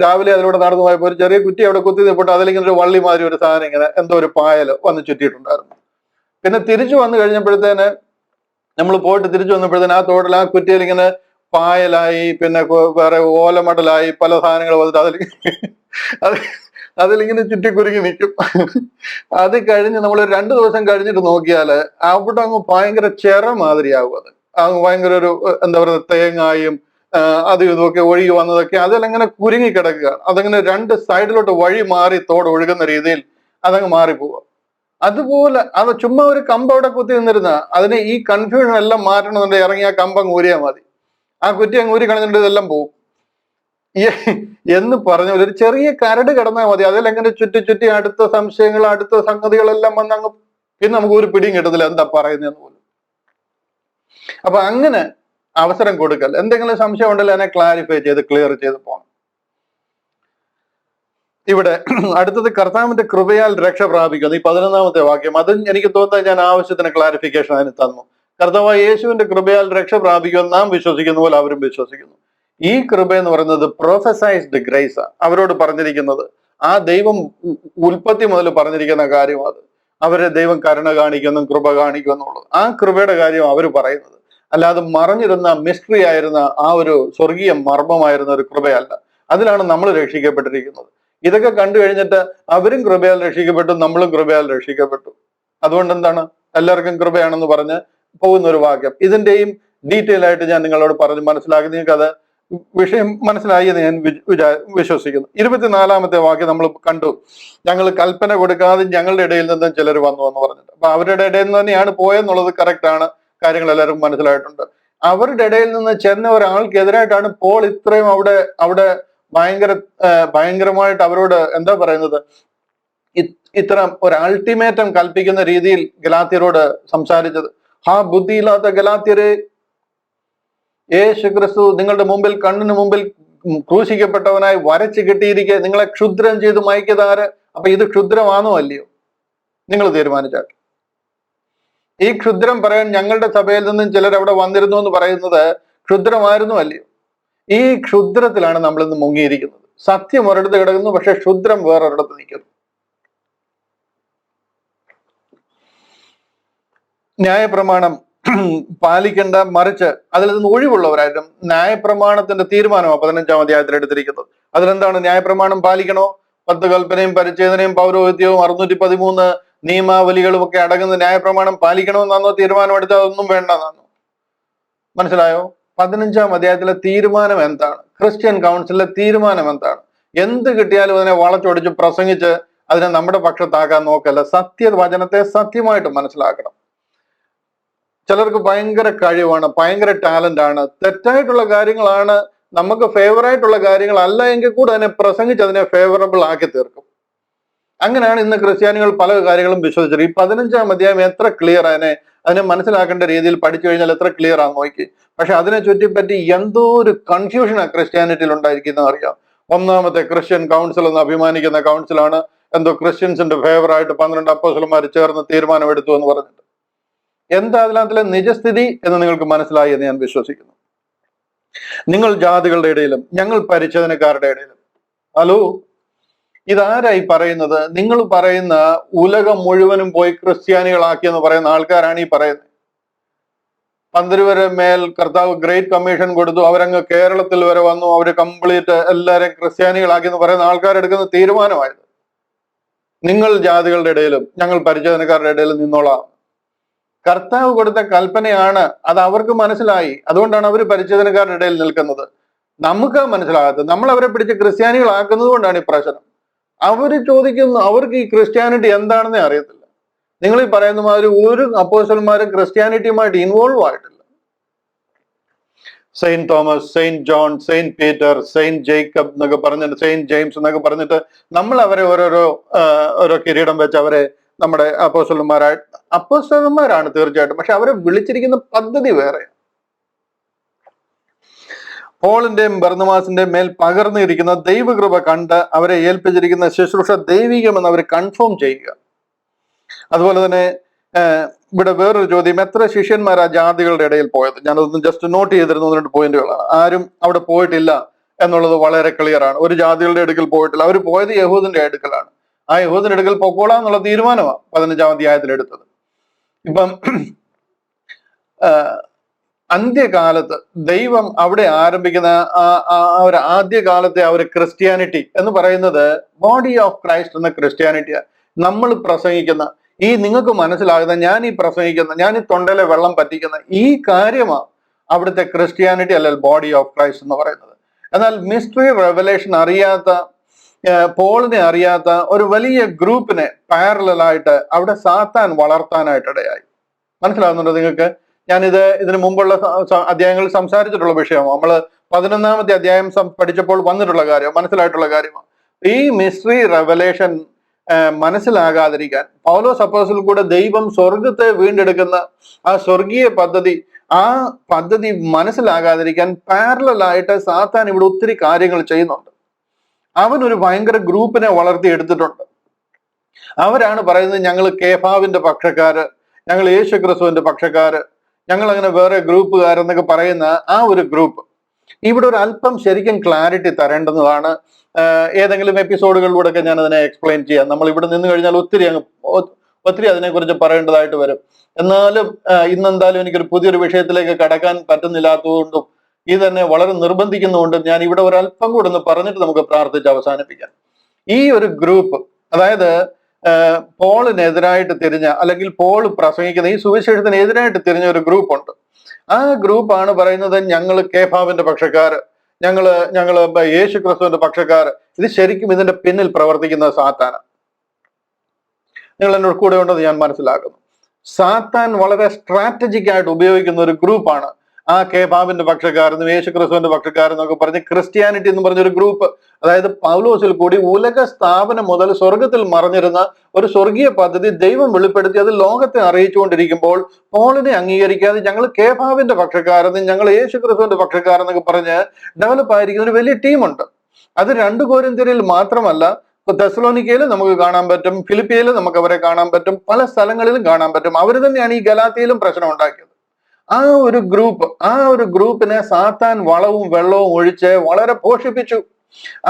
രാവിലെ അതിലൂടെ നടന്നു പോയപ്പോൾ ഒരു ചെറിയ കുറ്റി അവിടെ കുത്തി നിൽപ്പോട്ട് അതിലിങ്ങനെ ഒരു വള്ളി മാതിരി ഒരു സാധനം ഇങ്ങനെ എന്തോ ഒരു പായൽ വന്ന് ചുറ്റിയിട്ടുണ്ടായിരുന്നു. പിന്നെ തിരിച്ചു വന്നു കഴിഞ്ഞപ്പോഴത്തേന് നമ്മൾ പോയിട്ട് തിരിച്ചു വന്നപ്പോഴത്തേന് ആ തോട്ടിൽ ആ കുറ്റിയിൽ ഇങ്ങനെ പായലായി, പിന്നെ വേറെ ഓലമടലായി പല സാധനങ്ങൾ വന്നിട്ട് അതിലിങ്ങനെ ചുറ്റിക്കുരുങ്ങി നിൽക്കും. അത് കഴിഞ്ഞ് നമ്മൾ 2 ദിവസം കഴിഞ്ഞിട്ട് നോക്കിയാല് അവിടെ അങ്ങ് ഭയങ്കര ചെറ മാതിരിയാകും. അത് അങ്ങ് ഭയങ്കര ഒരു എന്താ പറയുക തേങ്ങായും അതും ഇതുമൊക്കെ ഒഴുകി വന്നതൊക്കെ അതിലങ്ങനെ കുരുങ്ങി കിടക്കുകയാണ്. അതങ്ങനെ രണ്ട് സൈഡിലോട്ട് വഴി മാറി തോട് ഒഴുകുന്ന രീതിയിൽ അതങ്ങ് മാറിപ്പോവുക. അതുപോലെ അത് ചുമ്മാ ഒരു കമ്പ് അവിടെ കുത്തി നിന്നിരുന്ന അതിനെ ഈ കൺഫ്യൂഷൻ എല്ലാം മാറ്റണമെന്നുണ്ടെങ്കിൽ ഇറങ്ങി ആ കമ്പങ്ങ് ഊരിയാൽ മതി. ആ കുറ്റി അങ്ങ് ഊരി കളഞ്ഞിട്ട് ഇതെല്ലാം പോകും എന്ന് പറഞ്ഞ ഒരു ചെറിയ കരട് കിടന്നാൽ മതി. അതിലെങ്ങനെ ചുറ്റി ചുറ്റി അടുത്ത സംശയങ്ങൾ അടുത്ത സംഗതികളെല്ലാം വന്ന് അങ്ങ് പിന്നെ നമുക്ക് ഒരു പിടിയും കിട്ടത്തില്ല എന്താ പറയുന്നതെന്ന് പോലും. അപ്പൊ അങ്ങനെ അവസരം കൊടുക്കൽ. എന്തെങ്കിലും സംശയം ഉണ്ടല്ലോ അതിനെ ക്ലാരിഫൈ ചെയ്ത് ക്ലിയർ ചെയ്ത് പോകണം. ഇവിടെ അടുത്തത് കർത്താവിന്റെ കൃപയാൽ രക്ഷ പ്രാപിക്കുന്നു. ഈ 11-ാമത്തെ വാക്യം, അതും എനിക്ക് തോന്നുന്നത് ഞാൻ ആവശ്യത്തിന് ക്ലാരിഫിക്കേഷൻ അതിന് തന്നു. കർത്താവായ യേശുവിന്റെ കൃപയാൽ രക്ഷ പ്രാപിക്കുമെന്ന് നാം വിശ്വസിക്കുന്ന പോലെ അവരും വിശ്വസിക്കുന്നു. ഈ കൃപ എന്ന് പറയുന്നത് പ്രൊഫസൈസ്ഡ് ഗ്രേസ് ആണ് അവരോട് പറഞ്ഞിരിക്കുന്നത്. ആ ദൈവം ഉൽപ്പത്തി മുതൽ പറഞ്ഞിരിക്കുന്ന കാര്യം അത്. അവരെ ദൈവം കരുണ കാണിക്കുന്നു, കൃപ കാണിക്കുമെന്നുള്ളത്. ആ കൃപയുടെ കാര്യം അവർ പറയുന്നത്. അല്ലാതെ മറഞ്ഞിരുന്ന മിസ്റ്ററി ആയിരുന്ന ആ ഒരു സ്വർഗീയ മർമ്മമായിരുന്ന ഒരു കൃപയല്ല. അതിലാണ് നമ്മൾ രക്ഷിക്കപ്പെട്ടിരിക്കുന്നത്. ഇതൊക്കെ കണ്ടു കഴിഞ്ഞിട്ട് അവരും കൃപയാൽ രക്ഷിക്കപ്പെട്ടു, നമ്മളും കൃപയാൽ രക്ഷിക്കപ്പെട്ടു. അതുകൊണ്ട് എന്താണ്, എല്ലാവർക്കും കൃപയാണെന്ന് പറഞ്ഞ് പോകുന്ന ഒരു വാക്യം. ഇതിന്റെയും ഡീറ്റെയിൽ ആയിട്ട് ഞാൻ നിങ്ങളോട് പറഞ്ഞ് മനസ്സിലാക്കി. നിങ്ങൾക്ക് അത് വിഷയം മനസ്സിലായി എന്ന് ഞാൻ വിശ്വസിക്കുന്നു. 24-ാമത്തെ വാക്യം നമ്മൾ കണ്ടു. ഞങ്ങൾ കൽപ്പന കൊടുക്കാതെ ഞങ്ങളുടെ ഇടയിൽ നിന്നും ചിലർ വന്നു എന്ന് പറഞ്ഞിട്ട്. അപ്പൊ അവരുടെ ഇടയിൽ നിന്ന് തന്നെയാണ് പോയെന്നുള്ളത് കറക്റ്റ് ആണ്. കാര്യങ്ങൾ എല്ലാവർക്കും മനസ്സിലായിട്ടുണ്ട്. അവരുടെ ഇടയിൽ നിന്ന് ചെന്ന ഒരാൾക്കെതിരായിട്ടാണ് പോൾ ഇത്രയും അവിടെ ഭയങ്കരമായിട്ട് അവരോട് എന്താ പറയുന്നത്, ഇത്തരം ഒരു അൾട്ടിമേറ്റം കൽപ്പിക്കുന്ന രീതിയിൽ ഗലാത്യരോട് സംസാരിച്ചത്. ബുദ്ധിയില്ലാത്ത ഗലാത്യരെ, യേശു ക്രിസ്തു നിങ്ങളുടെ മുമ്പിൽ കണ്ണിന് മുമ്പിൽ ക്രൂശിക്കപ്പെട്ടവനായി വരച്ച് കിട്ടിയിരിക്കെ നിങ്ങളെ ക്ഷുദ്രം ചെയ്ത് മയക്കിയതാര്? അപ്പൊ ഇത് ക്ഷുദ്രമാണോ അല്ലയോ? നിങ്ങൾ തീരുമാനിച്ചാൽ. ഈ ക്ഷുദ്രം പറയാൻ ഞങ്ങളുടെ സഭയിൽ നിന്നും ചിലർ അവിടെ വന്നിരുന്നു എന്ന് പറയുന്നത് ക്ഷുദ്രമായിരുന്നു അല്ലയോ? ഈ ക്ഷുദ്രത്തിലാണ് നമ്മൾ ഇന്ന് മുങ്ങിയിരിക്കുന്നത്. സത്യം ഒരിടത്ത് കിടക്കുന്നു, പക്ഷെ ക്ഷുദ്രം വേറൊരിടത്ത് നിൽക്കുന്നു. ന്യായപ്രമാണം പാലിക്കേണ്ട, മറിച്ച് അതിൽ നിന്ന് ഒഴിവുള്ളവരായിട്ടും ന്യായപ്രമാണത്തിന്റെ തീരുമാനമാണ് 15-ാം അധ്യായത്തിൽ എടുത്തിരിക്കുന്നത്. അതിലെന്താണ്? ന്യായപ്രമാണം പാലിക്കണോ? 10 കൽപ്പനയും പരിച്ഛേദനയും പൗരോഹിത്യവും 613 നിയമാവലികളും ഒക്കെ അടങ്ങുന്ന ന്യായപ്രമാണം പാലിക്കണമെന്നാണോ തീരുമാനമെടുത്താൽ അതൊന്നും വേണ്ടെന്നാണോ? മനസ്സിലായോ? 15-ാം അധ്യായത്തിലെ തീരുമാനം എന്താണ്? ക്രിസ്ത്യൻ കൗൺസിലിലെ തീരുമാനം എന്താണ്? എന്ത് കിട്ടിയാലും അതിനെ വളച്ചൊടിച്ച് പ്രസംഗിച്ച് അതിനെ നമ്മുടെ പക്ഷത്താക്കാൻ നോക്കല്ല. സത്യവചനത്തെ സത്യമായിട്ട് മനസ്സിലാക്കണം. ചിലർക്ക് ഭയങ്കര കഴിവാണ്, ഭയങ്കര ടാലന്റ് ആണ്, തെറ്റായിട്ടുള്ള കാര്യങ്ങളാണ് നമുക്ക് ഫേവറായിട്ടുള്ള കാര്യങ്ങളല്ല എങ്കിൽ കൂടെ അതിനെ പ്രസംഗിച്ച് അതിനെ ഫേവറബിൾ ആക്കി തീർക്കും. അങ്ങനെയാണ് ഇന്ന് ക്രിസ്ത്യാനികൾ പല കാര്യങ്ങളും വിശ്വസിച്ചത്. ഈ 15-ാം അധ്യായം എത്ര ക്ലിയർ അതിനെ മനസ്സിലാക്കേണ്ട രീതിയിൽ പഠിച്ചു കഴിഞ്ഞാൽ എത്ര ക്ലിയർ ആണെന്ന് നോക്കി. പക്ഷെ അതിനെ ചുറ്റിപ്പറ്റി എന്തോ ഒരു കൺഫ്യൂഷനാണ് ക്രിസ്ത്യാനിറ്റിയിൽ ഉണ്ടായിരിക്കുന്നത് അറിയാം. 1-ാമത്തെ ക്രിസ്ത്യൻ കൗൺസിൽ എന്ന് അഭിമാനിക്കുന്ന കൗൺസിലാണ് എന്തോ ക്രിസ്ത്യൻസിന്റെ ഫേവറായിട്ട് 12 അപ്പോസ്തലന്മാർ ചേർന്ന് തീരുമാനമെടുത്തു എന്ന് പറഞ്ഞിട്ട്. എന്താ അതിനകത്തിലെ നിജസ്ഥിതി എന്ന് നിങ്ങൾക്ക് മനസ്സിലായി എന്ന് ഞാൻ വിശ്വസിക്കുന്നു. നിങ്ങൾ ജാതികളുടെ ഇടയിലും ഞങ്ങൾ പരിച്ഛേദനക്കാരുടെ ഇടയിലും. ഹലോ, ഇതാരായി പറയുന്നത്? നിങ്ങൾ പറയുന്ന ഉലകം മുഴുവനും പോയി ക്രിസ്ത്യാനികളാക്കിയെന്ന് പറയുന്ന ആൾക്കാരാണ് ഈ പറയുന്നത്. 12 വരെ മേൽ കർത്താവ് ഗ്രേറ്റ് കമ്മീഷൻ കൊടുത്തു, അവരങ്ങ് കേരളത്തിൽ വരെ വന്നു, അവര് കംപ്ലീറ്റ് എല്ലാവരെയും ക്രിസ്ത്യാനികളാക്കി എന്ന് പറയുന്ന ആൾക്കാരെടുക്കുന്ന തീരുമാനമായത്. നിങ്ങൾ ജാതികളുടെ ഇടയിലും ഞങ്ങൾ പരിച്ഛേദനക്കാരുടെ ഇടയിലും നിന്നോളാം. കർത്താവ് കൊടുത്ത കൽപ്പനയാണ്, അത് അവർക്ക് മനസ്സിലായി. അതുകൊണ്ടാണ് അവർ പരിച്ഛേദനക്കാരുടെ ഇടയിൽ നിൽക്കുന്നത്. നമുക്ക് മനസ്സിലാകാത്തത്, നമ്മൾ അവരെ പിടിച്ച് ക്രിസ്ത്യാനികളാക്കുന്നത് കൊണ്ടാണ് ഈ പ്രശ്നം. അവര് ചോദിക്കുന്നു, അവർക്ക് ഈ ക്രിസ്ത്യാനിറ്റി എന്താണെന്നേ അറിയത്തില്ല. നിങ്ങൾ ഈ പറയുന്ന മാതിരി ഒരു അപ്പോസ്തലന്മാരും ക്രിസ്ത്യാനിറ്റിയുമായിട്ട് ഇൻവോൾവ് ആയിട്ടില്ല. Saint Thomas, Saint John, Saint Peter, Saint Jacob എന്നൊക്കെ പറഞ്ഞിട്ട്, സെയിന്റ് ജെയിംസ് എന്നൊക്കെ പറഞ്ഞിട്ട് നമ്മൾ അവരെ ഓരോ കിരീടം വെച്ച് അവരെ നമ്മുടെ അപ്പോസ്തലന്മാരാണ് തീർച്ചയായിട്ടും. പക്ഷെ അവരെ വിളിച്ചിരിക്കുന്ന പദ്ധതി വേറെ. പോളിന്റെയും ബർന്നബാസിന്റെയും മേൽ പകർന്നിരിക്കുന്ന ദൈവകൃപ കണ്ട് അവരെ ഏൽപ്പിച്ചിരിക്കുന്ന ശുശ്രൂഷ ദൈവികമെന്ന് അവർ കൺഫേം ചെയ്യുക. അതുപോലെ തന്നെ ഇവിടെ വേറൊരു ചോദ്യം, എത്ര ശിഷ്യന്മാരാ ജാതികളുടെ ഇടയിൽ പോയത്? ഞാനതൊന്ന് ജസ്റ്റ് നോട്ട് ചെയ്തിരുന്നു. 2 പോയിന്റുകളാണ്. ആരും അവിടെ പോയിട്ടില്ല എന്നുള്ളത് വളരെ ക്ലിയർ ആണ്. ഒരു ജാതികളുടെ അടുക്കൽ പോയിട്ടില്ല. അവർ പോയത് യഹൂദിന്റെ അടുക്കലാണ്. ആ യഹൂദിന്റെ അടുക്കൽ പൊക്കോളാം എന്നുള്ള തീരുമാനമാണ് 15-ാം അധ്യായത്തിൽ എടുത്തത്. ഇപ്പം അന്ത്യകാലത്ത് ദൈവം അവിടെ ആരംഭിക്കുന്ന ഒരു ആദ്യകാലത്തെ ആ ഒരു ക്രിസ്ത്യാനിറ്റി എന്ന് പറയുന്നത് ബോഡി ഓഫ് ക്രൈസ്റ്റ് എന്ന ക്രിസ്ത്യാനിറ്റിയാണ്. നമ്മൾ പ്രസംഗിക്കുന്ന നിങ്ങൾക്ക് മനസ്സിലാകുന്ന, ഞാൻ ഈ പ്രസംഗിക്കുന്ന, ഞാൻ ഈ തൊണ്ടയിലെ വെള്ളം പറ്റിക്കുന്ന ഈ കാര്യമാണ് അവിടുത്തെ ക്രിസ്ത്യാനിറ്റി അല്ലെങ്കിൽ ബോഡി ഓഫ് ക്രൈസ്റ്റ് എന്ന് പറയുന്നത്. എന്നാൽ മിസ്റ്ററി റെവലേഷൻ അറിയാത്ത, പോളിനെ അറിയാത്ത ഒരു വലിയ ഗ്രൂപ്പിനെ പാരലായിട്ട് അവിടെ സാത്താൻ വളർത്താനായിട്ട് ഇടയായി. മനസ്സിലാവുന്നുണ്ടോ നിങ്ങൾക്ക്? ഇതിനു മുമ്പുള്ള അധ്യായങ്ങളിൽ സംസാരിച്ചിട്ടുള്ള വിഷയമാണ്. നമ്മൾ 11ാമത്തെ അധ്യായം പഠിച്ചപ്പോൾ വന്നിട്ടുള്ള കാര്യം, മനസ്സിലായിട്ടുള്ള കാര്യമാണ്. ഈ മിസ്റ്ററി റെവലേഷൻ മനസ്സിലാകാതിരിക്കാൻ പൗലോസ് അപ്പോസ്തലൻ കൂടെ ദൈവം സ്വർഗത്തെ വീണ്ടെടുക്കുന്ന ആ സ്വർഗീയ പദ്ധതി മനസ്സിലാകാതിരിക്കാൻ പാരലായിട്ട് സാത്താൻ ഇവിടെ ഒത്തിരി കാര്യങ്ങൾ ചെയ്യുന്നുണ്ട്. അവൻ ഒരു ഭയങ്കര ഗ്രൂപ്പിനെ വളർത്തിയെടുത്തിട്ടുണ്ട്. അവരാണ് പറയുന്നത് ഞങ്ങൾ കേഫാവിന്റെ പക്ഷക്കാര്, ഞങ്ങൾ യേശു ക്രിസ്തുവിന്റെ പക്ഷക്കാര്, ഞങ്ങൾ അങ്ങനെ വേറെ ഗ്രൂപ്പുകാരെന്നൊക്കെ പറയുന്ന ആ ഒരു ഗ്രൂപ്പ്. ഇവിടെ ഒരു അല്പം ശരിക്കും ക്ലാരിറ്റി തരേണ്ടുന്നതാണ്. ഏതെങ്കിലും എപ്പിസോഡുകളിലൂടെ ഒക്കെ ഞാൻ അതിനെ എക്സ്പ്ലെയിൻ ചെയ്യാം. നമ്മൾ ഇവിടെ നിന്ന് കഴിഞ്ഞാൽ ഒത്തിരി അതിനെക്കുറിച്ച് പറയേണ്ടതായിട്ട് വരും. എന്നാലും ഇന്നെന്തായാലും എനിക്കൊരു പുതിയൊരു വിഷയത്തിലേക്ക് കടക്കാൻ പറ്റുന്നില്ലാത്തതുകൊണ്ടും ഇത് തന്നെ വളരെ നിർബന്ധിക്കുന്നുകൊണ്ടും ഞാൻ ഇവിടെ ഒരല്പം കൂടെ ഒന്ന് പറഞ്ഞിട്ട് നമുക്ക് പ്രാർത്ഥിച്ച് അവസാനിപ്പിക്കാം. ഈ ഒരു ഗ്രൂപ്പ്, അതായത് പോളിനെതിരായിട്ട് തിരിഞ്ഞ, അല്ലെങ്കിൽ പോൾ പ്രസംഗിക്കുന്ന ഈ സുവിശേഷത്തിന് എതിരായിട്ട് തിരിഞ്ഞ ഒരു ഗ്രൂപ്പ് ഉണ്ട്. ആ ഗ്രൂപ്പാണ് പറയുന്നത് ഞങ്ങൾ കേഫാവിന്റെ പക്ഷക്കാര്, ഞങ്ങള് യേശു ക്രിസ്തുവിന്റെ പക്ഷക്കാര്. ഇത് ശരിക്കും ഇതിന്റെ പിന്നിൽ പ്രവർത്തിക്കുന്ന സാത്താനാണ്. നിങ്ങൾ എന്നോട് കൂടെ ഉണ്ടെന്ന് ഞാൻ മനസ്സിലാക്കുന്നു. സാത്താൻ വളരെ സ്ട്രാറ്റജിക് ആയിട്ട് ഉപയോഗിക്കുന്ന ഒരു ഗ്രൂപ്പാണ് ആ കേഫാവിന്റെ പക്ഷക്കാരെന്നും യേശു ക്രിസ്തുവിന്റെ പക്ഷക്കാരെന്നൊക്കെ പറഞ്ഞ് ക്രിസ്ത്യാനിറ്റി എന്ന് പറഞ്ഞൊരു ഗ്രൂപ്പ്. അതായത് പൗലോസിൽ കൂടി ഉലക സ്ഥാപനം മുതൽ സ്വർഗത്തിൽ മറഞ്ഞിരുന്ന ഒരു സ്വർഗീയ പദ്ധതി ദൈവം വെളിപ്പെടുത്തി അത് ലോകത്തെ അറിയിച്ചുകൊണ്ടിരിക്കുമ്പോൾ പോളിനെ അംഗീകരിക്കാതെ ഞങ്ങൾ കേഫാവിന്റെ പക്ഷക്കാരെന്നും ഞങ്ങൾ യേശു ക്രിസ്തുവിന്റെ പക്ഷക്കാരെന്നൊക്കെ പറഞ്ഞ് ഡെവലപ്പ് ആയിരിക്കുന്ന ഒരു വലിയ ടീമുണ്ട്. അത് 2 കൊരിന്ത്യരിൽ മാത്രമല്ല, തെസ്സലോനിക്കയിൽ നമുക്ക് കാണാൻ പറ്റും, ഫിലിപ്പിയയിൽ നമുക്ക് അവരെ കാണാൻ പറ്റും, പല സ്ഥലങ്ങളിലും കാണാൻ പറ്റും. അവർ തന്നെയാണ് ഈ ഗലാത്തിയിലും പ്രശ്നം ഉണ്ടാക്കിയത്. ആ ഒരു ഗ്രൂപ്പിനെ സാത്താൻ വളവും വെള്ളവും ഒഴിച്ച് വളരെ പോഷിപ്പിച്ചു.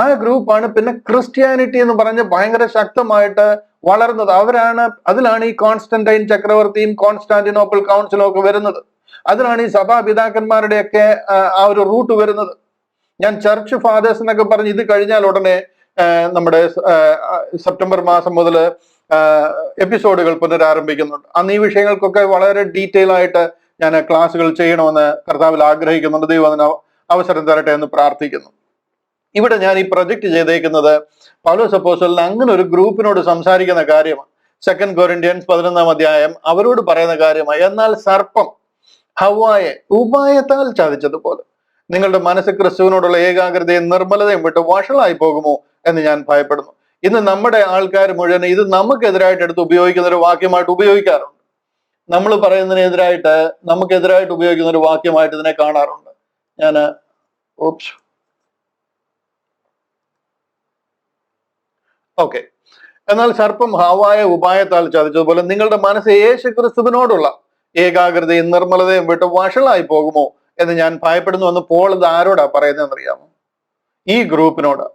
ആ ഗ്രൂപ്പാണ് പിന്നെ ക്രിസ്ത്യാനിറ്റി എന്ന് പറഞ്ഞ് ഭയങ്കര ശക്തമായിട്ട് വളർന്നത്. അതിലാണ് ഈ കോൺസ്റ്റന്റൈൻ ചക്രവർത്തിയും കോൺസ്റ്റാന്റിനോപ്പിൾ കൗൺസിലും ഒക്കെ വരുന്നത്. അതിലാണ് ഈ സഭാപിതാക്കന്മാരുടെയൊക്കെ ആ ഒരു റൂട്ട് വരുന്നത്. ഞാൻ ചർച്ച് ഫാദേഴ്സ് എന്നൊക്കെ പറഞ്ഞ് ഇത് കഴിഞ്ഞാൽ ഉടനെ നമ്മുടെ സെപ്റ്റംബർ മാസം മുതൽ എപ്പിസോഡുകൾ പുനരാരംഭിക്കുന്നുണ്ട്. അന്ന് ഈ വിഷയങ്ങൾക്കൊക്കെ വളരെ ഡീറ്റെയിൽ ആയിട്ട് ഞാൻ ക്ലാസ്സുകൾ ചെയ്യണമെന്ന് കർത്താവിൽ ആഗ്രഹിക്കുന്നുണ്ട്. ദൈവം അതിന് അവസരം തരട്ടെ എന്ന് പ്രാർത്ഥിക്കുന്നു. ഇവിടെ ഞാൻ ഈ പ്രൊജക്ട് ചെയ്തേക്കുന്നത് പൗലോസ് അപ്പോസ്തലൻ അങ്ങനെ ഒരു ഗ്രൂപ്പിനോട് സംസാരിക്കുന്ന കാര്യമാണ്. 2 കൊരിന്ത്യൻസ് 11ാം അധ്യായം അവരോട് പറയുന്ന കാര്യമാണ്. എന്നാൽ സർപ്പം ഹവ്വായെ ഉപായത്താൽ ചതിച്ചതുപോലെ നിങ്ങളുടെ മനസ്സ് ക്രിസ്തുവിനോടുള്ള ഏകാഗ്രതയും നിർമ്മലതയും വിട്ട് വഷളായി പോകുമോ എന്ന് ഞാൻ ഭയപ്പെടുന്നു. ഇന്ന് നമ്മുടെ ആൾക്കാർ മുഴുവൻ ഇത് നമുക്കെതിരായിട്ട് എടുത്ത് ഉപയോഗിക്കുന്ന ഒരു വാക്യമായിട്ട് ഉപയോഗിക്കാറുണ്ട്. നമ്മൾ പറയുന്നതിനെതിരായിട്ട് നമുക്കെതിരായിട്ട് ഉപയോഗിക്കുന്ന ഒരു വാക്യമായിട്ട് ഇതിനെ കാണാറുണ്ട്. ഓക്കെ. എന്നാൽ സർപ്പം ഹവ്വായെ ഉപായത്താൽ ചതിച്ചതുപോലെ നിങ്ങളുടെ മനസ്സ് യേശു ക്രിസ്തുവിനോടുള്ള ഏകാഗ്രതയും നിർമ്മലതയും വിട്ട് വഷളായി പോകുമോ എന്ന് ഞാൻ ഭയപ്പെടുന്നു എന്ന് പോൾ ഇത് ആരോടാ പറയുന്നതെന്ന് അറിയാമോ? ഈ ഗ്രൂപ്പിനോട്.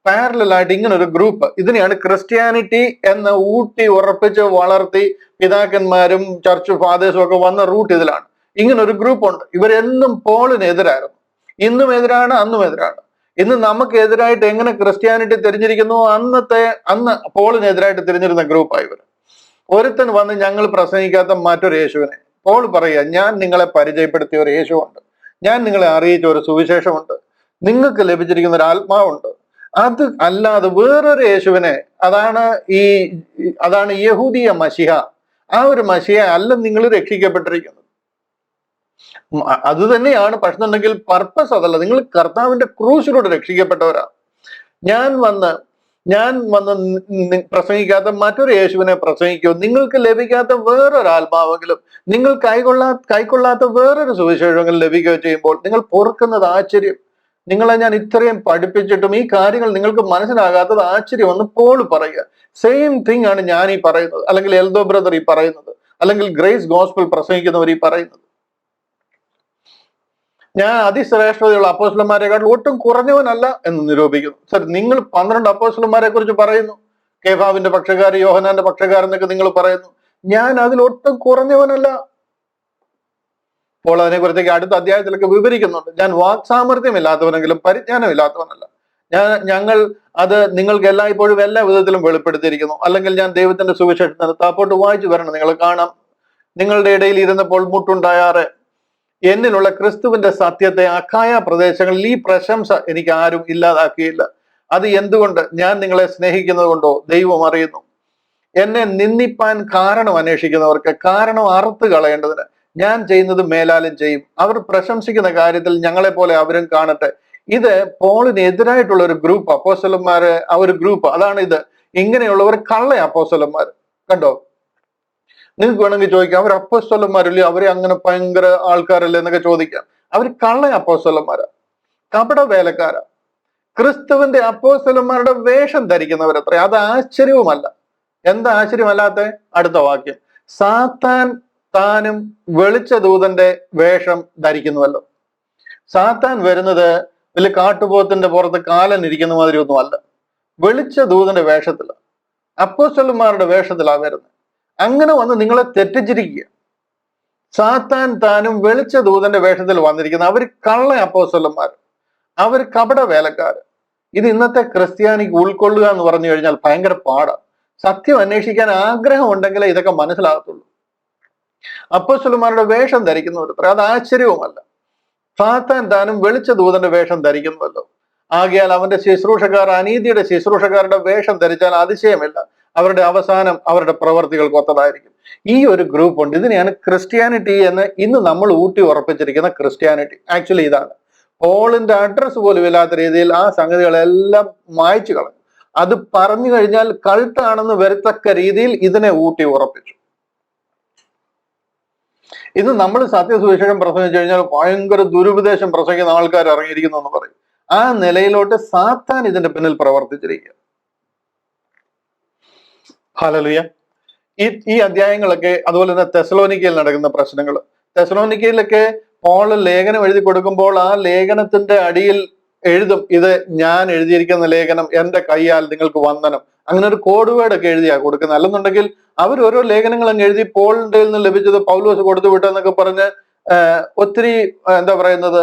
പാരലായിട്ട് ഇങ്ങനെ ഒരു ഗ്രൂപ്പ്, ഇതിനെയാണ് ക്രിസ്ത്യാനിറ്റി എന്ന് ഊട്ടി ഉറപ്പിച്ച് വളർത്തി പിതാക്കന്മാരും ചർച്ച് ഫാദേഴ്സും ഒക്കെ വന്ന റൂട്ട് ഇതിലാണ്. ഇങ്ങനെ ഒരു ഗ്രൂപ്പ് ഉണ്ട്. ഇവരെന്നും പോളിനെതിരായിരുന്നു. ഇന്നും എതിരാണ്, അന്നും എതിരാണ്. ഇന്ന് നമുക്ക് എതിരായിട്ട് എങ്ങനെ ക്രിസ്ത്യാനിറ്റി തിരിഞ്ഞിരിക്കുന്നു, അന്ന് പോളിനെതിരായിട്ട് തിരിഞ്ഞിരുന്ന ഗ്രൂപ്പായി ഇവർ. ഒരുത്തൻ വന്ന് ഞങ്ങൾ പ്രസംഗിക്കാത്ത മറ്റൊരു യേശുവിനെ, പോൾ പറയുക, ഞാൻ നിങ്ങളെ പരിചയപ്പെടുത്തിയ ഒരു യേശുവുണ്ട്, ഞാൻ നിങ്ങളെ അറിയിച്ച ഒരു സുവിശേഷമുണ്ട്, നിങ്ങൾക്ക് ലഭിച്ചിരിക്കുന്ന ഒരു ആത്മാവുണ്ട്. അത് അല്ലാതെ വേറൊരു യേശുവിനെ, അതാണ് യഹൂദിയ മശിഹ, ആ ഒരു മശിഹ അല്ല നിങ്ങൾ രക്ഷിക്കപ്പെട്ടിരിക്കുന്നത്. അത് തന്നെയാണ്. പക്ഷെ എന്നുണ്ടെങ്കിൽ പർപ്പസ് അതല്ല. നിങ്ങൾ കർത്താവിന്റെ ക്രൂശിലൂടെ രക്ഷിക്കപ്പെട്ടവരാ. ഞാൻ വന്ന് പ്രസംഗിക്കാത്ത മറ്റൊരു യേശുവിനെ പ്രസംഗിക്കൂ, നിങ്ങൾക്ക് ലഭിക്കാത്ത വേറൊരു ആത്മാവെങ്കിലും, നിങ്ങൾ കൈക്കൊള്ളാത്ത വേറൊരു സുവിശേഷമെങ്കിലും ലഭിക്കുകയോ ചെയ്യുമ്പോൾ നിങ്ങൾ പൊറുക്കുന്നത് ആശ്ചര്യം. നിങ്ങളെ ഞാൻ ഇത്രയും പഠിപ്പിച്ചിട്ടും ഈ കാര്യങ്ങൾ നിങ്ങൾക്ക് മനസ്സിലാകാത്തത് ആശ്ചര്യമെന്ന് പോൾ പറയുക. സെയിം തിങ് ആണ് ഞാൻ ഈ പറയുന്നത്, അല്ലെങ്കിൽ എൽദോ ബ്രദർ ഈ പറയുന്നത്, അല്ലെങ്കിൽ ഗ്രേസ് ഗോസ്പൽ പ്രസംഗിക്കുന്നവർ ഈ പറയുന്നത്. ഞാൻ അതിശ്രേഷ്ഠതയുള്ള അപ്പോസ്തലന്മാരെക്കാൾ ഒട്ടും കുറഞ്ഞവനല്ല എന്ന് നിരൂപിക്കുന്നു. സർ, നിങ്ങൾ 12 അപ്പോസ്തലന്മാരെ കുറിച്ച് പറയുന്നു, കേഫാവിന്റെ പക്ഷക്കാർ, യോഹന്നാന്റെ പക്ഷക്കാരെന്നൊക്കെ നിങ്ങൾ പറയുന്നു. ഞാൻ അതിൽ ഒട്ടും കുറഞ്ഞവനല്ല. അപ്പോൾ അതിനെക്കുറിച്ചൊക്കെ അടുത്ത അധ്യായത്തിലൊക്കെ വിവരിക്കുന്നുണ്ട്. ഞാൻ വാക്സാമർത്ഥ്യമില്ലാത്തവനെങ്കിലും പരിജ്ഞാനമില്ലാത്തവനല്ല. ഞങ്ങൾ അത് നിങ്ങൾക്ക് എല്ലായ്പ്പോഴും എല്ലാ വിധത്തിലും വെളിപ്പെടുത്തിയിരിക്കുന്നു. അല്ലെങ്കിൽ ഞാൻ ദൈവത്തിന്റെ സുവിശേഷത്തിന് താപ്പോട്ട് വായിച്ചു വരണം, നിങ്ങൾ കാണാം. നിങ്ങളുടെ ഇടയിൽ ഇരുന്നപ്പോൾ മുട്ടുണ്ടായാറെ, എന്നിലുള്ള ക്രിസ്തുവിന്റെ സത്യത്തെ അഖായ പ്രദേശങ്ങളിൽ ഈ പ്രശംസ എനിക്ക് ആരും ഇല്ലാതാക്കിയില്ല. അത് എന്തുകൊണ്ട്? ഞാൻ നിങ്ങളെ സ്നേഹിക്കുന്നത് കൊണ്ടോ? ദൈവം അറിയുന്നു. എന്നെ നിന്ദിപ്പാൻ കാരണം അന്വേഷിക്കുന്നവർക്ക് കാരണം അറുത്ത് കളയേണ്ടതിന് ഞാൻ ചെയ്യുന്നത് മേലാലും ചെയ്യും. അവർ പ്രശംസിക്കുന്ന കാര്യത്തിൽ ഞങ്ങളെ പോലെ അവരും കാണട്ടെ. ഇത് പോളിന് എതിരായിട്ടുള്ള ഒരു ഗ്രൂപ്പ് അപ്പോസ്തലന്മാര്, ആ ഒരു ഗ്രൂപ്പ്, അതാണ് ഇത്. ഇങ്ങനെയുള്ളവർ കള്ള അപ്പോസ്തലന്മാർ. കണ്ടോ? നിങ്ങൾക്ക് വേണമെങ്കിൽ ചോദിക്കാം, അവർ അപ്പോസ്തലന്മാരല്ലേ, അവരെ അങ്ങനെ ഭയങ്കര ആൾക്കാരല്ലേ എന്നൊക്കെ ചോദിക്കാം. അവർ കള്ള അപ്പോസ്തലന്മാരാ, കപട വേലക്കാരാ, ക്രിസ്തുവിന്റെ അപ്പോസ്തലന്മാരുടെ വേഷം ധരിക്കുന്നവരത്ര. അത് ആശ്ചര്യവുമല്ല. എന്താ ആശ്ചര്യമല്ലാത്ത? അടുത്ത വാക്യം, സാത്താൻ താനും വെളിച്ച ദൂതന്റെ വേഷം ധരിക്കുന്നുവല്ലോ. സാത്താൻ വരുന്നത് വലിയ കാട്ടുപോത്തിന്റെ പുറത്ത് കാലൻ ഇരിക്കുന്ന മാതിരി ഒന്നും അല്ല. വെളിച്ച ദൂതന്റെ വേഷത്തില, അപ്പോസ്തലന്മാരുടെ വേഷത്തിലാണ് വരുന്നത്. അങ്ങനെ വന്ന് നിങ്ങളെ തെറ്റിച്ചിരിക്കുക. സാത്താൻ താനും വെളിച്ച ദൂതന്റെ വേഷത്തിൽ വന്നിരിക്കുന്ന അവർ കള്ള അപ്പോസ്തലന്മാർ, അവർ കപട വേലക്കാർ. ഇത് ഇന്നത്തെ ക്രിസ്ത്യാനിക്ക് ഉൾക്കൊള്ളുക എന്ന് പറഞ്ഞു കഴിഞ്ഞാൽ ഭയങ്കര പാടാണ്. സത്യം അന്വേഷിക്കാൻ ആഗ്രഹം ഉണ്ടെങ്കിലേ ഇതൊക്കെ മനസ്സിലാകത്തുള്ളൂ. അപ്പോസ്തലന്മാരുടെ വേഷം ധരിക്കുന്നവർ, അത് ആശ്ചര്യവുമല്ല. സാത്താൻ താനും വെളിച്ച ദൂതന്റെ വേഷം ധരിക്കുന്നുവല്ലോ. ആകയാൽ അവന്റെ ശുശ്രൂഷക്കാർ അനീതിയുടെ ശുശ്രൂഷക്കാരുടെ വേഷം ധരിച്ചാൽ അതിശയമില്ല. അവരുടെ അവസാനം അവരുടെ പ്രവർത്തികൾക്ക് ഒത്തതായിരിക്കും. ഈ ഒരു ഗ്രൂപ്പ് ഉണ്ട്. ഇതിനെയാണ് ക്രിസ്ത്യാനിറ്റി എന്ന് ഇന്ന് നമ്മൾ ഊട്ടി ഉറപ്പിച്ചിരിക്കുന്ന ക്രിസ്ത്യാനിറ്റി. ആക്ച്വലി ഇതാണ്. പോളിന്റെ അഡ്രസ് പോലും ഇല്ലാത്ത രീതിയിൽ ആ സംഗതികളെല്ലാം മായ്ച്ചു കളഞ്ഞു. അത് പറഞ്ഞു കഴിഞ്ഞാൽ കൾട്ടാണെന്ന് വരത്തക്ക രീതിയിൽ ഇതിനെ ഊട്ടി ഉറപ്പിച്ചു. ഇന്ന് നമ്മൾ സത്യസുവിശേഷം പ്രസംഗിച്ചു കഴിഞ്ഞാൽ ഭയങ്കര ദുരുപദേശം പ്രസംഗിക്കുന്ന ആൾക്കാർ ഇറങ്ങിയിരിക്കുന്നു എന്ന് പറയും. ആ നിലയിലോട്ട് സാത്താൻ ഇതിന്റെ പിന്നിൽ പ്രവർത്തിച്ചിരിക്കുക. ഹല്ലേലൂയ. ഈ അധ്യായങ്ങളൊക്കെ, അതുപോലെ തന്നെ തെസലോനിക്കയിൽ നടക്കുന്ന പ്രശ്നങ്ങൾ, തെസലോനിക്കയിലൊക്കെ പോൾ ലേഖനം എഴുതി കൊടുക്കുമ്പോൾ ആ ലേഖനത്തിന്റെ അടിയിൽ എഴുതും, ഇത് ഞാൻ എഴുതിയിരിക്കുന്ന ലേഖനം, എന്റെ കൈയാൽ നിങ്ങൾക്ക് വന്ദനം. അങ്ങനെ ഒരു കോഡ് വേർഡ് ഒക്കെ എഴുതിയാ കൊടുക്കുന്നത്. അല്ലെന്നുണ്ടെങ്കിൽ അവർ ഓരോ ലേഖനങ്ങൾ അങ്ങ് എഴുതി പോളിന്റെ നിന്ന് ലഭിച്ചത് പൗലോസ് കൊടുത്തു വിട്ടെന്നൊക്കെ പറഞ്ഞ് ഒത്തിരി എന്താ പറയുന്നത്,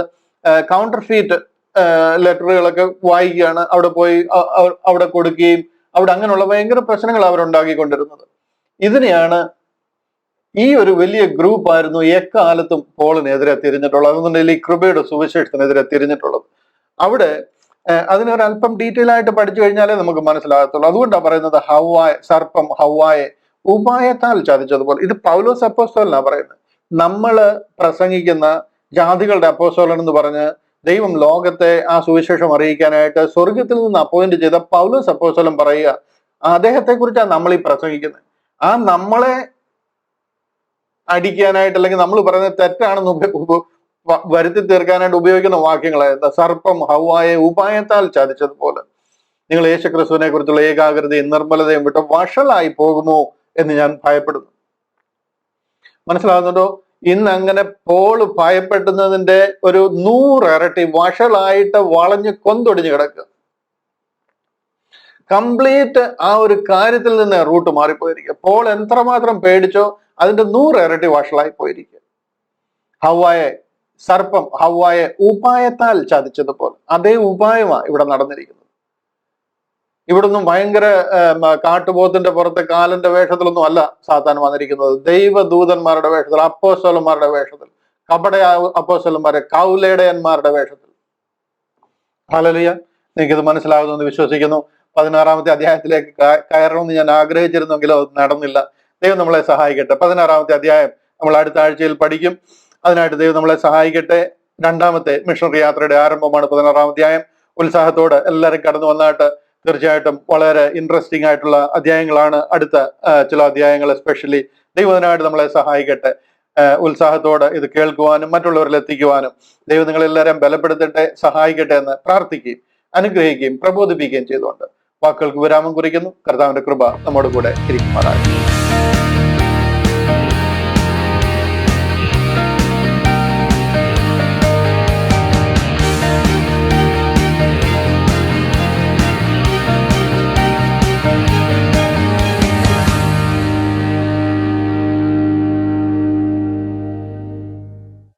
കൗണ്ടർ ഫീറ്റ് ലെറ്ററുകളൊക്കെ വായിക്കുകയാണ്. അവിടെ പോയി അവിടെ കൊടുക്കുകയും അവിടെ അങ്ങനെയുള്ള ഭയങ്കര പ്രശ്നങ്ങൾ അവരുണ്ടാക്കിക്കൊണ്ടിരുന്നത്. ഇതിനെയാണ്, ഈ ഒരു വലിയ ഗ്രൂപ്പായിരുന്നു എക്കാലത്തും പോളിനെതിരെ തിരിഞ്ഞിട്ടുള്ളത്. അതുകൊണ്ടുണ്ടെങ്കിൽ ഈ കൃപയുടെ സുവിശേഷത്തിനെതിരെ തിരിഞ്ഞിട്ടുള്ളത്. അവിടെ അതിനൊരല്പം ഡീറ്റെയിൽ ആയിട്ട് പഠിച്ചു കഴിഞ്ഞാലേ നമുക്ക് മനസ്സിലാകത്തുള്ളൂ. അതുകൊണ്ടാണ് പറയുന്നത് സർപ്പം ഹവ്വായെ ഉപായത്താൽ ചതിച്ചതുപോലെ. ഇത് പൗലോസ് അപ്പോസ്തലനാ പറയുന്നത്. നമ്മള് പ്രസംഗിക്കുന്ന ജാതികളുടെ അപ്പോസ്തലൻ എന്ന് പറഞ്ഞ് ദൈവം ലോകത്തെ ആ സുവിശേഷം അറിയിക്കാനായിട്ട് സ്വർഗത്തിൽ നിന്ന് അപ്പോയിന്റ് ചെയ്ത പൗലോസ് അപ്പോസ്തലൻ പറയുക, അദ്ദേഹത്തെ കുറിച്ചാണ് നമ്മൾ ഈ പ്രസംഗിക്കുന്നത്. ആ നമ്മളെ അടിക്കാനായിട്ട്, അല്ലെങ്കിൽ നമ്മൾ പറയുന്നത് തെറ്റാണെന്ന് വരുത്തി തീർക്കാനായിട്ട് ഉപയോഗിക്കുന്ന വാക്യങ്ങളായിരുന്നു. സർപ്പം ഹവ്വായെ ഉപായത്താൽ ചതിച്ചതുപോലെ നിങ്ങൾ യേശുക്രിസ്തുവിനെ കുറിച്ചുള്ള ഏകാഗ്രതയും നിർമ്മലതയും വിട്ട് വഷളായി പോകുമോ എന്ന് ഞാൻ ഭയപ്പെടുന്നു. മനസ്സിലാകുന്നുണ്ടോ? ഇന്ന് അങ്ങനെ പോള് ഭയപ്പെടുന്നതിന്റെ ഒരു 100 ഇരട്ടി വഷളായിട്ട് വളഞ്ഞ് കൊന്തൊടിഞ്ഞ് കിടക്കുക. കംപ്ലീറ്റ് ആ ഒരു കാര്യത്തിൽ നിന്ന് റൂട്ട് മാറിപ്പോയിരിക്കുക. പോൾ എത്രമാത്രം പേടിച്ചോ അതിന്റെ 100 ഇരട്ടി വഷളായി പോയിരിക്കുക. സർപ്പം ഹവ്വായെ ഉപായത്താൽ ചതിച്ചതുപോലെ അതേ ഉപായമാണ് ഇവിടെ നടന്നിരിക്കുന്നത്. ഇവിടൊന്നും ഭയങ്കര കാട്ടുപോത്തിന്റെ പുറത്തെ കാലന്റെ വേഷത്തിലൊന്നും അല്ല സാത്താൻ വന്നിരിക്കുന്നത്. ദൈവദൂതന്മാരുടെ വേഷത്തിൽ, അപ്പോസ്തലന്മാരുടെ വേഷത്തിൽ, കപട അപ്പോസ്തലന്മാരെ, കൗലേടയന്മാരുടെ വേഷത്തിൽ. ഹല്ലേലൂയ. എനിക്കിത് മനസ്സിലാകുമെന്ന് വിശ്വസിക്കുന്നു. 16-ാമത്തെ അധ്യായത്തിലേക്ക് കയറണമെന്ന് ഞാൻ ആഗ്രഹിച്ചിരുന്നെങ്കിലും അത് നടന്നില്ല. ദൈവം നമ്മളെ സഹായിക്കട്ടെ. 16-ാമത്തെ അധ്യായം നമ്മൾ അടുത്ത ആഴ്ചയിൽ പഠിക്കും. അതിനായിട്ട് ദൈവം നമ്മളെ സഹായിക്കട്ടെ. 2ാമത്തെ മിഷണറി യാത്രയുടെ ആരംഭമാണ് 16-ാം അധ്യായം. ഉത്സാഹത്തോടെ എല്ലാവരും കടന്നു വന്നായിട്ട് തീർച്ചയായിട്ടും വളരെ ഇൻട്രസ്റ്റിംഗ് ആയിട്ടുള്ള അധ്യായങ്ങളാണ് അടുത്ത ചില അധ്യായങ്ങൾ. എസ്പെഷ്യലി ദൈവം അതിനായിട്ട് നമ്മളെ സഹായിക്കട്ടെ. ഉത്സാഹത്തോടെ ഇത് കേൾക്കുവാനും മറ്റുള്ളവരിൽ എത്തിക്കുവാനും ദൈവം നിങ്ങളെല്ലാവരും ബലപ്പെടുത്തട്ടെ, സഹായിക്കട്ടെ എന്ന് പ്രാർത്ഥിക്കുകയും അനുഗ്രഹിക്കുകയും പ്രബോധിപ്പിക്കുകയും ചെയ്തുകൊണ്ട് വാക്കുകൾക്ക് വിരാമം കുറിക്കുന്നു. കർത്താവിന്റെ കൃപ നമ്മോട് കൂടെ ഇരിക്കുമാറാകട്ടെ.